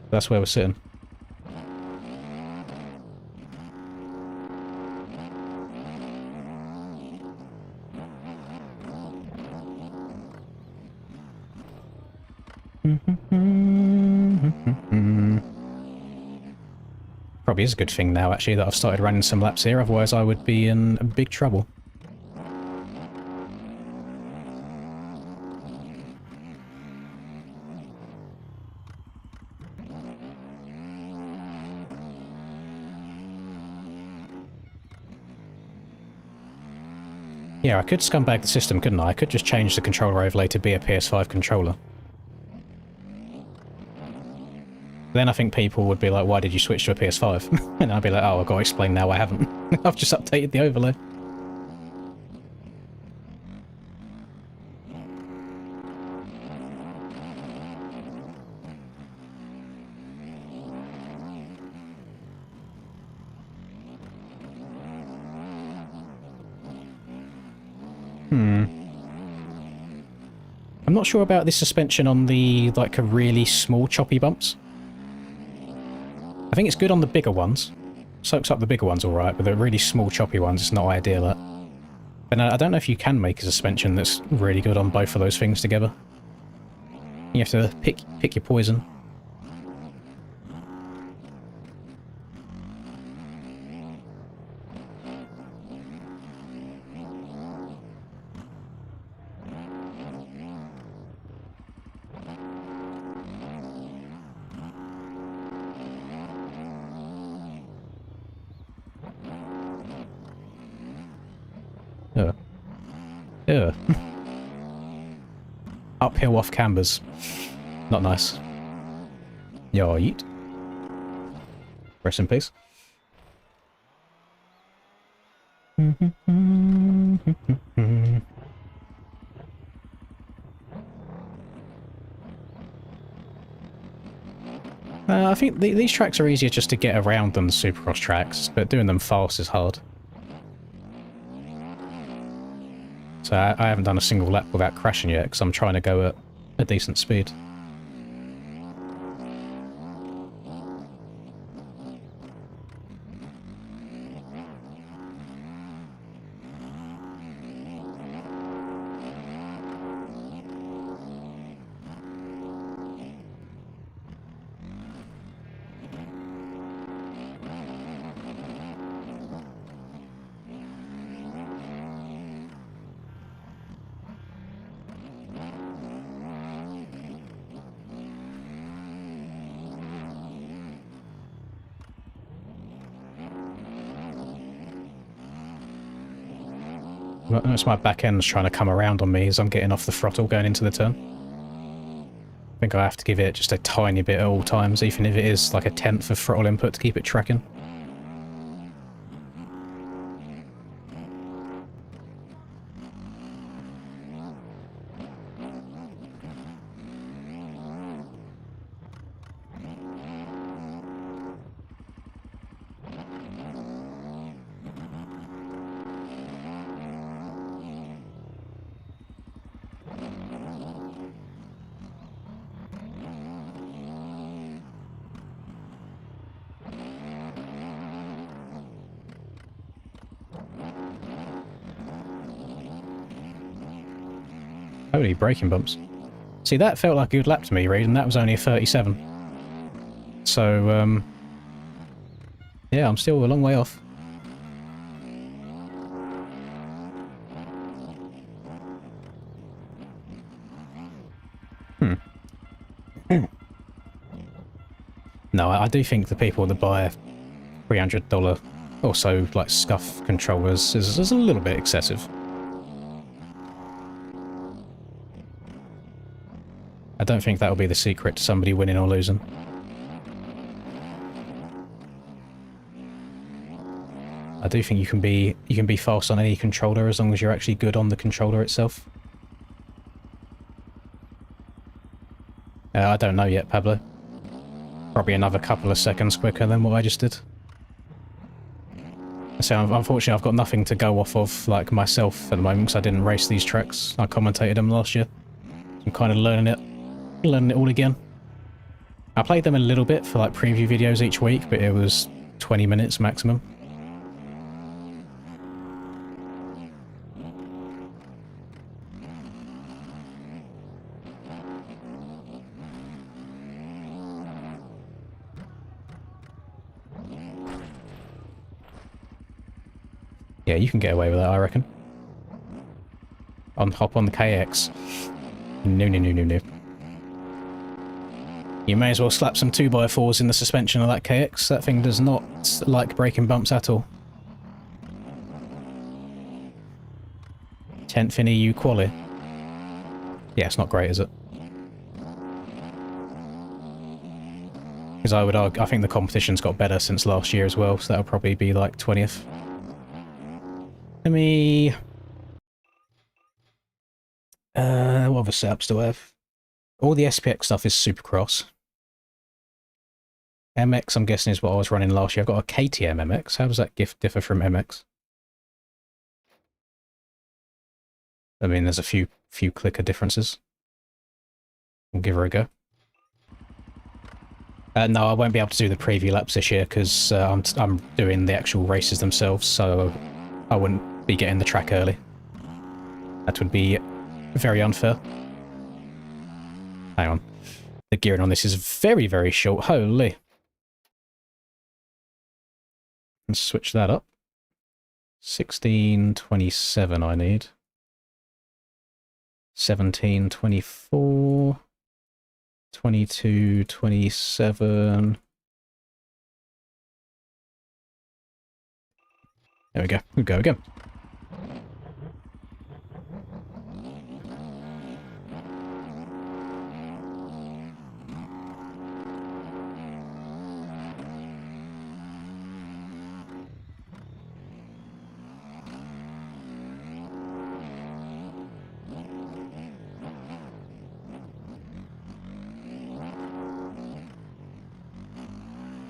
That's where we're sitting. Probably is a good thing now, actually, that I've started running some laps here, otherwise I would be in big trouble. Yeah, I could scumbag the system, couldn't I? I could just change the controller overlay to be a PS5 controller. Then I think people would be like, why did you switch to a PS5? And I'd be like, oh, I've got to explain now I haven't. I've just updated the overlay. I'm not sure about this suspension on the, like, really small choppy bumps. I think it's good on the bigger ones. Soaks up the bigger ones alright, but the really small choppy ones, it's not ideal at. But I don't know if you can make a suspension that's really good on both of those things together. You have to pick your poison. Ugh. Uphill off cambers. Not nice. Yo, yeet. Rest in peace. I think these tracks are easier just to get around than the Supercross tracks, but doing them fast is hard. So I haven't done a single lap without crashing yet, because I'm trying to go at a decent speed. Notice my back end's trying to come around on me as I'm getting off the throttle going into the turn. I think I have to give it just a tiny bit at all times, even if it is like a tenth of throttle input to keep it tracking. Holy braking bumps. See, that felt like a good lap to me, Reed, and that was only a 37. So, yeah, I'm still a long way off. No, I do think the people that buy $300 or so, like, scuff controllers is a little bit excessive. I don't think that'll be the secret to somebody winning or losing. I do think you can be fast on any controller as long as you're actually good on the controller itself. I don't know yet, Pablo. Probably another couple of seconds quicker than what I just did. So unfortunately I've got nothing to go off of, like, myself at the moment, because I didn't race these tracks. I commentated them last year. I'm kind of learning it all again. I played them a little bit for, like, preview videos each week, but it was 20 minutes maximum. Yeah, you can get away with that, I reckon. Hop on the KX. No. You may as well slap some 2x4s in the suspension of that KX. That thing does not like braking bumps at all. 10th in EU quali. Yeah, it's not great, is it? Because I think the competition's got better since last year as well, so that'll probably be like 20th. Let me... what other setups do I have? All the SPX stuff is Supercross. MX, I'm guessing, is what I was running last year. I've got a KTM MX. How does that differ from MX? I mean, there's a few clicker differences. We'll give her a go. No, I won't be able to do the preview laps this year because I'm doing the actual races themselves, so I wouldn't be getting the track early. That would be very unfair. Hang on. The gearing on this is very, very short. Holy. Let's switch that up. 1627 I need. 1724. 2227. There we go. We'll go again.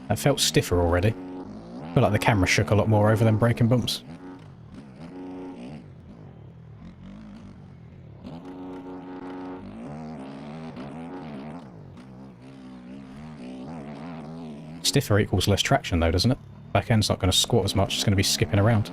That felt stiffer already. I feel like the camera shook a lot more over them braking bumps. Stiffer equals less traction though, doesn't it? Back end's not going to squat as much, it's going to be skipping around.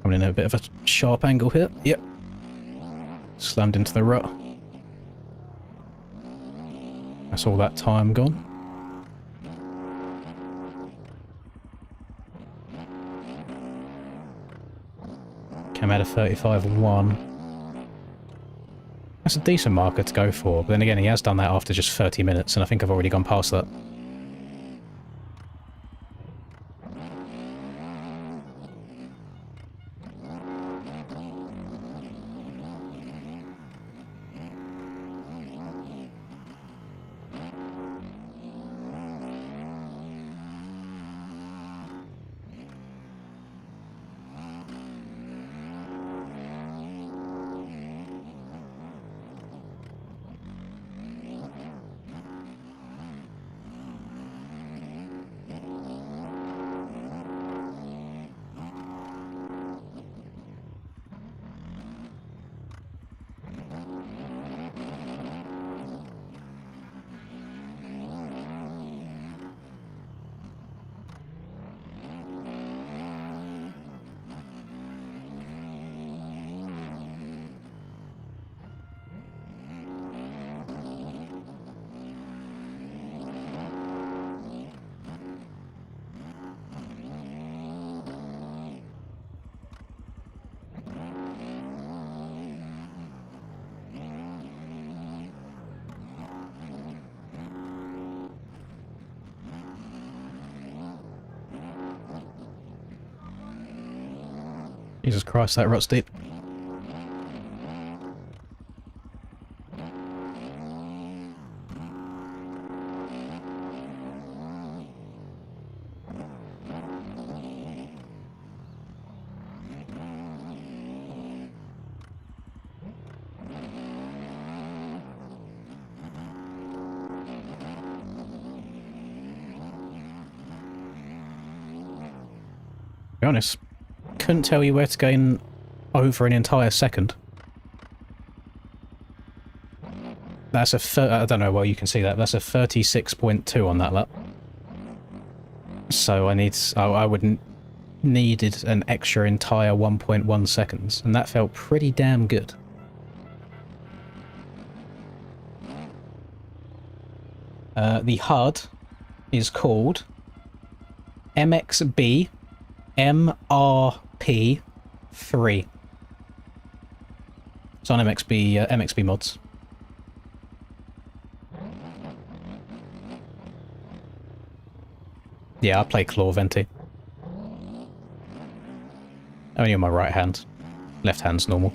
Coming in at a bit of a sharp angle here. Yep. Slammed into the rut. That's all that time gone. Came out of 35.1. That's a decent marker to go for, but then again he has done that after just 30 minutes and I think I've already gone past that. Jesus Christ, that rut's deep. To be honest, couldn't tell you where to gain over an entire second. That's I don't know, well you can see that, that's a 36.2 on that lap. So I wouldn't needed an extra entire 1.1 seconds, and that felt pretty damn good. The HUD is called MXB MRP3. It's on MXB mods. Yeah, I play Claw Venti. Only on my right hand. Left hand's normal.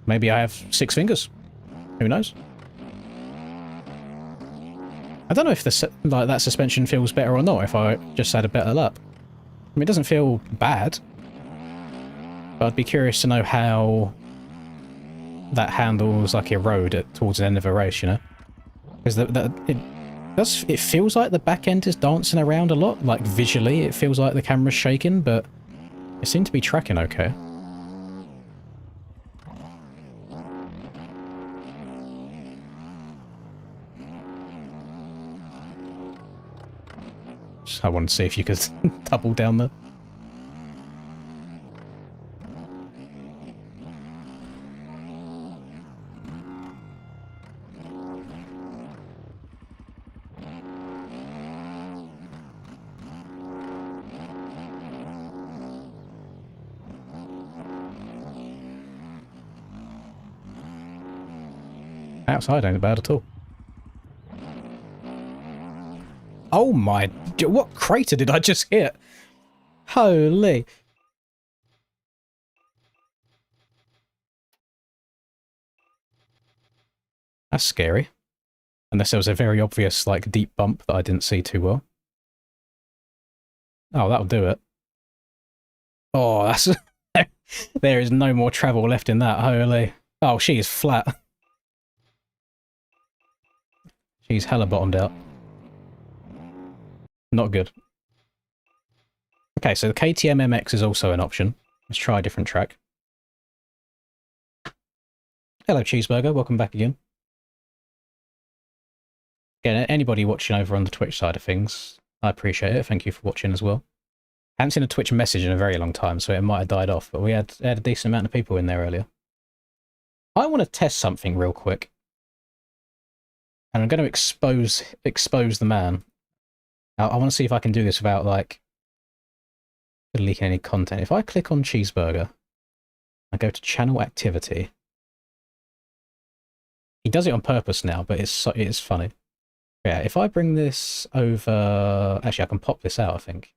Maybe I have 6 fingers. Who knows? I don't know if that suspension feels better or not if I just had a better lap. I mean, it doesn't feel bad, but I'd be curious to know how that handles like erode towards the end of a race, you know? Because it feels like the back end is dancing around a lot, like visually it feels like the camera's shaking, but it seemed to be tracking okay. I wanted to see if you could double down there. Outside ain't bad at all. Oh my... What crater did I just hit? Holy... That's scary. Unless there was a very obvious, like, deep bump that I didn't see too well. Oh, that'll do it. Oh, that's... There is no more travel left in that, holy... Oh, she is flat. She's hella bottomed out. Not good. Okay, so the KTM MX is also an option. Let's try a different track. Hello, Cheeseburger. Welcome back again. Again, anybody watching over on the Twitch side of things, I appreciate it. Thank you for watching as well. I haven't seen a Twitch message in a very long time, so it might have died off, but we had a decent amount of people in there earlier. I want to test something real quick. And I'm going to expose the man. I want to see if I can do this without, like, leaking any content. If I click on Cheeseburger, I go to Channel Activity. He does it on purpose now, but it is funny. Yeah, if I bring this over... Actually, I can pop this out, I think.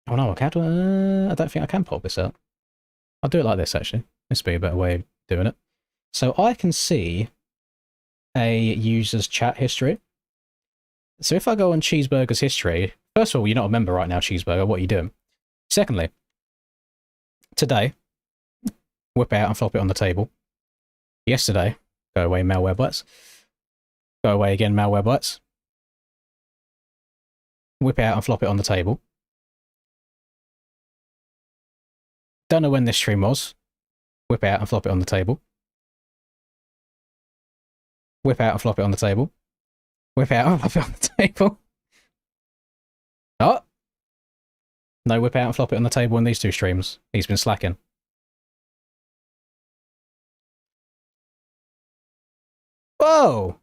Oh no, I don't think I can pop this out. I'll do it like this, actually. This would be a better way of doing it. So I can see a user's chat history. So if I go on Cheeseburger's history, first of all, you're not a member right now, Cheeseburger. What are you doing? Secondly, today, whip out and flop it on the table. Yesterday, go away, malware bites. Go away again, malware bites. Whip out and flop it on the table. Don't know when this stream was. Whip out and flop it on the table. Whip out and flop it on the table. Whip out and flop it on the table. Oh! No whip out and flop it on the table in these two streams. He's been slacking. Whoa!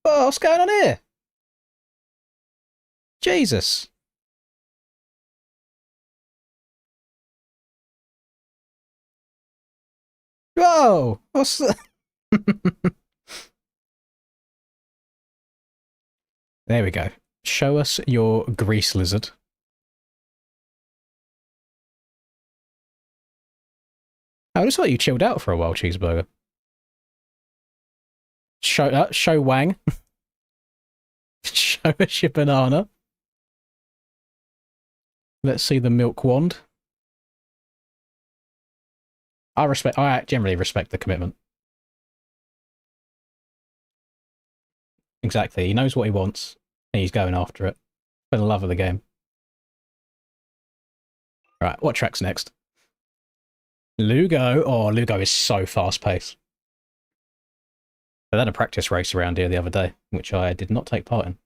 Whoa, what's going on here? Jesus. Whoa! What's that? There we go. Show us your grease lizard. Oh, it looks like you chilled out for a while, Cheeseburger. Show Wang. Show us your banana. Let's see the milk wand. I generally respect the commitment. Exactly. He knows what he wants, and he's going after it. For the love of the game. Right, what track's next? Lugo. Oh, Lugo is so fast-paced. They had a practice race around here the other day, which I did not take part in.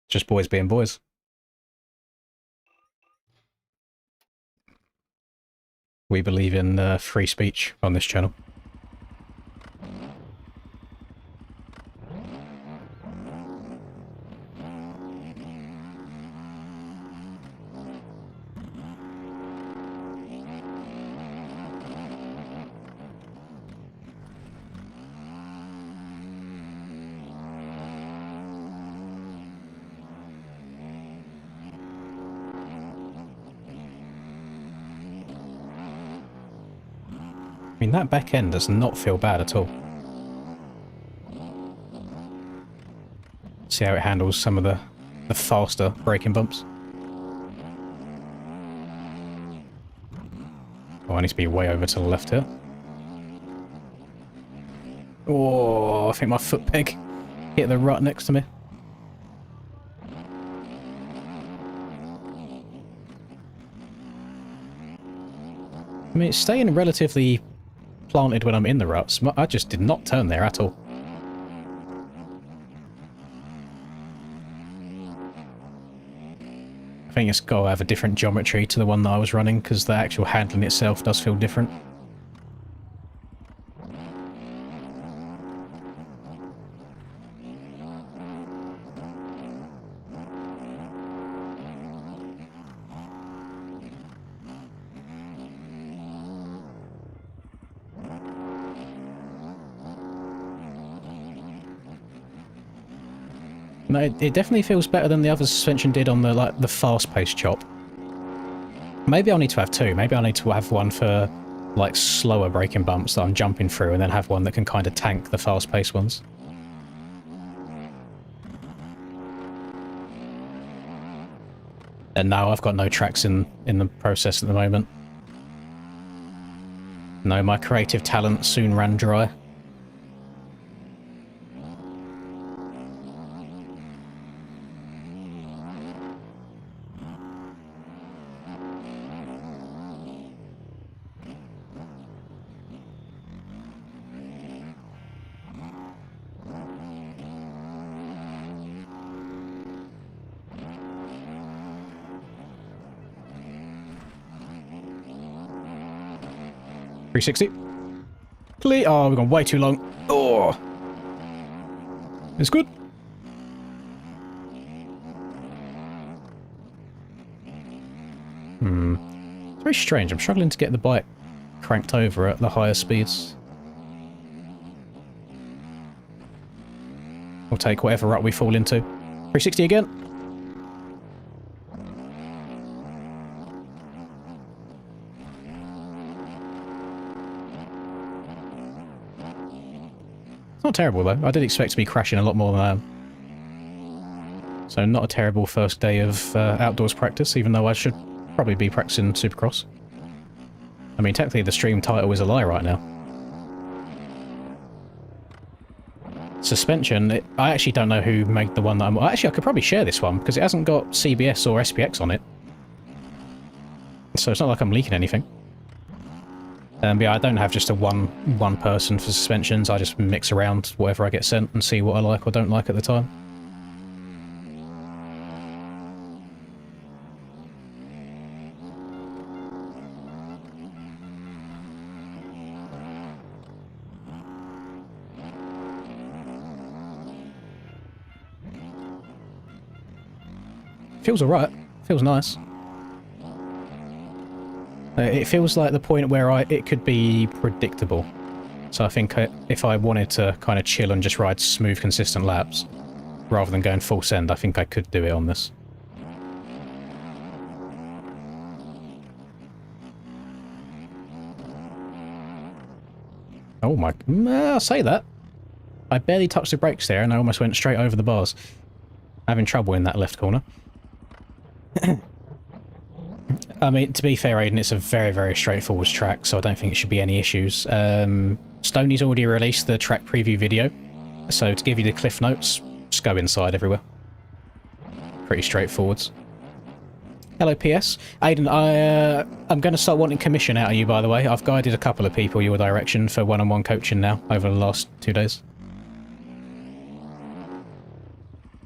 Just boys being boys. We believe in free speech on this channel. I mean, that back end does not feel bad at all. See how it handles some of the faster braking bumps. Oh, I need to be way over to the left here. Oh, I think my foot peg hit the rut next to me. I mean, it's staying relatively planted when I'm in the ruts. I just did not turn there at all. I think it's got to have a different geometry to the one that I was running, because the actual handling itself does feel different. No, it definitely feels better than the other suspension did on the fast-paced chop. Maybe I'll need to have two. Maybe I'll need to have one for like slower braking bumps that I'm jumping through, and then have one that can kind of tank the fast-paced ones. And no, I've got no tracks in the process at the moment. No, my creative talent soon ran dry. .360. Clear. Oh, we've gone way too long. Oh, it's good. It's very strange. I'm struggling to get the bike cranked over at the higher speeds. We'll take whatever rut we fall into. 360 again. Not terrible though. I did expect to be crashing a lot more than I am. So not a terrible first day of outdoors practice, even though I should probably be practicing Supercross. I mean, technically the stream title is a lie right now. Suspension, I actually don't know who made the one that I'm... Actually, I could probably share this one, because it hasn't got CBS or SPX on it. So it's not like I'm leaking anything. But yeah, I don't have just a one person for suspensions. I just mix around whatever I get sent and see what I like or don't like at the time. Feels alright. Feels nice. It feels like the point where it could be predictable. So I think if I wanted to kind of chill and just ride smooth, consistent laps, rather than going full send, I think I could do it on this. Oh my... I'll say that. I barely touched the brakes there and I almost went straight over the bars. Having trouble in that left corner. I mean, to be fair, Aiden, it's a very, very straightforward track, so I don't think it should be any issues. Stoney's already released the track preview video, so to give you the cliff notes, just go inside everywhere. Pretty straightforward. Hello, PS. Aiden, I'm going to start wanting commission out of you, by the way. I've guided a couple of people your direction for one-on-one coaching now over the last 2 days.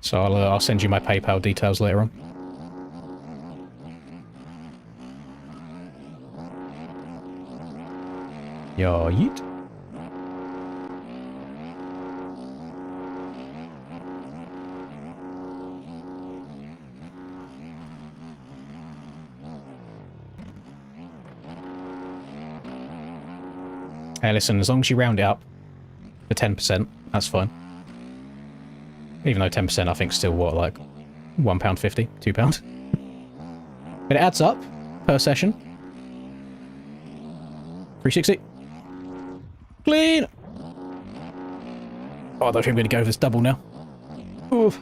So I'll send you my PayPal details later on. Yo, yeet. Hey, listen, as long as you round it up to 10%, that's fine. Even though 10% I think still, what, like £1.50, £2? But it adds up per session. 360. Clean! Oh, I don't think I'm going to go for this double now. Oof.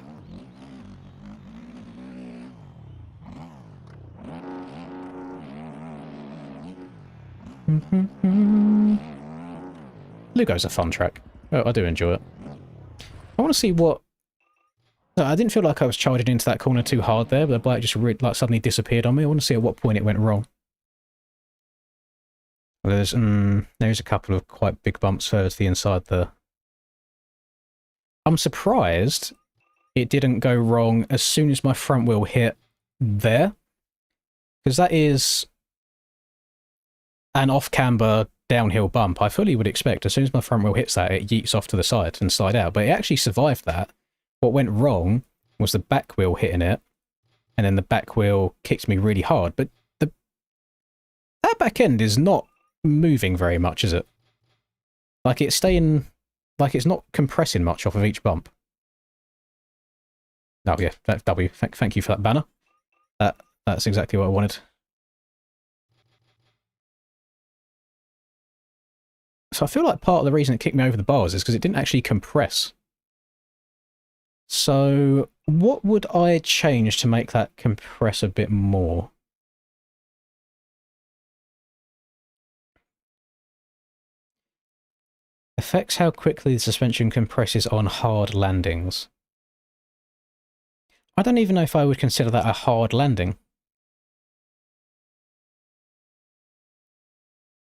Lugo's a fun track. Oh, I do enjoy it. I want to see what... No, I didn't feel like I was charging into that corner too hard there, but the bike just like suddenly disappeared on me. I want to see at what point it went wrong. There's a couple of quite big bumps further to the inside there. I'm surprised it didn't go wrong as soon as my front wheel hit there. Because that is an off-camber downhill bump. I fully would expect as soon as my front wheel hits that, it yeets off to the side and slide out. But it actually survived that. What went wrong was the back wheel hitting it, and then the back wheel kicked me really hard. But that back end is not moving very much, is it? Like it's staying, like it's not compressing much off of each bump. Oh yeah, that's W. Thank you for that banner. That's exactly what I wanted. So I feel like part of the reason it kicked me over the bars is because it didn't actually compress. So what would I change to make that compress a bit more? Affects how quickly the suspension compresses on hard landings. I don't even know if I would consider that a hard landing.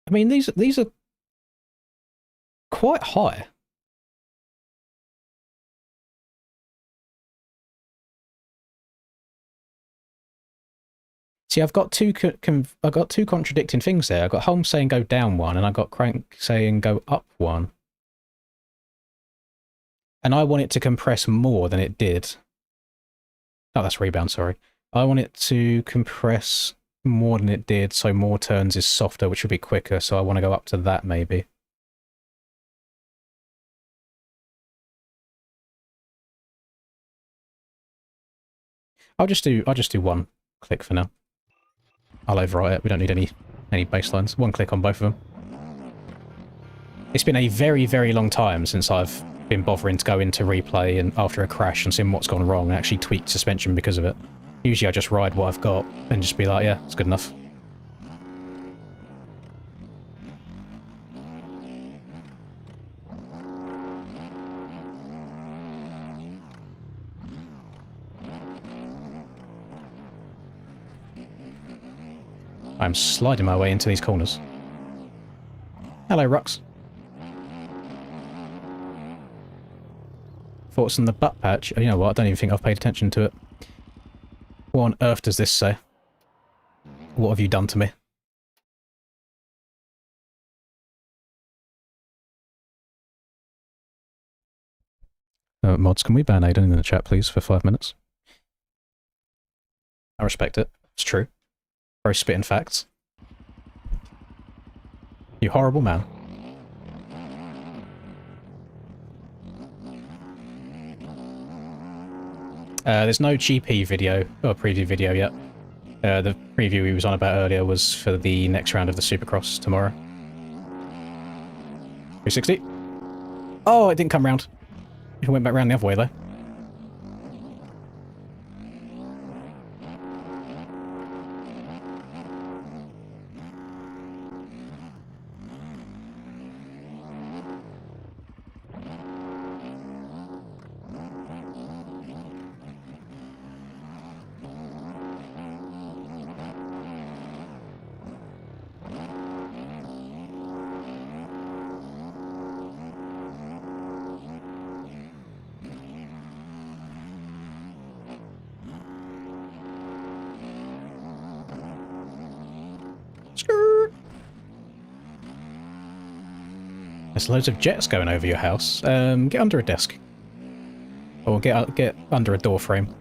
I mean, these are quite high. See, I've got two contradicting things there. I've got Holmes saying go down one, and I've got Crank saying go up one. And I want it to compress more than it did. Oh, that's rebound, sorry. I want it to compress more than it did, so more turns is softer, which would be quicker, so I want to go up to that, maybe. I'll just do one click for now. I'll overwrite it. We don't need any baselines. One click on both of them. It's been a very, very long time since I've been bothering to go into replay and after a crash and seeing what's gone wrong and actually tweak suspension because of it. Usually I just ride what I've got and just be like, yeah, it's good enough. I'm sliding my way into these corners. Hello, Rux. Thoughts on the butt patch? You know what, I don't even think I've paid attention to it. What on earth does this say? What have you done to me? Mods, can we ban Aiden in the chat, please, for 5 minutes? I respect it. It's true. Very spitting facts. You horrible man. There's no GP video, or preview video yet. The preview we was on about earlier was for the next round of the Supercross tomorrow. 360. Oh, it didn't come round. It went back round the other way, though. There's loads of jets going over your house. Get under a desk. Or get under a door frame.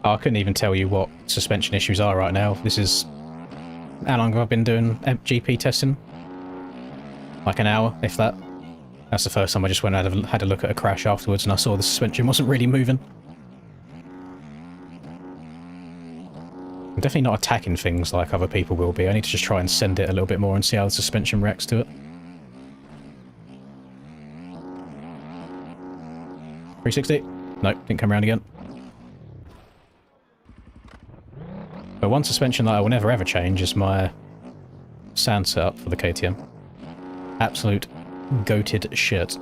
Oh, I couldn't even tell you what suspension issues are right now. This is... How long have I been doing GP testing? Like an hour, if that. That's the first time I just went and had a look at a crash afterwards and I saw the suspension wasn't really moving. I'm definitely not attacking things like other people will be. I need to just try and send it a little bit more and see how the suspension reacts to it. 360? Nope, didn't come around again. But one suspension that I will never ever change is my sand setup for the KTM. Absolute goated shit.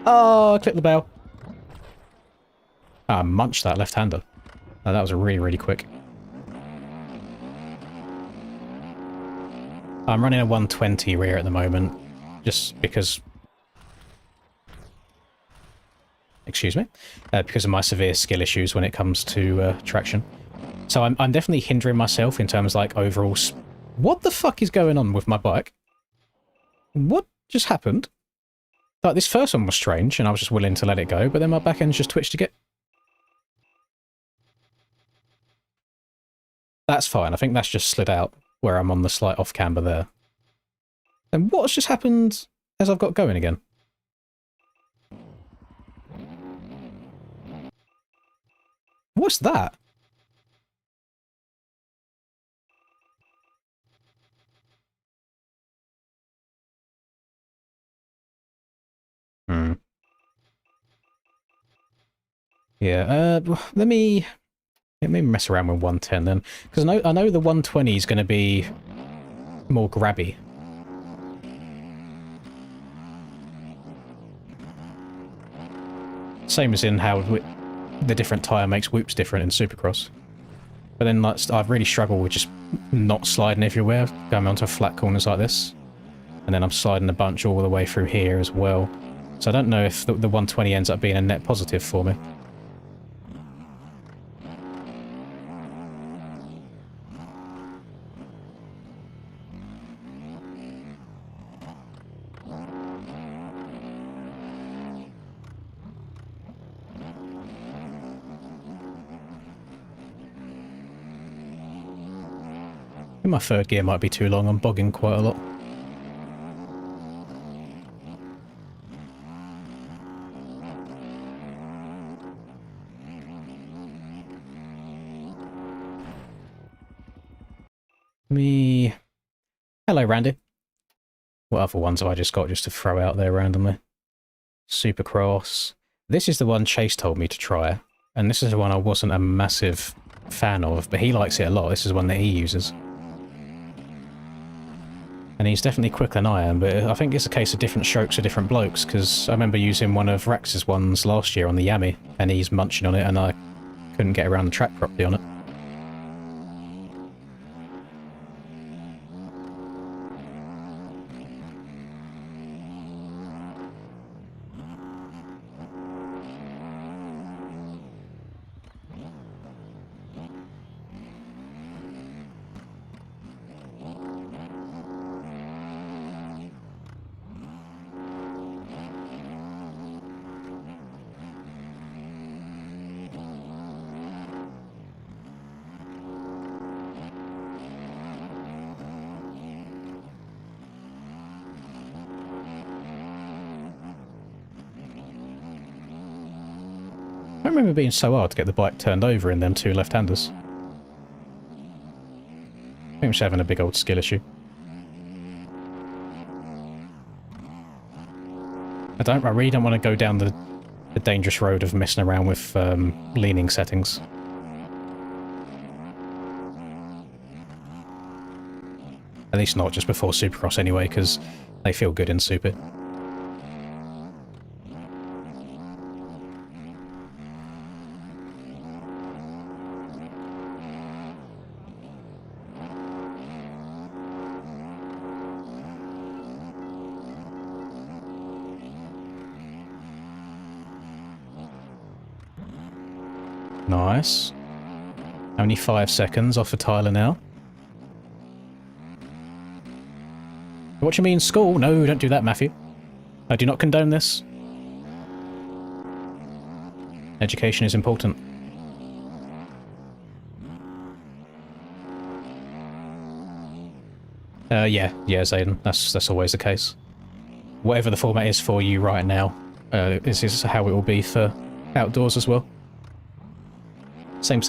Oh, I clipped the bell. Ah, I munched that left-hander. Oh, that was really, really quick. I'm running a 120 rear at the moment, just because... Excuse me? Because of my severe skill issues when it comes to traction. So I'm definitely hindering myself in terms like overall... What the fuck is going on with my bike? What just happened? Like, this first one was strange, and I was just willing to let it go, but then my back end just twitched again. That's fine, I think that's just slid out, where I'm on the slight off-camber there. And what's just happened as I've got going again? What's that? Yeah, let me mess around with 110 then, because I know the 120 is going to be more grabby. Same as in how the different tyre makes whoops different in Supercross. But then like, I've really struggled with just not sliding everywhere, going onto flat corners like this. And then I'm sliding a bunch all the way through here as well. So I don't know if the 120 ends up being a net positive for me. I think my third gear might be too long, I'm bogging quite a lot. Hello, Randy. What other ones have I just got just to throw out there randomly? Supercross. This is the one Chase told me to try, and this is the one I wasn't a massive fan of, but he likes it a lot. This is one that he uses. And he's definitely quicker than I am, but I think it's a case of different strokes for different blokes, because I remember using one of Rax's ones last year on the Yami, and he's munching on it, and I couldn't get around the track properly on it. don't remember it being so hard to get the bike turned over in them two left-handers. I think I'm just having a big old skill issue. I really don't want to go down the dangerous road of messing around with leaning settings. At least not just before Supercross anyway, because they feel good in Super. Nice. Only 5 seconds off of Tyler now. What do you mean, school? No, don't do that, Matthew. I do not condone this. Education is important. Yeah, Zayden. That's always the case. Whatever the format is for you right now, this is how it will be for outdoors as well. Same.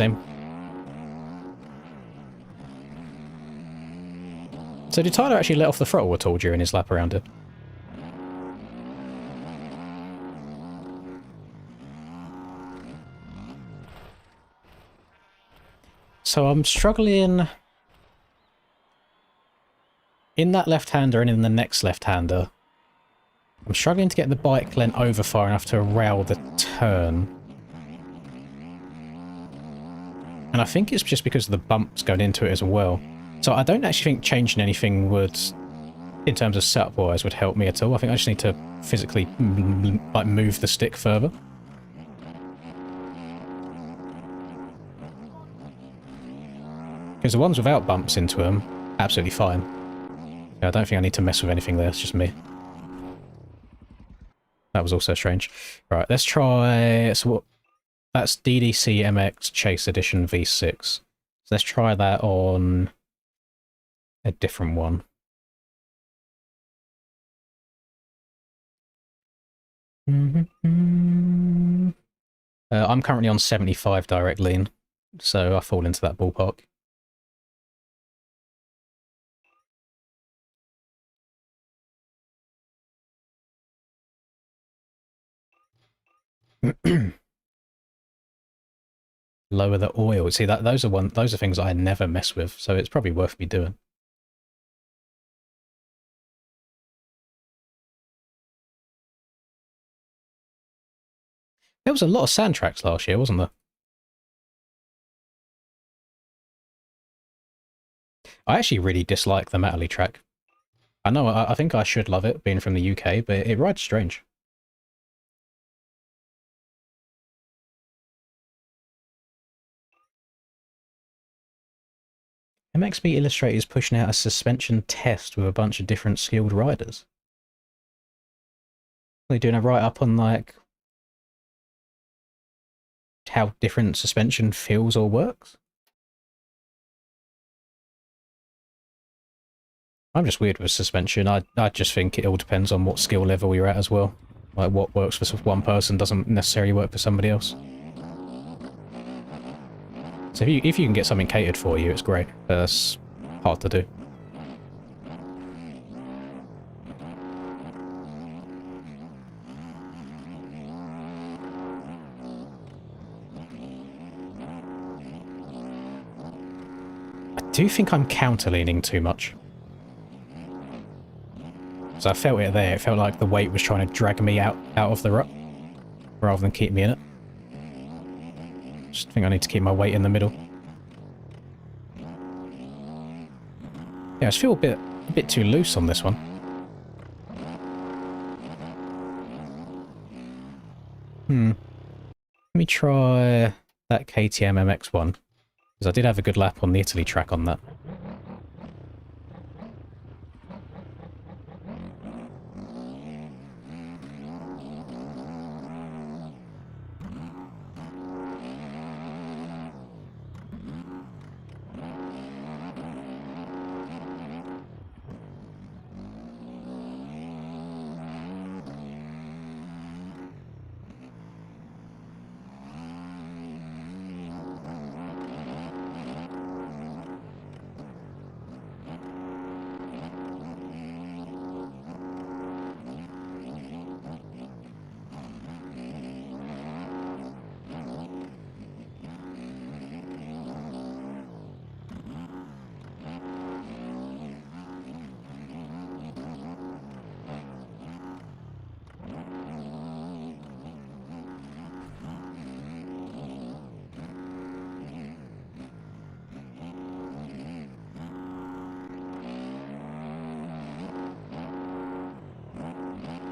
So did Tyler actually let off the throttle at all during his lap around it? So I'm struggling in that left-hander and in the next left-hander. I'm struggling to get the bike lent over far enough to rail the turn. And I think it's just because of the bumps going into it as well. So I don't actually think changing anything would, in terms of setup-wise, would help me at all. I think I just need to physically like move the stick further. Because the ones without bumps into them, absolutely fine. Yeah, I don't think I need to mess with anything there, it's just me. That was also strange. Right, let's try... So what? That's DDC MX Chase Edition V6. So let's try that on a different one. I'm currently on 75 direct lean, so I fall into that ballpark. Lower the oil. See, those are things I never mess with, so it's probably worth me doing. There was a lot of sand tracks last year, wasn't there? I actually really dislike the Matterley track. I know, I think I should love it, being from the UK, but it rides strange. MXB Illustrator is pushing out a suspension test with a bunch of different skilled riders. They're doing a write-up on, like, how different suspension feels or works. I'm just weird with suspension. I just think it all depends on what skill level you're at as well. Like, what works for one person doesn't necessarily work for somebody else. So if you can get something catered for you, it's great. But that's hard to do. I do think I'm counter-leaning too much. So I felt it there. It felt like the weight was trying to drag me out of the rut, rather than keep me in it. Just think I need to keep my weight in the middle. Yeah, I just feel a bit too loose on this one. Let me try that KTM MX one, because I did have a good lap on the Italy track on that.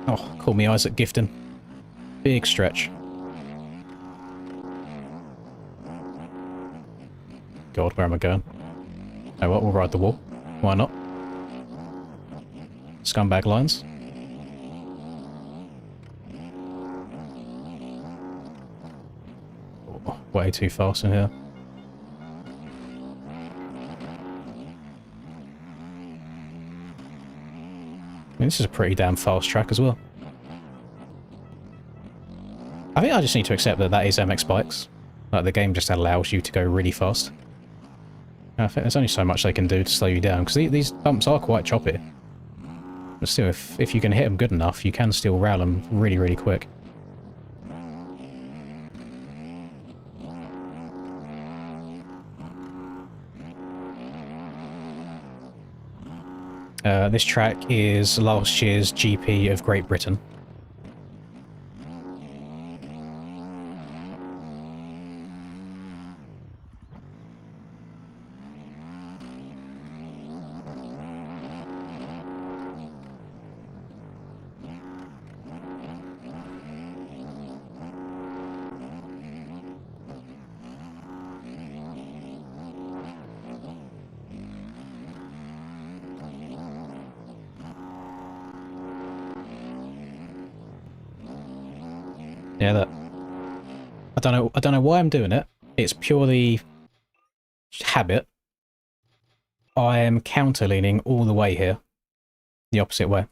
Oh, call me Isaac Gifton. Big stretch. God, where am I going? Oh, what? We'll ride the wall. Why not? Scumbag lines. Oh, way too fast in here. I mean, this is a pretty damn fast track as well. I think I just need to accept that that is MX bikes. Like, the game just allows you to go really fast. I think there's only so much they can do to slow you down, because these bumps are quite choppy. But still, if you can hit them good enough, you can still rail them really, really quick. This track is last year's GP of Great Britain. Yeah, that. I don't know why I'm doing it. It's purely habit. I am counter-leaning all the way here. The opposite way.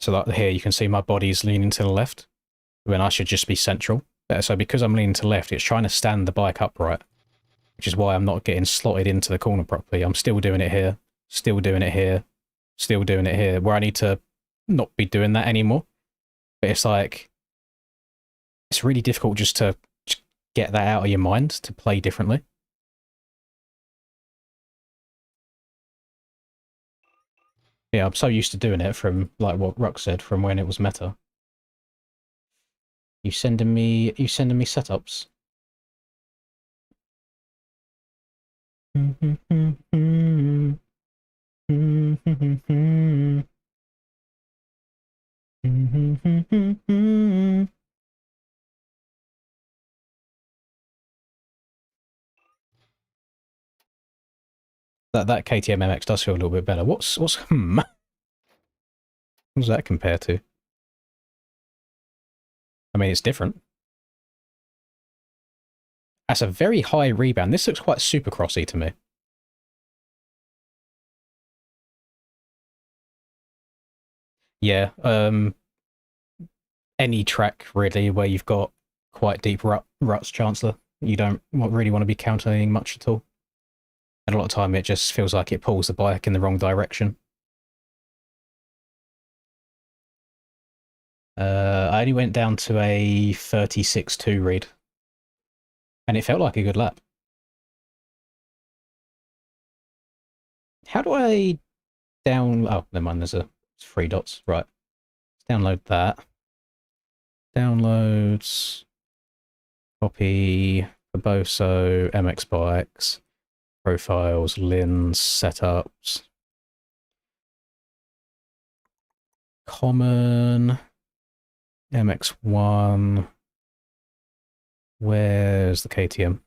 So like here you can see my body's leaning to the left, when I should just be central. So because I'm leaning to the left, it's trying to stand the bike upright, which is why I'm not getting slotted into the corner properly. I'm still doing it here, still doing it here, still doing it here, where I need to not be doing that anymore. But it's like, it's really difficult just to get that out of your mind to play differently. Yeah, I'm so used to doing it from, like what Ruck said, from when it was meta. You sending me setups? That KTM MX does feel a little bit better. What's What does that compare to? I mean, it's different. That's a very high rebound. This looks quite supercrossy to me. Yeah, any track really where you've got quite deep ruts, Chancellor, you don't really want to be countering much at all. And a lot of time it just feels like it pulls the bike in the wrong direction. I only went down to a 36.2 read. And it felt like a good lap. How do I Oh, never mind, there's 3 dots. Right. Let's download that. Downloads. Copy. Verboso. MX bikes. Profiles. Lins. Setups. Common. MX1. Where's the KTM?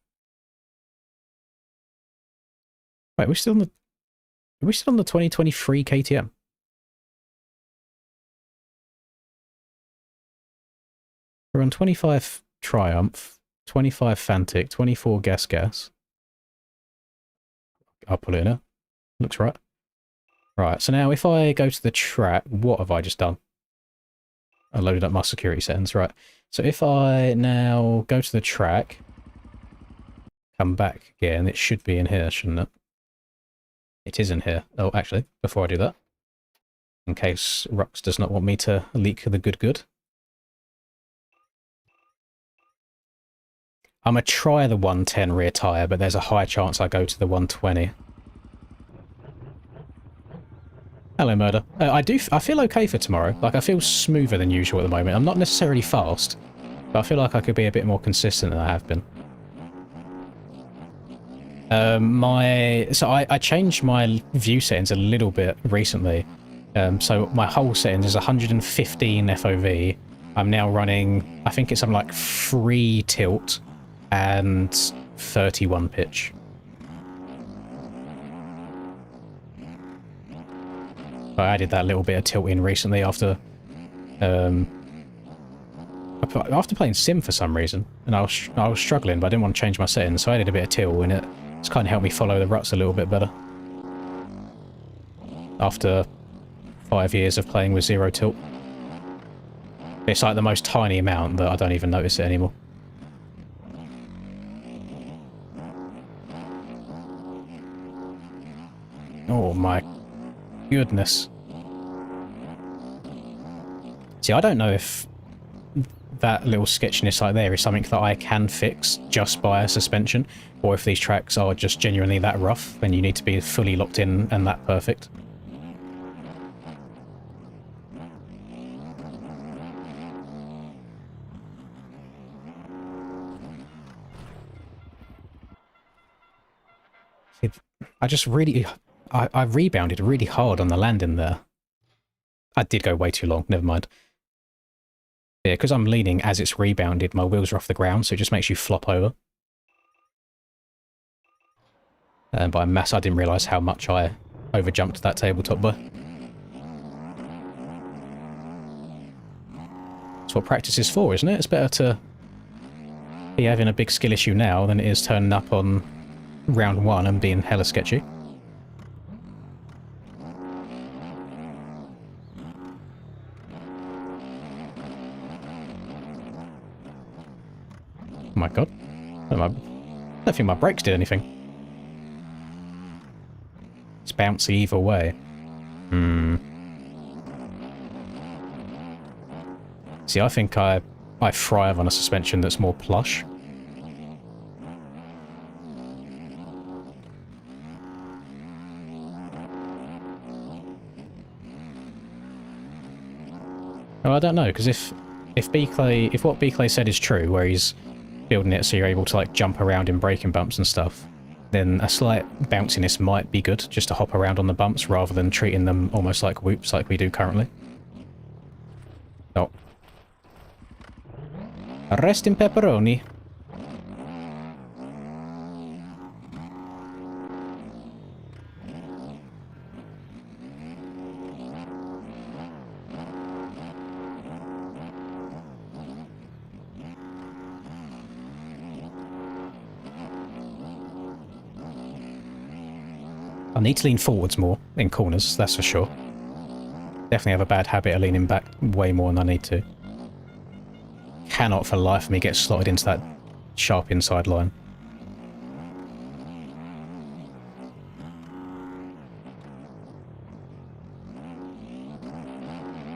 Wait, are we still on the 2023 KTM? We're on 25 Triumph, 25 Fantic, 24 Gas. I'll put it in there. Looks right. Right, so now if I go to the track, what have I just done? I loaded up my security settings, right. So if I now go to the track, come back again, it should be in here, shouldn't it? It is in here. Oh, actually, before I do that, in case Rux does not want me to leak the good. I'm going to try the 110 rear tyre, but there's a high chance I go to the 120. Hello, Murder. I feel okay for tomorrow. Like, I feel smoother than usual at the moment. I'm not necessarily fast, but I feel like I could be a bit more consistent than I have been. So I changed my view settings a little bit recently, So my whole settings is 115 FOV. I'm now running, I think it's something like 3 tilt and 31 pitch. I added that little bit of tilt in recently after playing Sim for some reason, and I was struggling, but I didn't want to change my settings, so I added a bit of tilt, and it's kind of helped me follow the ruts a little bit better. After 5 years of playing with 0 tilt. It's like the most tiny amount that I don't even notice it anymore. Oh my goodness. See, I don't know if that little sketchiness like there is something that I can fix just by a suspension, or if these tracks are just genuinely that rough and you need to be fully locked in and that perfect. I rebounded really hard on the landing there. I did go way too long, never mind. Yeah, because I'm leaning as it's rebounded, my wheels are off the ground, so it just makes you flop over. And by mass, I didn't realise how much I overjumped that tabletop by. That's what practice is for, isn't it? It's better to be having a big skill issue now than it is turning up on round 1 and being hella sketchy. Oh my god. I don't think my brakes did anything. It's bouncy either way. See, I think I thrive on a suspension that's more plush. Oh, I don't know, because if what B-Clay said is true, where he's building it so you're able to like jump around in braking bumps and stuff, then a slight bounciness might be good, just to hop around on the bumps rather than treating them almost like whoops like we do currently. Oh. Rest in pepperoni. I need to lean forwards more in corners, that's for sure. Definitely have a bad habit of leaning back way more than I need to. Cannot for the life of me get slotted into that sharp inside line.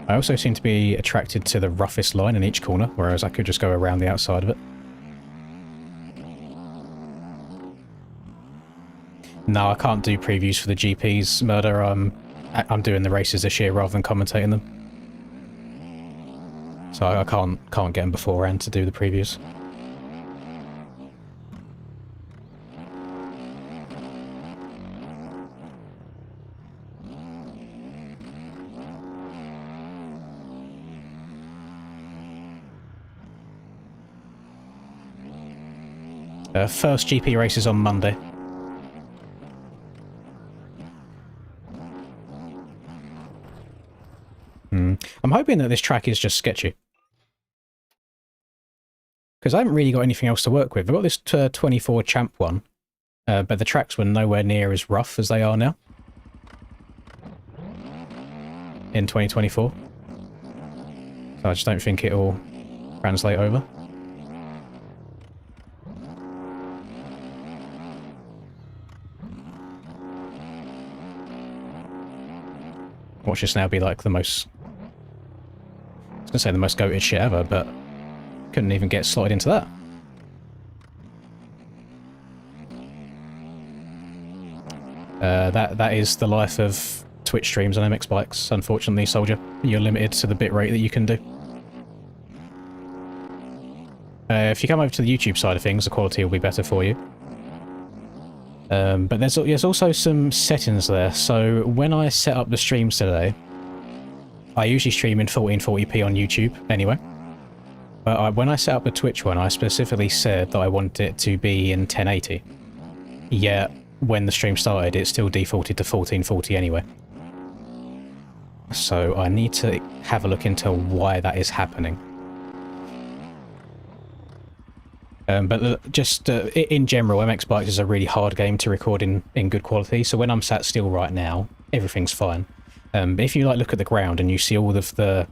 I also seem to be attracted to the roughest line in each corner, whereas I could just go around the outside of it. No, I can't do previews for the GPs, Murder. I'm doing the races this year rather than commentating them. So I can't get them beforehand to do the previews. First GP race is on Monday. I'm hoping that this track is just sketchy. Because I haven't really got anything else to work with. I've got this 24 Champ one, but the tracks were nowhere near as rough as they are now. In 2024. So I just don't think it'll translate over. Watch this now be like the most... I was going to say the most goated shit ever, but couldn't even get slotted into that. That is the life of Twitch streams on MX bikes, unfortunately, Soldier. You're limited to the bitrate that you can do. If you come over to the YouTube side of things, the quality will be better for you. But there's also some settings there. So when I set up the streams today, I usually stream in 1440p on YouTube anyway. But when I set up the Twitch one, I specifically said that I wanted it to be in 1080. Yet, when the stream started, it still defaulted to 1440 anyway. So I need to have a look into why that is happening. But just in general, MX Bikes is a really hard game to record in good quality. So when I'm sat still right now, everything's fine. But if you like look at the ground and you see all of the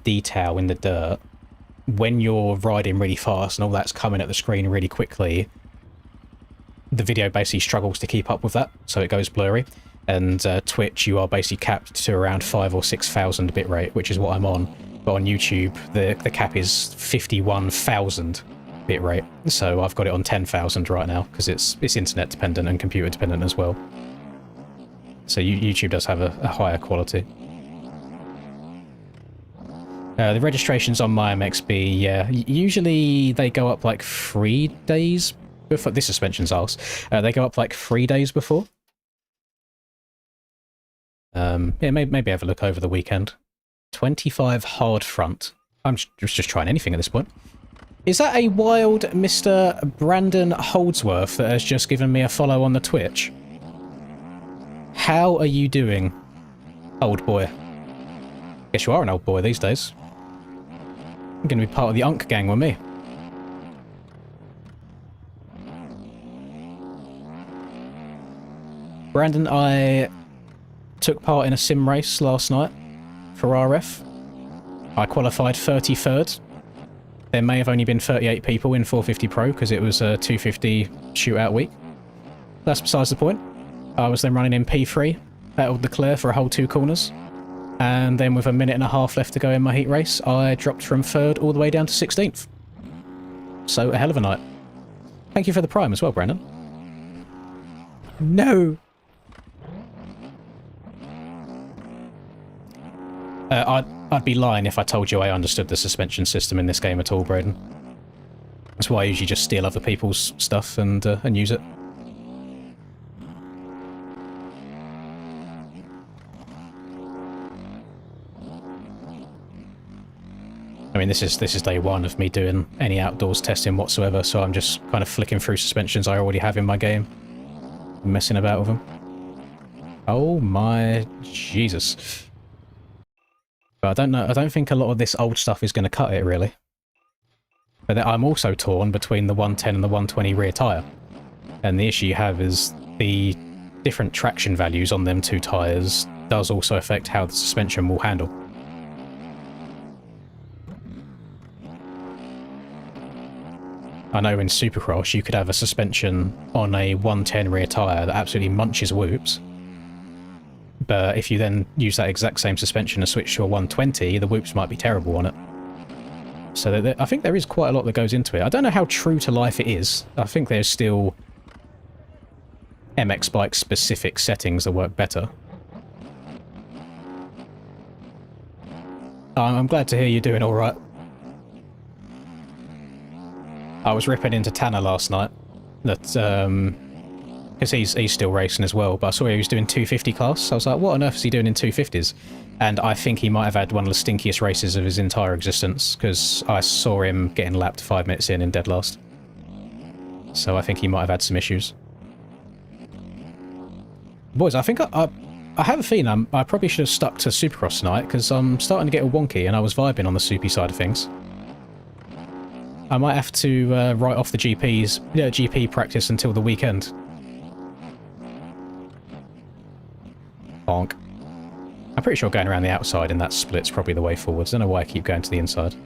detail in the dirt, when you're riding really fast and all that's coming at the screen really quickly, the video basically struggles to keep up with that, so it goes blurry. And Twitch, you are basically capped to around 5,000 or 6,000 bitrate, which is what I'm on. But on YouTube, the cap is 51,000 bitrate, so I've got it on 10,000 right now because it's internet dependent and computer dependent as well. So YouTube does have a higher quality. The registrations on my MXB, yeah, usually they go up like 3 days before. This suspension's arse. They go up like 3 days before. Yeah, maybe have a look over the weekend. 25 hard front. I'm just trying anything at this point. Is that a wild Mr. Brandon Holdsworth that has just given me a follow on the Twitch? How are you doing, old boy? Guess you are an old boy these days. You're going to be part of the Unk gang with me. Brandon, I took part in a sim race last night for RF. I qualified 33rd. There may have only been 38 people in 450 Pro because it was a 250 shootout week. That's besides the point. I was then running in P3, battled the clear for a whole 2 corners, and then with a minute and a half left to go in my heat race, I dropped from 3rd all the way down to 16th. So, a hell of a night. Thank you for the prime as well, Brandon. No! I'd be lying if I told you I understood the suspension system in this game at all, Braden. That's why I usually just steal other people's stuff and use it. I mean, this is day one of me doing any outdoors testing whatsoever, so I'm just kind of flicking through suspensions I already have in my game, messing about with them. Oh my Jesus. But I don't know, I don't think a lot of this old stuff is going to cut it, really. But I'm also torn between the 110 and the 120 rear tyre. And the issue you have is the different traction values on them 2 tyres does also affect how the suspension will handle. I know in Supercross you could have a suspension on a 110 rear tyre that absolutely munches whoops. But if you then use that exact same suspension and switch to a 120, the whoops might be terrible on it. So I think there is quite a lot that goes into it. I don't know how true to life it is. I think there's still MX bike specific settings that work better. I'm glad to hear you're doing alright. I was ripping into Tanner last night. That, because he's still racing as well, but I saw he was doing 250 class. I was like, what on earth is he doing in 250s? And I think he might have had one of the stinkiest races of his entire existence, because I saw him getting lapped 5 minutes in dead last. So I think he might have had some issues. Boys, I think I have a feeling I probably should have stuck to Supercross tonight, because I'm starting to get all wonky and I was vibing on the soupy side of things. I might have to write off the GP practice until the weekend. Bonk. I'm pretty sure going around the outside in that split's probably the way forwards. I don't know why I keep going to the inside.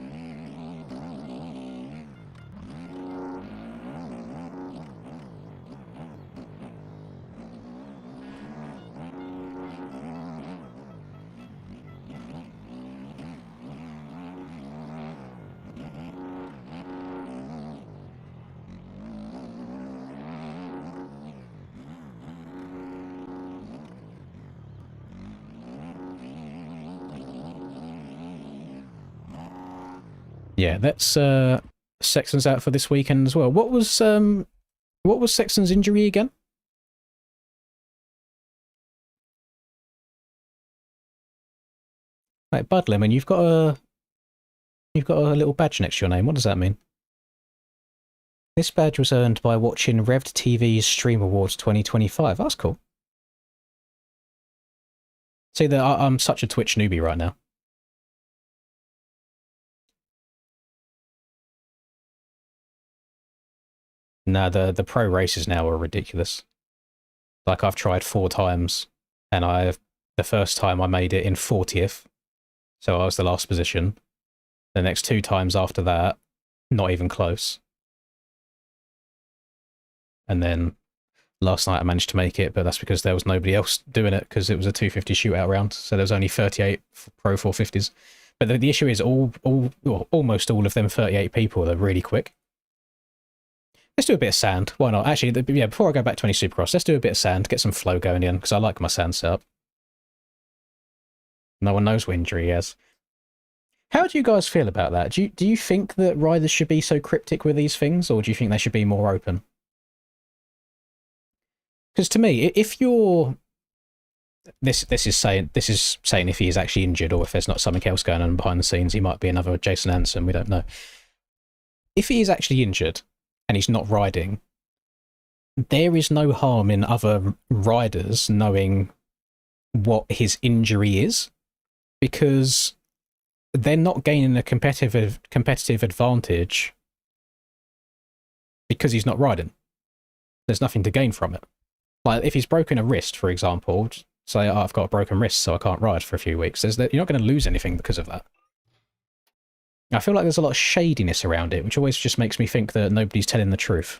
Yeah, that's Sexton's out for this weekend as well. What was Sexton's injury again? Right, Budlemon, you've got a little badge next to your name. What does that mean? This badge was earned by watching Revd TV's Stream Awards 2025. That's cool. See, that I'm such a Twitch newbie right now. Nah, the pro races now are ridiculous. Like, I've tried 4 times, and the first time I made it in 40th, so I was the last position. The next 2 times after that, not even close. And then last night I managed to make it, but that's because there was nobody else doing it, because it was a 250 shootout round, so there was only 38 pro 450s. But the issue is almost all of them 38 people are really quick. Let's do a bit of sand. Why not? Actually, yeah, before I go back to any Supercross, let's do a bit of sand, get some flow going in, because I like my sand setup. No one knows what injury he has. How do you guys feel about that? Do you think that riders should be so cryptic with these things, or do you think they should be more open? Because to me, if you're... This is saying if he is actually injured, or if there's not something else going on behind the scenes, he might be another Jason Hansen, we don't know. If he is actually injured, and he's not riding, there is no harm in other riders knowing what his injury is, because they're not gaining a competitive advantage because he's not riding. There's nothing to gain from it. Like, if he's broken a wrist, for example, say, oh, I've got a broken wrist, so I can't ride for a few weeks. You're not going to lose anything because of that. I feel like there's a lot of shadiness around it, which always just makes me think that nobody's telling the truth.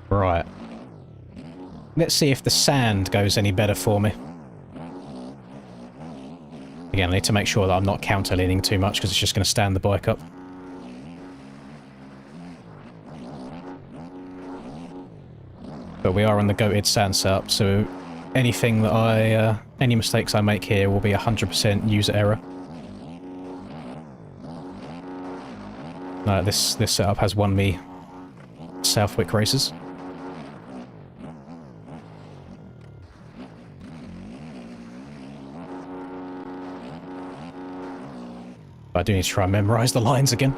Right. Let's see if the sand goes any better for me. Again, I need to make sure that I'm not counter-leaning too much, because it's just going to stand the bike up. But we are on the goated sand setup, so anything that any mistakes I make here will be 100% user error. No, this setup has won me Southwick races. But I do need to try and memorise the lines again.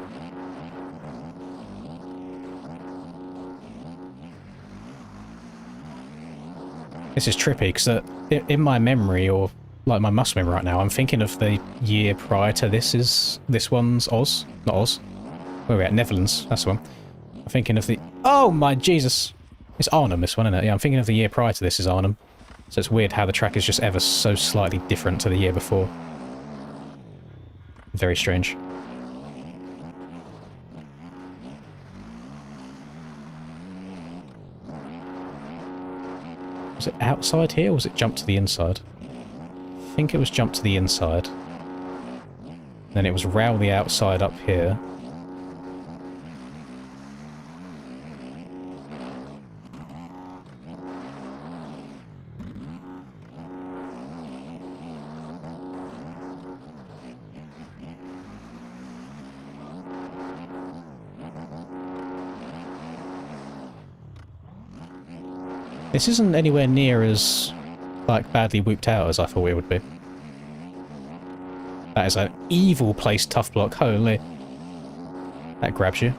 This is trippy, because in my memory, or like my muscle memory right now, I'm thinking of the year prior to this one's Oz. Not Oz. Where are we at? Netherlands. That's the one. I'm thinking of the... Oh my Jesus! It's Arnhem, this one, isn't it? Yeah, I'm thinking of the year prior to this is Arnhem. So it's weird how the track is just ever so slightly different to the year before. Very strange. Was it outside here, or was it jump to the inside? I think it was jump to the inside. Then it was row the outside up here. This isn't anywhere near as, like, badly whooped out as I thought it would be. That is an evil placed tough block, holy. That grabs you.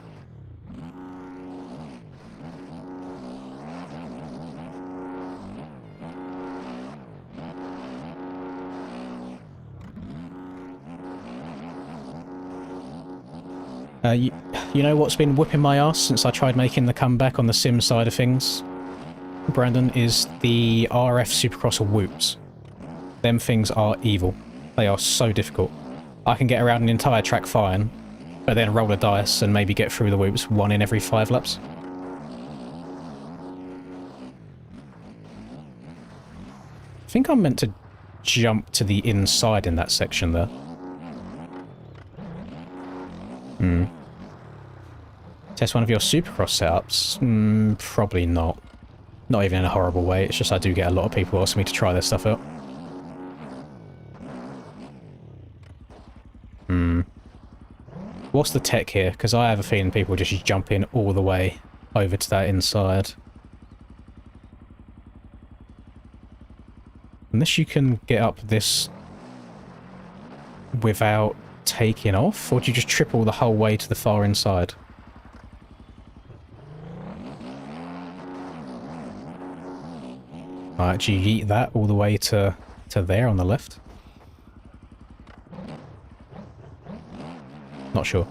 You know what's been whipping my ass since I tried making the comeback on the sim side of things, Brandon, is the RF Supercross whoops. Them things are evil. They are so difficult. I can get around an entire track fine, but then roll a dice and maybe get through the whoops 1 in every 5 laps. I think I'm meant to jump to the inside in that section there. Test one of your Supercross setups? Probably not. Not even in a horrible way, it's just I do get a lot of people asking me to try this stuff out. What's the tech here? Because I have a feeling people just jump in all the way over to that inside. Unless you can get up this without taking off, or do you just triple the whole way to the far inside? Alright, do you yeet that all the way to there on the left? Not sure.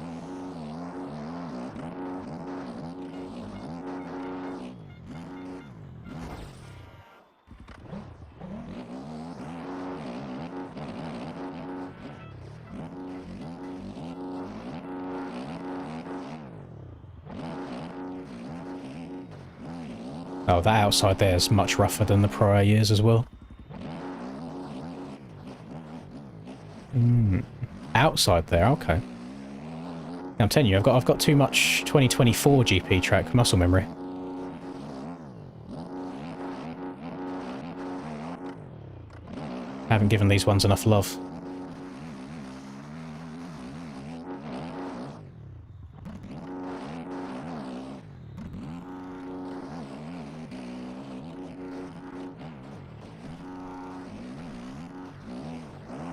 Oh, that outside there is much rougher than the prior years as well. Outside there, okay. I'm telling you, I've got too much 2024 GP track muscle memory. I haven't given these ones enough love.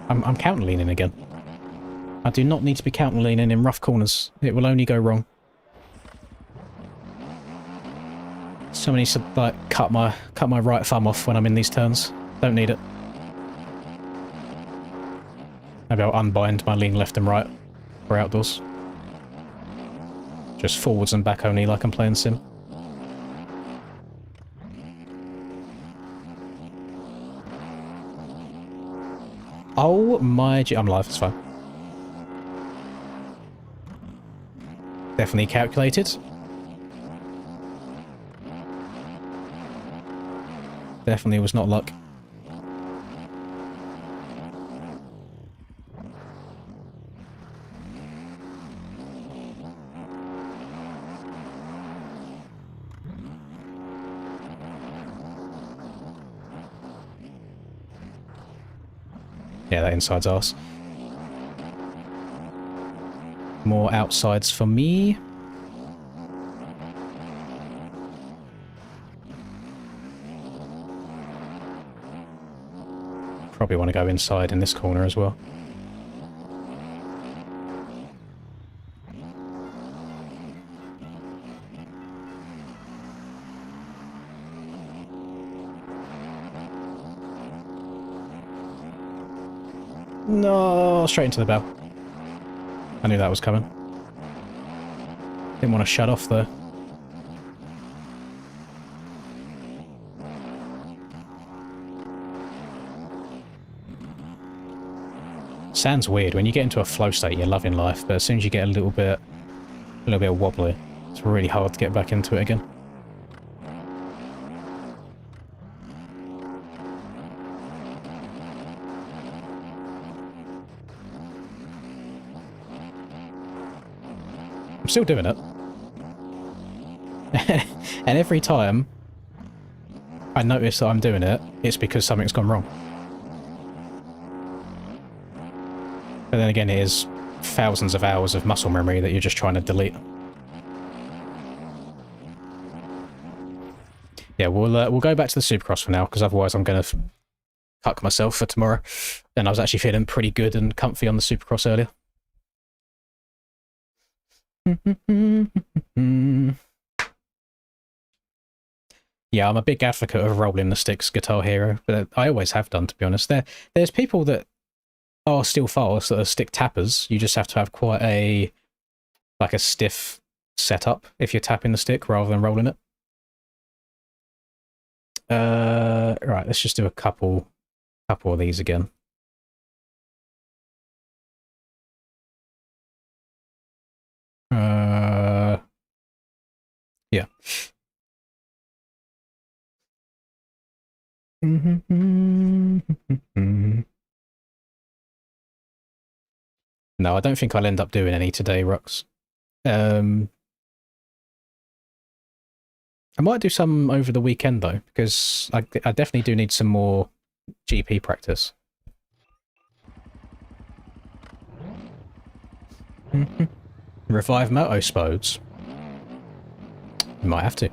I'm counter leaning again. I do not need to be counter leaning in rough corners. It will only go wrong. Somebody needs to like cut my right thumb off when I'm in these turns. Don't need it. Maybe I'll unbind my lean left and right for outdoors. Just forwards and back only like I'm playing sim. Oh my I'm live, it's fine. Definitely calculated. Definitely was not luck. Yeah, that inside's arse. More outsides for me. Probably want to go inside in this corner as well. No, straight into the bell. I knew that was coming. Didn't want to shut off though. Sounds weird. When you get into a flow state, you're loving life, but as soon as you get a little bit wobbly, it's really hard to get back into it again. I'm still doing it. And every time I notice that I'm doing it, it's because something's gone wrong. But then again, it is thousands of hours of muscle memory that you're just trying to delete. Yeah, we'll go back to the Supercross for now, because otherwise I'm going to cuck myself for tomorrow. And I was actually feeling pretty good and comfy on the Supercross earlier. Yeah, I'm a big advocate of rolling the sticks, Guitar Hero, but I always have done, to be honest. There's people that are still fast that are stick tappers. You just have to have quite a stiff setup if you're tapping the stick rather than rolling it. Right, let's just do a couple of these again. Yeah. No, I don't think I'll end up doing any today, Rux. I might do some over the weekend, though, because I definitely do need some more GP practice. Revive motospodes. You might have to.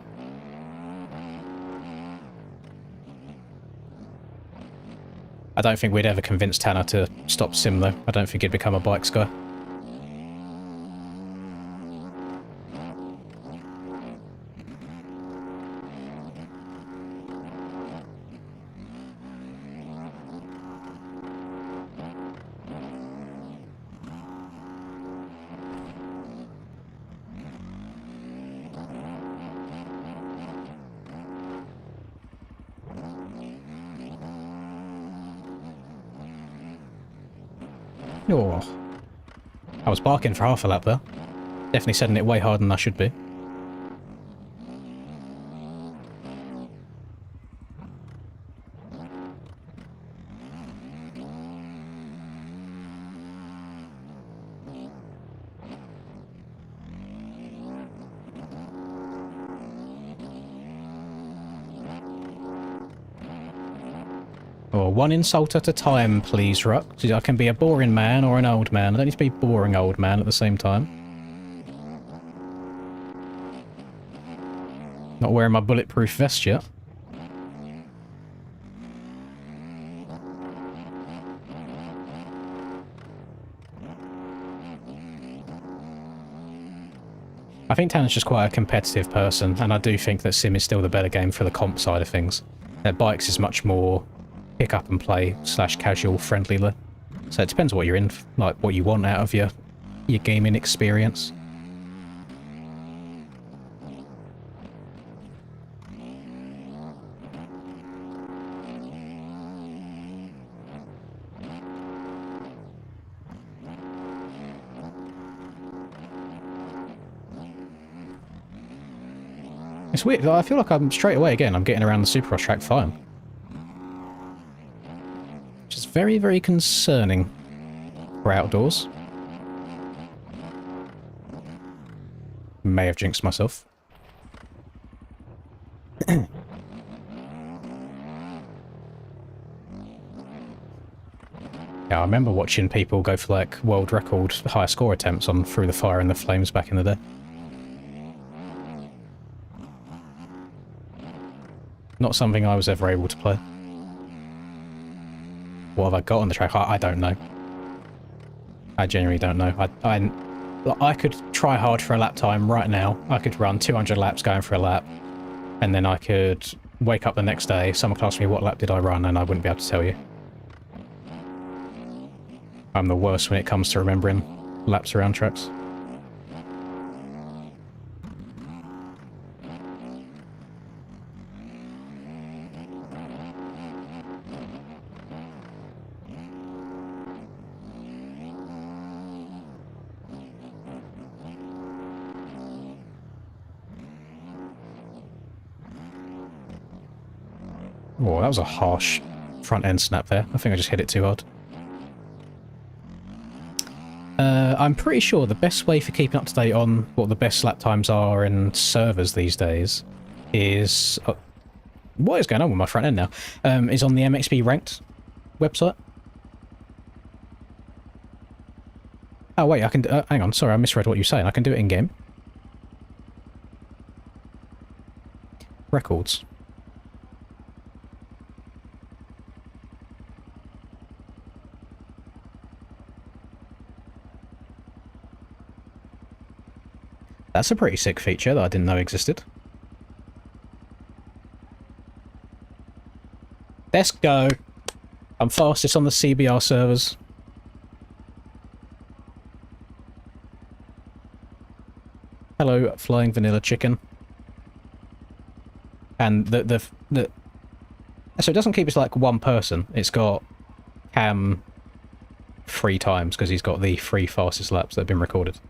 I don't think we'd ever convince Tanner to stop sim though. I don't think he'd become a bikes guy. Oh, I was barking for half a lap there. Definitely setting it way harder than I should be. Oh, one insult at a time, please, Ruck. I can be a boring man or an old man. I don't need to be a boring old man at the same time. Not wearing my bulletproof vest yet. I think Tanner's just quite a competitive person, and I do think that Sim is still the better game for the comp side of things. Bikes is much more pick up and play / casual friendly. So it depends what you're in, like what you want out of your gaming experience. It's weird, I feel like I'm straight away again, I'm getting around the Supercross track fine. Which is very, very concerning for outdoors. May have jinxed myself. Yeah, I remember watching people go for like world record high score attempts on Through the Fire and the Flames back in the day. Not something I was ever able to play. What have I got on the track? I don't know. I genuinely don't know. I could try hard for a lap time right now. I could run 200 laps going for a lap, and then I could wake up the next day, someone could ask me what lap did I run, and I wouldn't be able to tell you. I'm the worst when it comes to remembering laps around tracks. Oh, that was a harsh front end snap there. I think I just hit it too hard. I'm pretty sure the best way for keeping up to date on what the best lap times are in servers these days is... what is going on with my front end now? Is on the MXP Ranked website. Oh wait, I can... hang on, sorry, I misread what you're saying. I can do it in-game. Records. That's a pretty sick feature that I didn't know existed. Let's go. I'm fastest on the CBR servers. Hello, flying vanilla chicken. And so it doesn't keep it to like one person. It's got Cam 3 times because he's got the 3 fastest laps that have been recorded.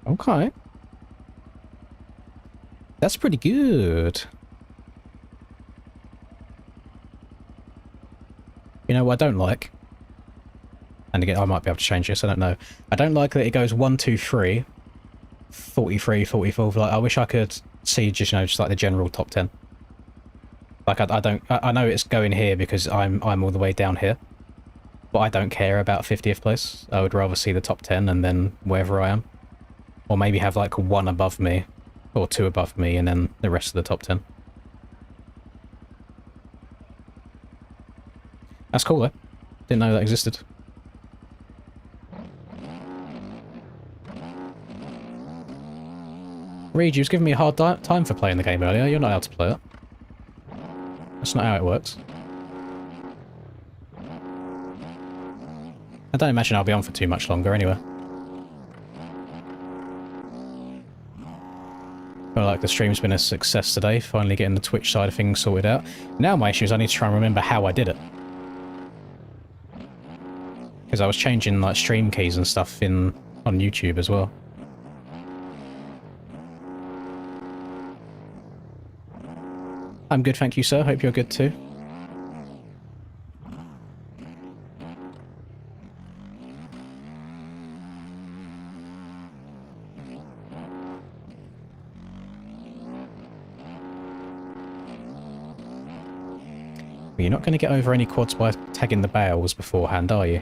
Okay. That's pretty good. You know what I don't like? And again, I might be able to change this, I don't know. I don't like that it goes 1, 2, 3, 43, 44. Like, I wish I could see just, you know, just like the general top 10. Like, I know it's going here because I'm all the way down here. But I don't care about 50th place. I would rather see the top 10 and then wherever I am. Or maybe have like one above me, or two above me, and then the rest of the top 10. That's cool though. Didn't know that existed. Reed, you was giving me a hard time for playing the game earlier. You're not allowed to play it. That's not how it works. I don't imagine I'll be on for too much longer anyway. Feel like the stream's been a success today, finally getting the Twitch side of things sorted out. Now my issue is I need to try and remember how I did it. Because I was changing like stream keys and stuff on YouTube as well. I'm good, thank you, sir. Hope you're good too. Well, you're not going to get over any quads by tagging the bales beforehand, are you?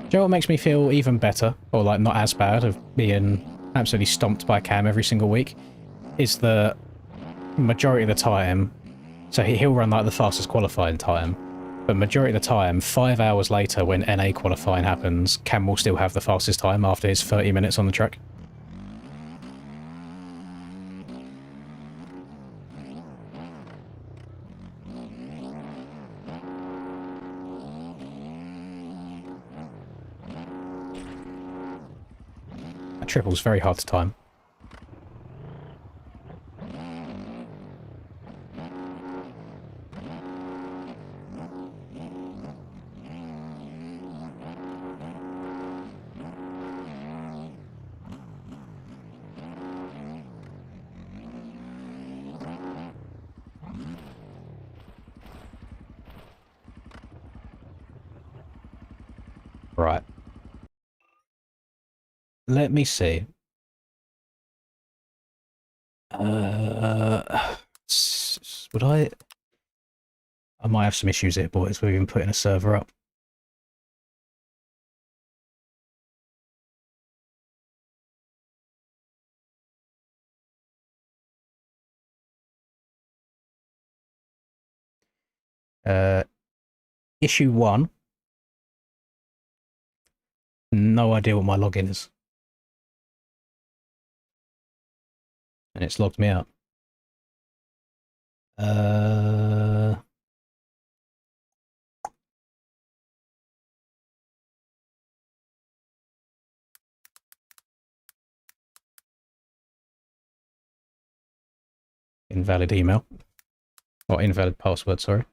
Do you know what makes me feel even better, or like not as bad, of being absolutely stomped by Cam every single week? Is the majority of the time, so he'll run like the fastest qualifying time, but majority of the time, 5 hours later when NA qualifying happens, Cam will still have the fastest time after his 30 minutes on the track. That triple's very hard to time. Right. Let me see. Would I might have some issues here, boys, with even putting a server up. Issue 1. No idea what my login is. And it's logged me out. Invalid email. Or invalid password, sorry.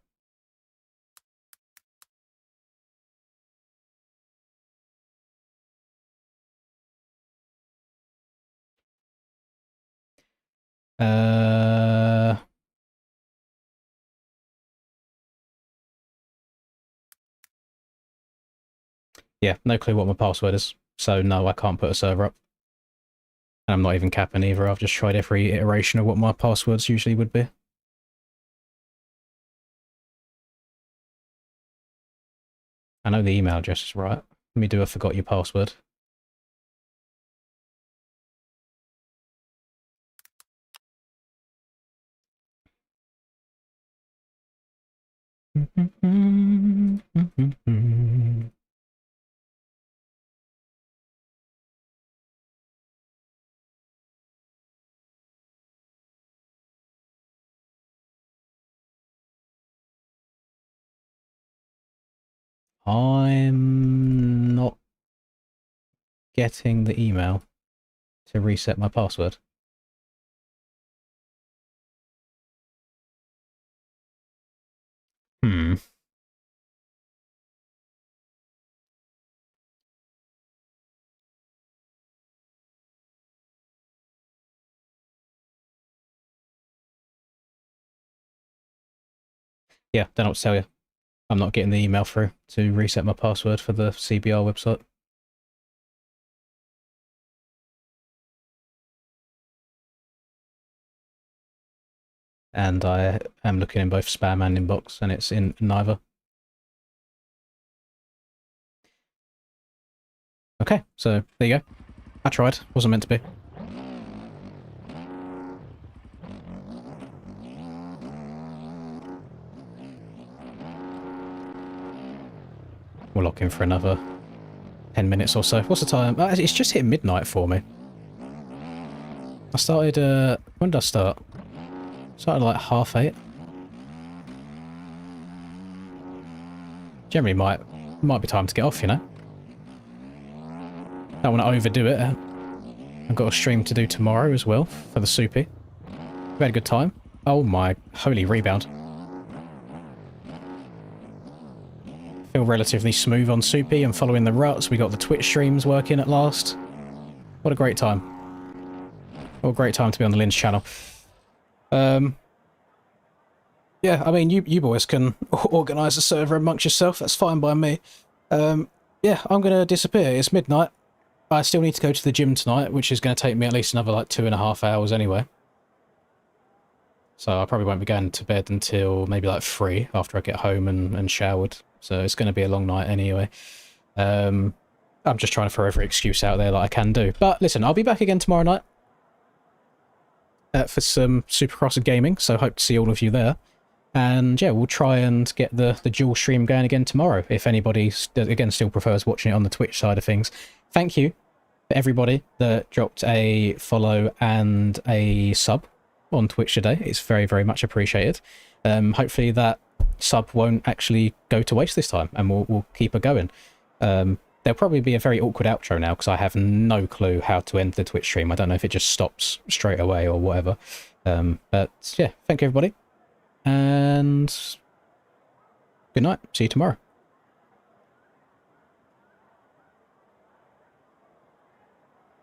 Yeah, no clue what my password is. So no, I can't put a server up. And I'm not even capping either. I've just tried every iteration of what my passwords usually would be. I know the email address is right. Let me do a forgot your password. I'm not getting the email. to reset my password. Hmm. Yeah, don't know what to tell you. I'm not getting the email through to reset my password for the CBR website. And I am looking in both spam and inbox, and it's in neither. Okay, so there you go. I tried. Wasn't meant to be. We'll lock in for another 10 minutes or so. What's the time? It's just hit midnight for me. I started, when did I start? Started like 8:30. Generally might be time to get off, you know? Don't want to overdo it. I've got a stream to do tomorrow as well for the soupy. We've had a good time. Oh my holy rebound. Feel relatively smooth on soupy and following the ruts. We got the Twitch streams working at last. What a great time. What a great time to be on the Lynch channel. Yeah, I mean, you boys can organise a server amongst yourself. That's fine by me. Yeah, I'm going to disappear. It's midnight. I still need to go to the gym tonight, which is going to take me at least another, like, 2.5 hours anyway. So I probably won't be going to bed until maybe, like, 3 after I get home and showered. So it's going to be a long night anyway. I'm just trying to throw every excuse out there that I can do. But listen, I'll be back again tomorrow night for some Supercross gaming, so hope to see all of you there. And yeah, we'll try and get the dual stream going again tomorrow, if anybody, again, still prefers watching it on the Twitch side of things. Thank you for everybody that dropped a follow and a sub on Twitch today. It's very, very much appreciated. Hopefully that sub won't actually go to waste this time, and we'll keep it going. There'll probably be a very awkward outro now, because I have no clue how to end the Twitch stream. I don't know if it just stops straight away or whatever. But yeah, thank you everybody. And good night. See you tomorrow.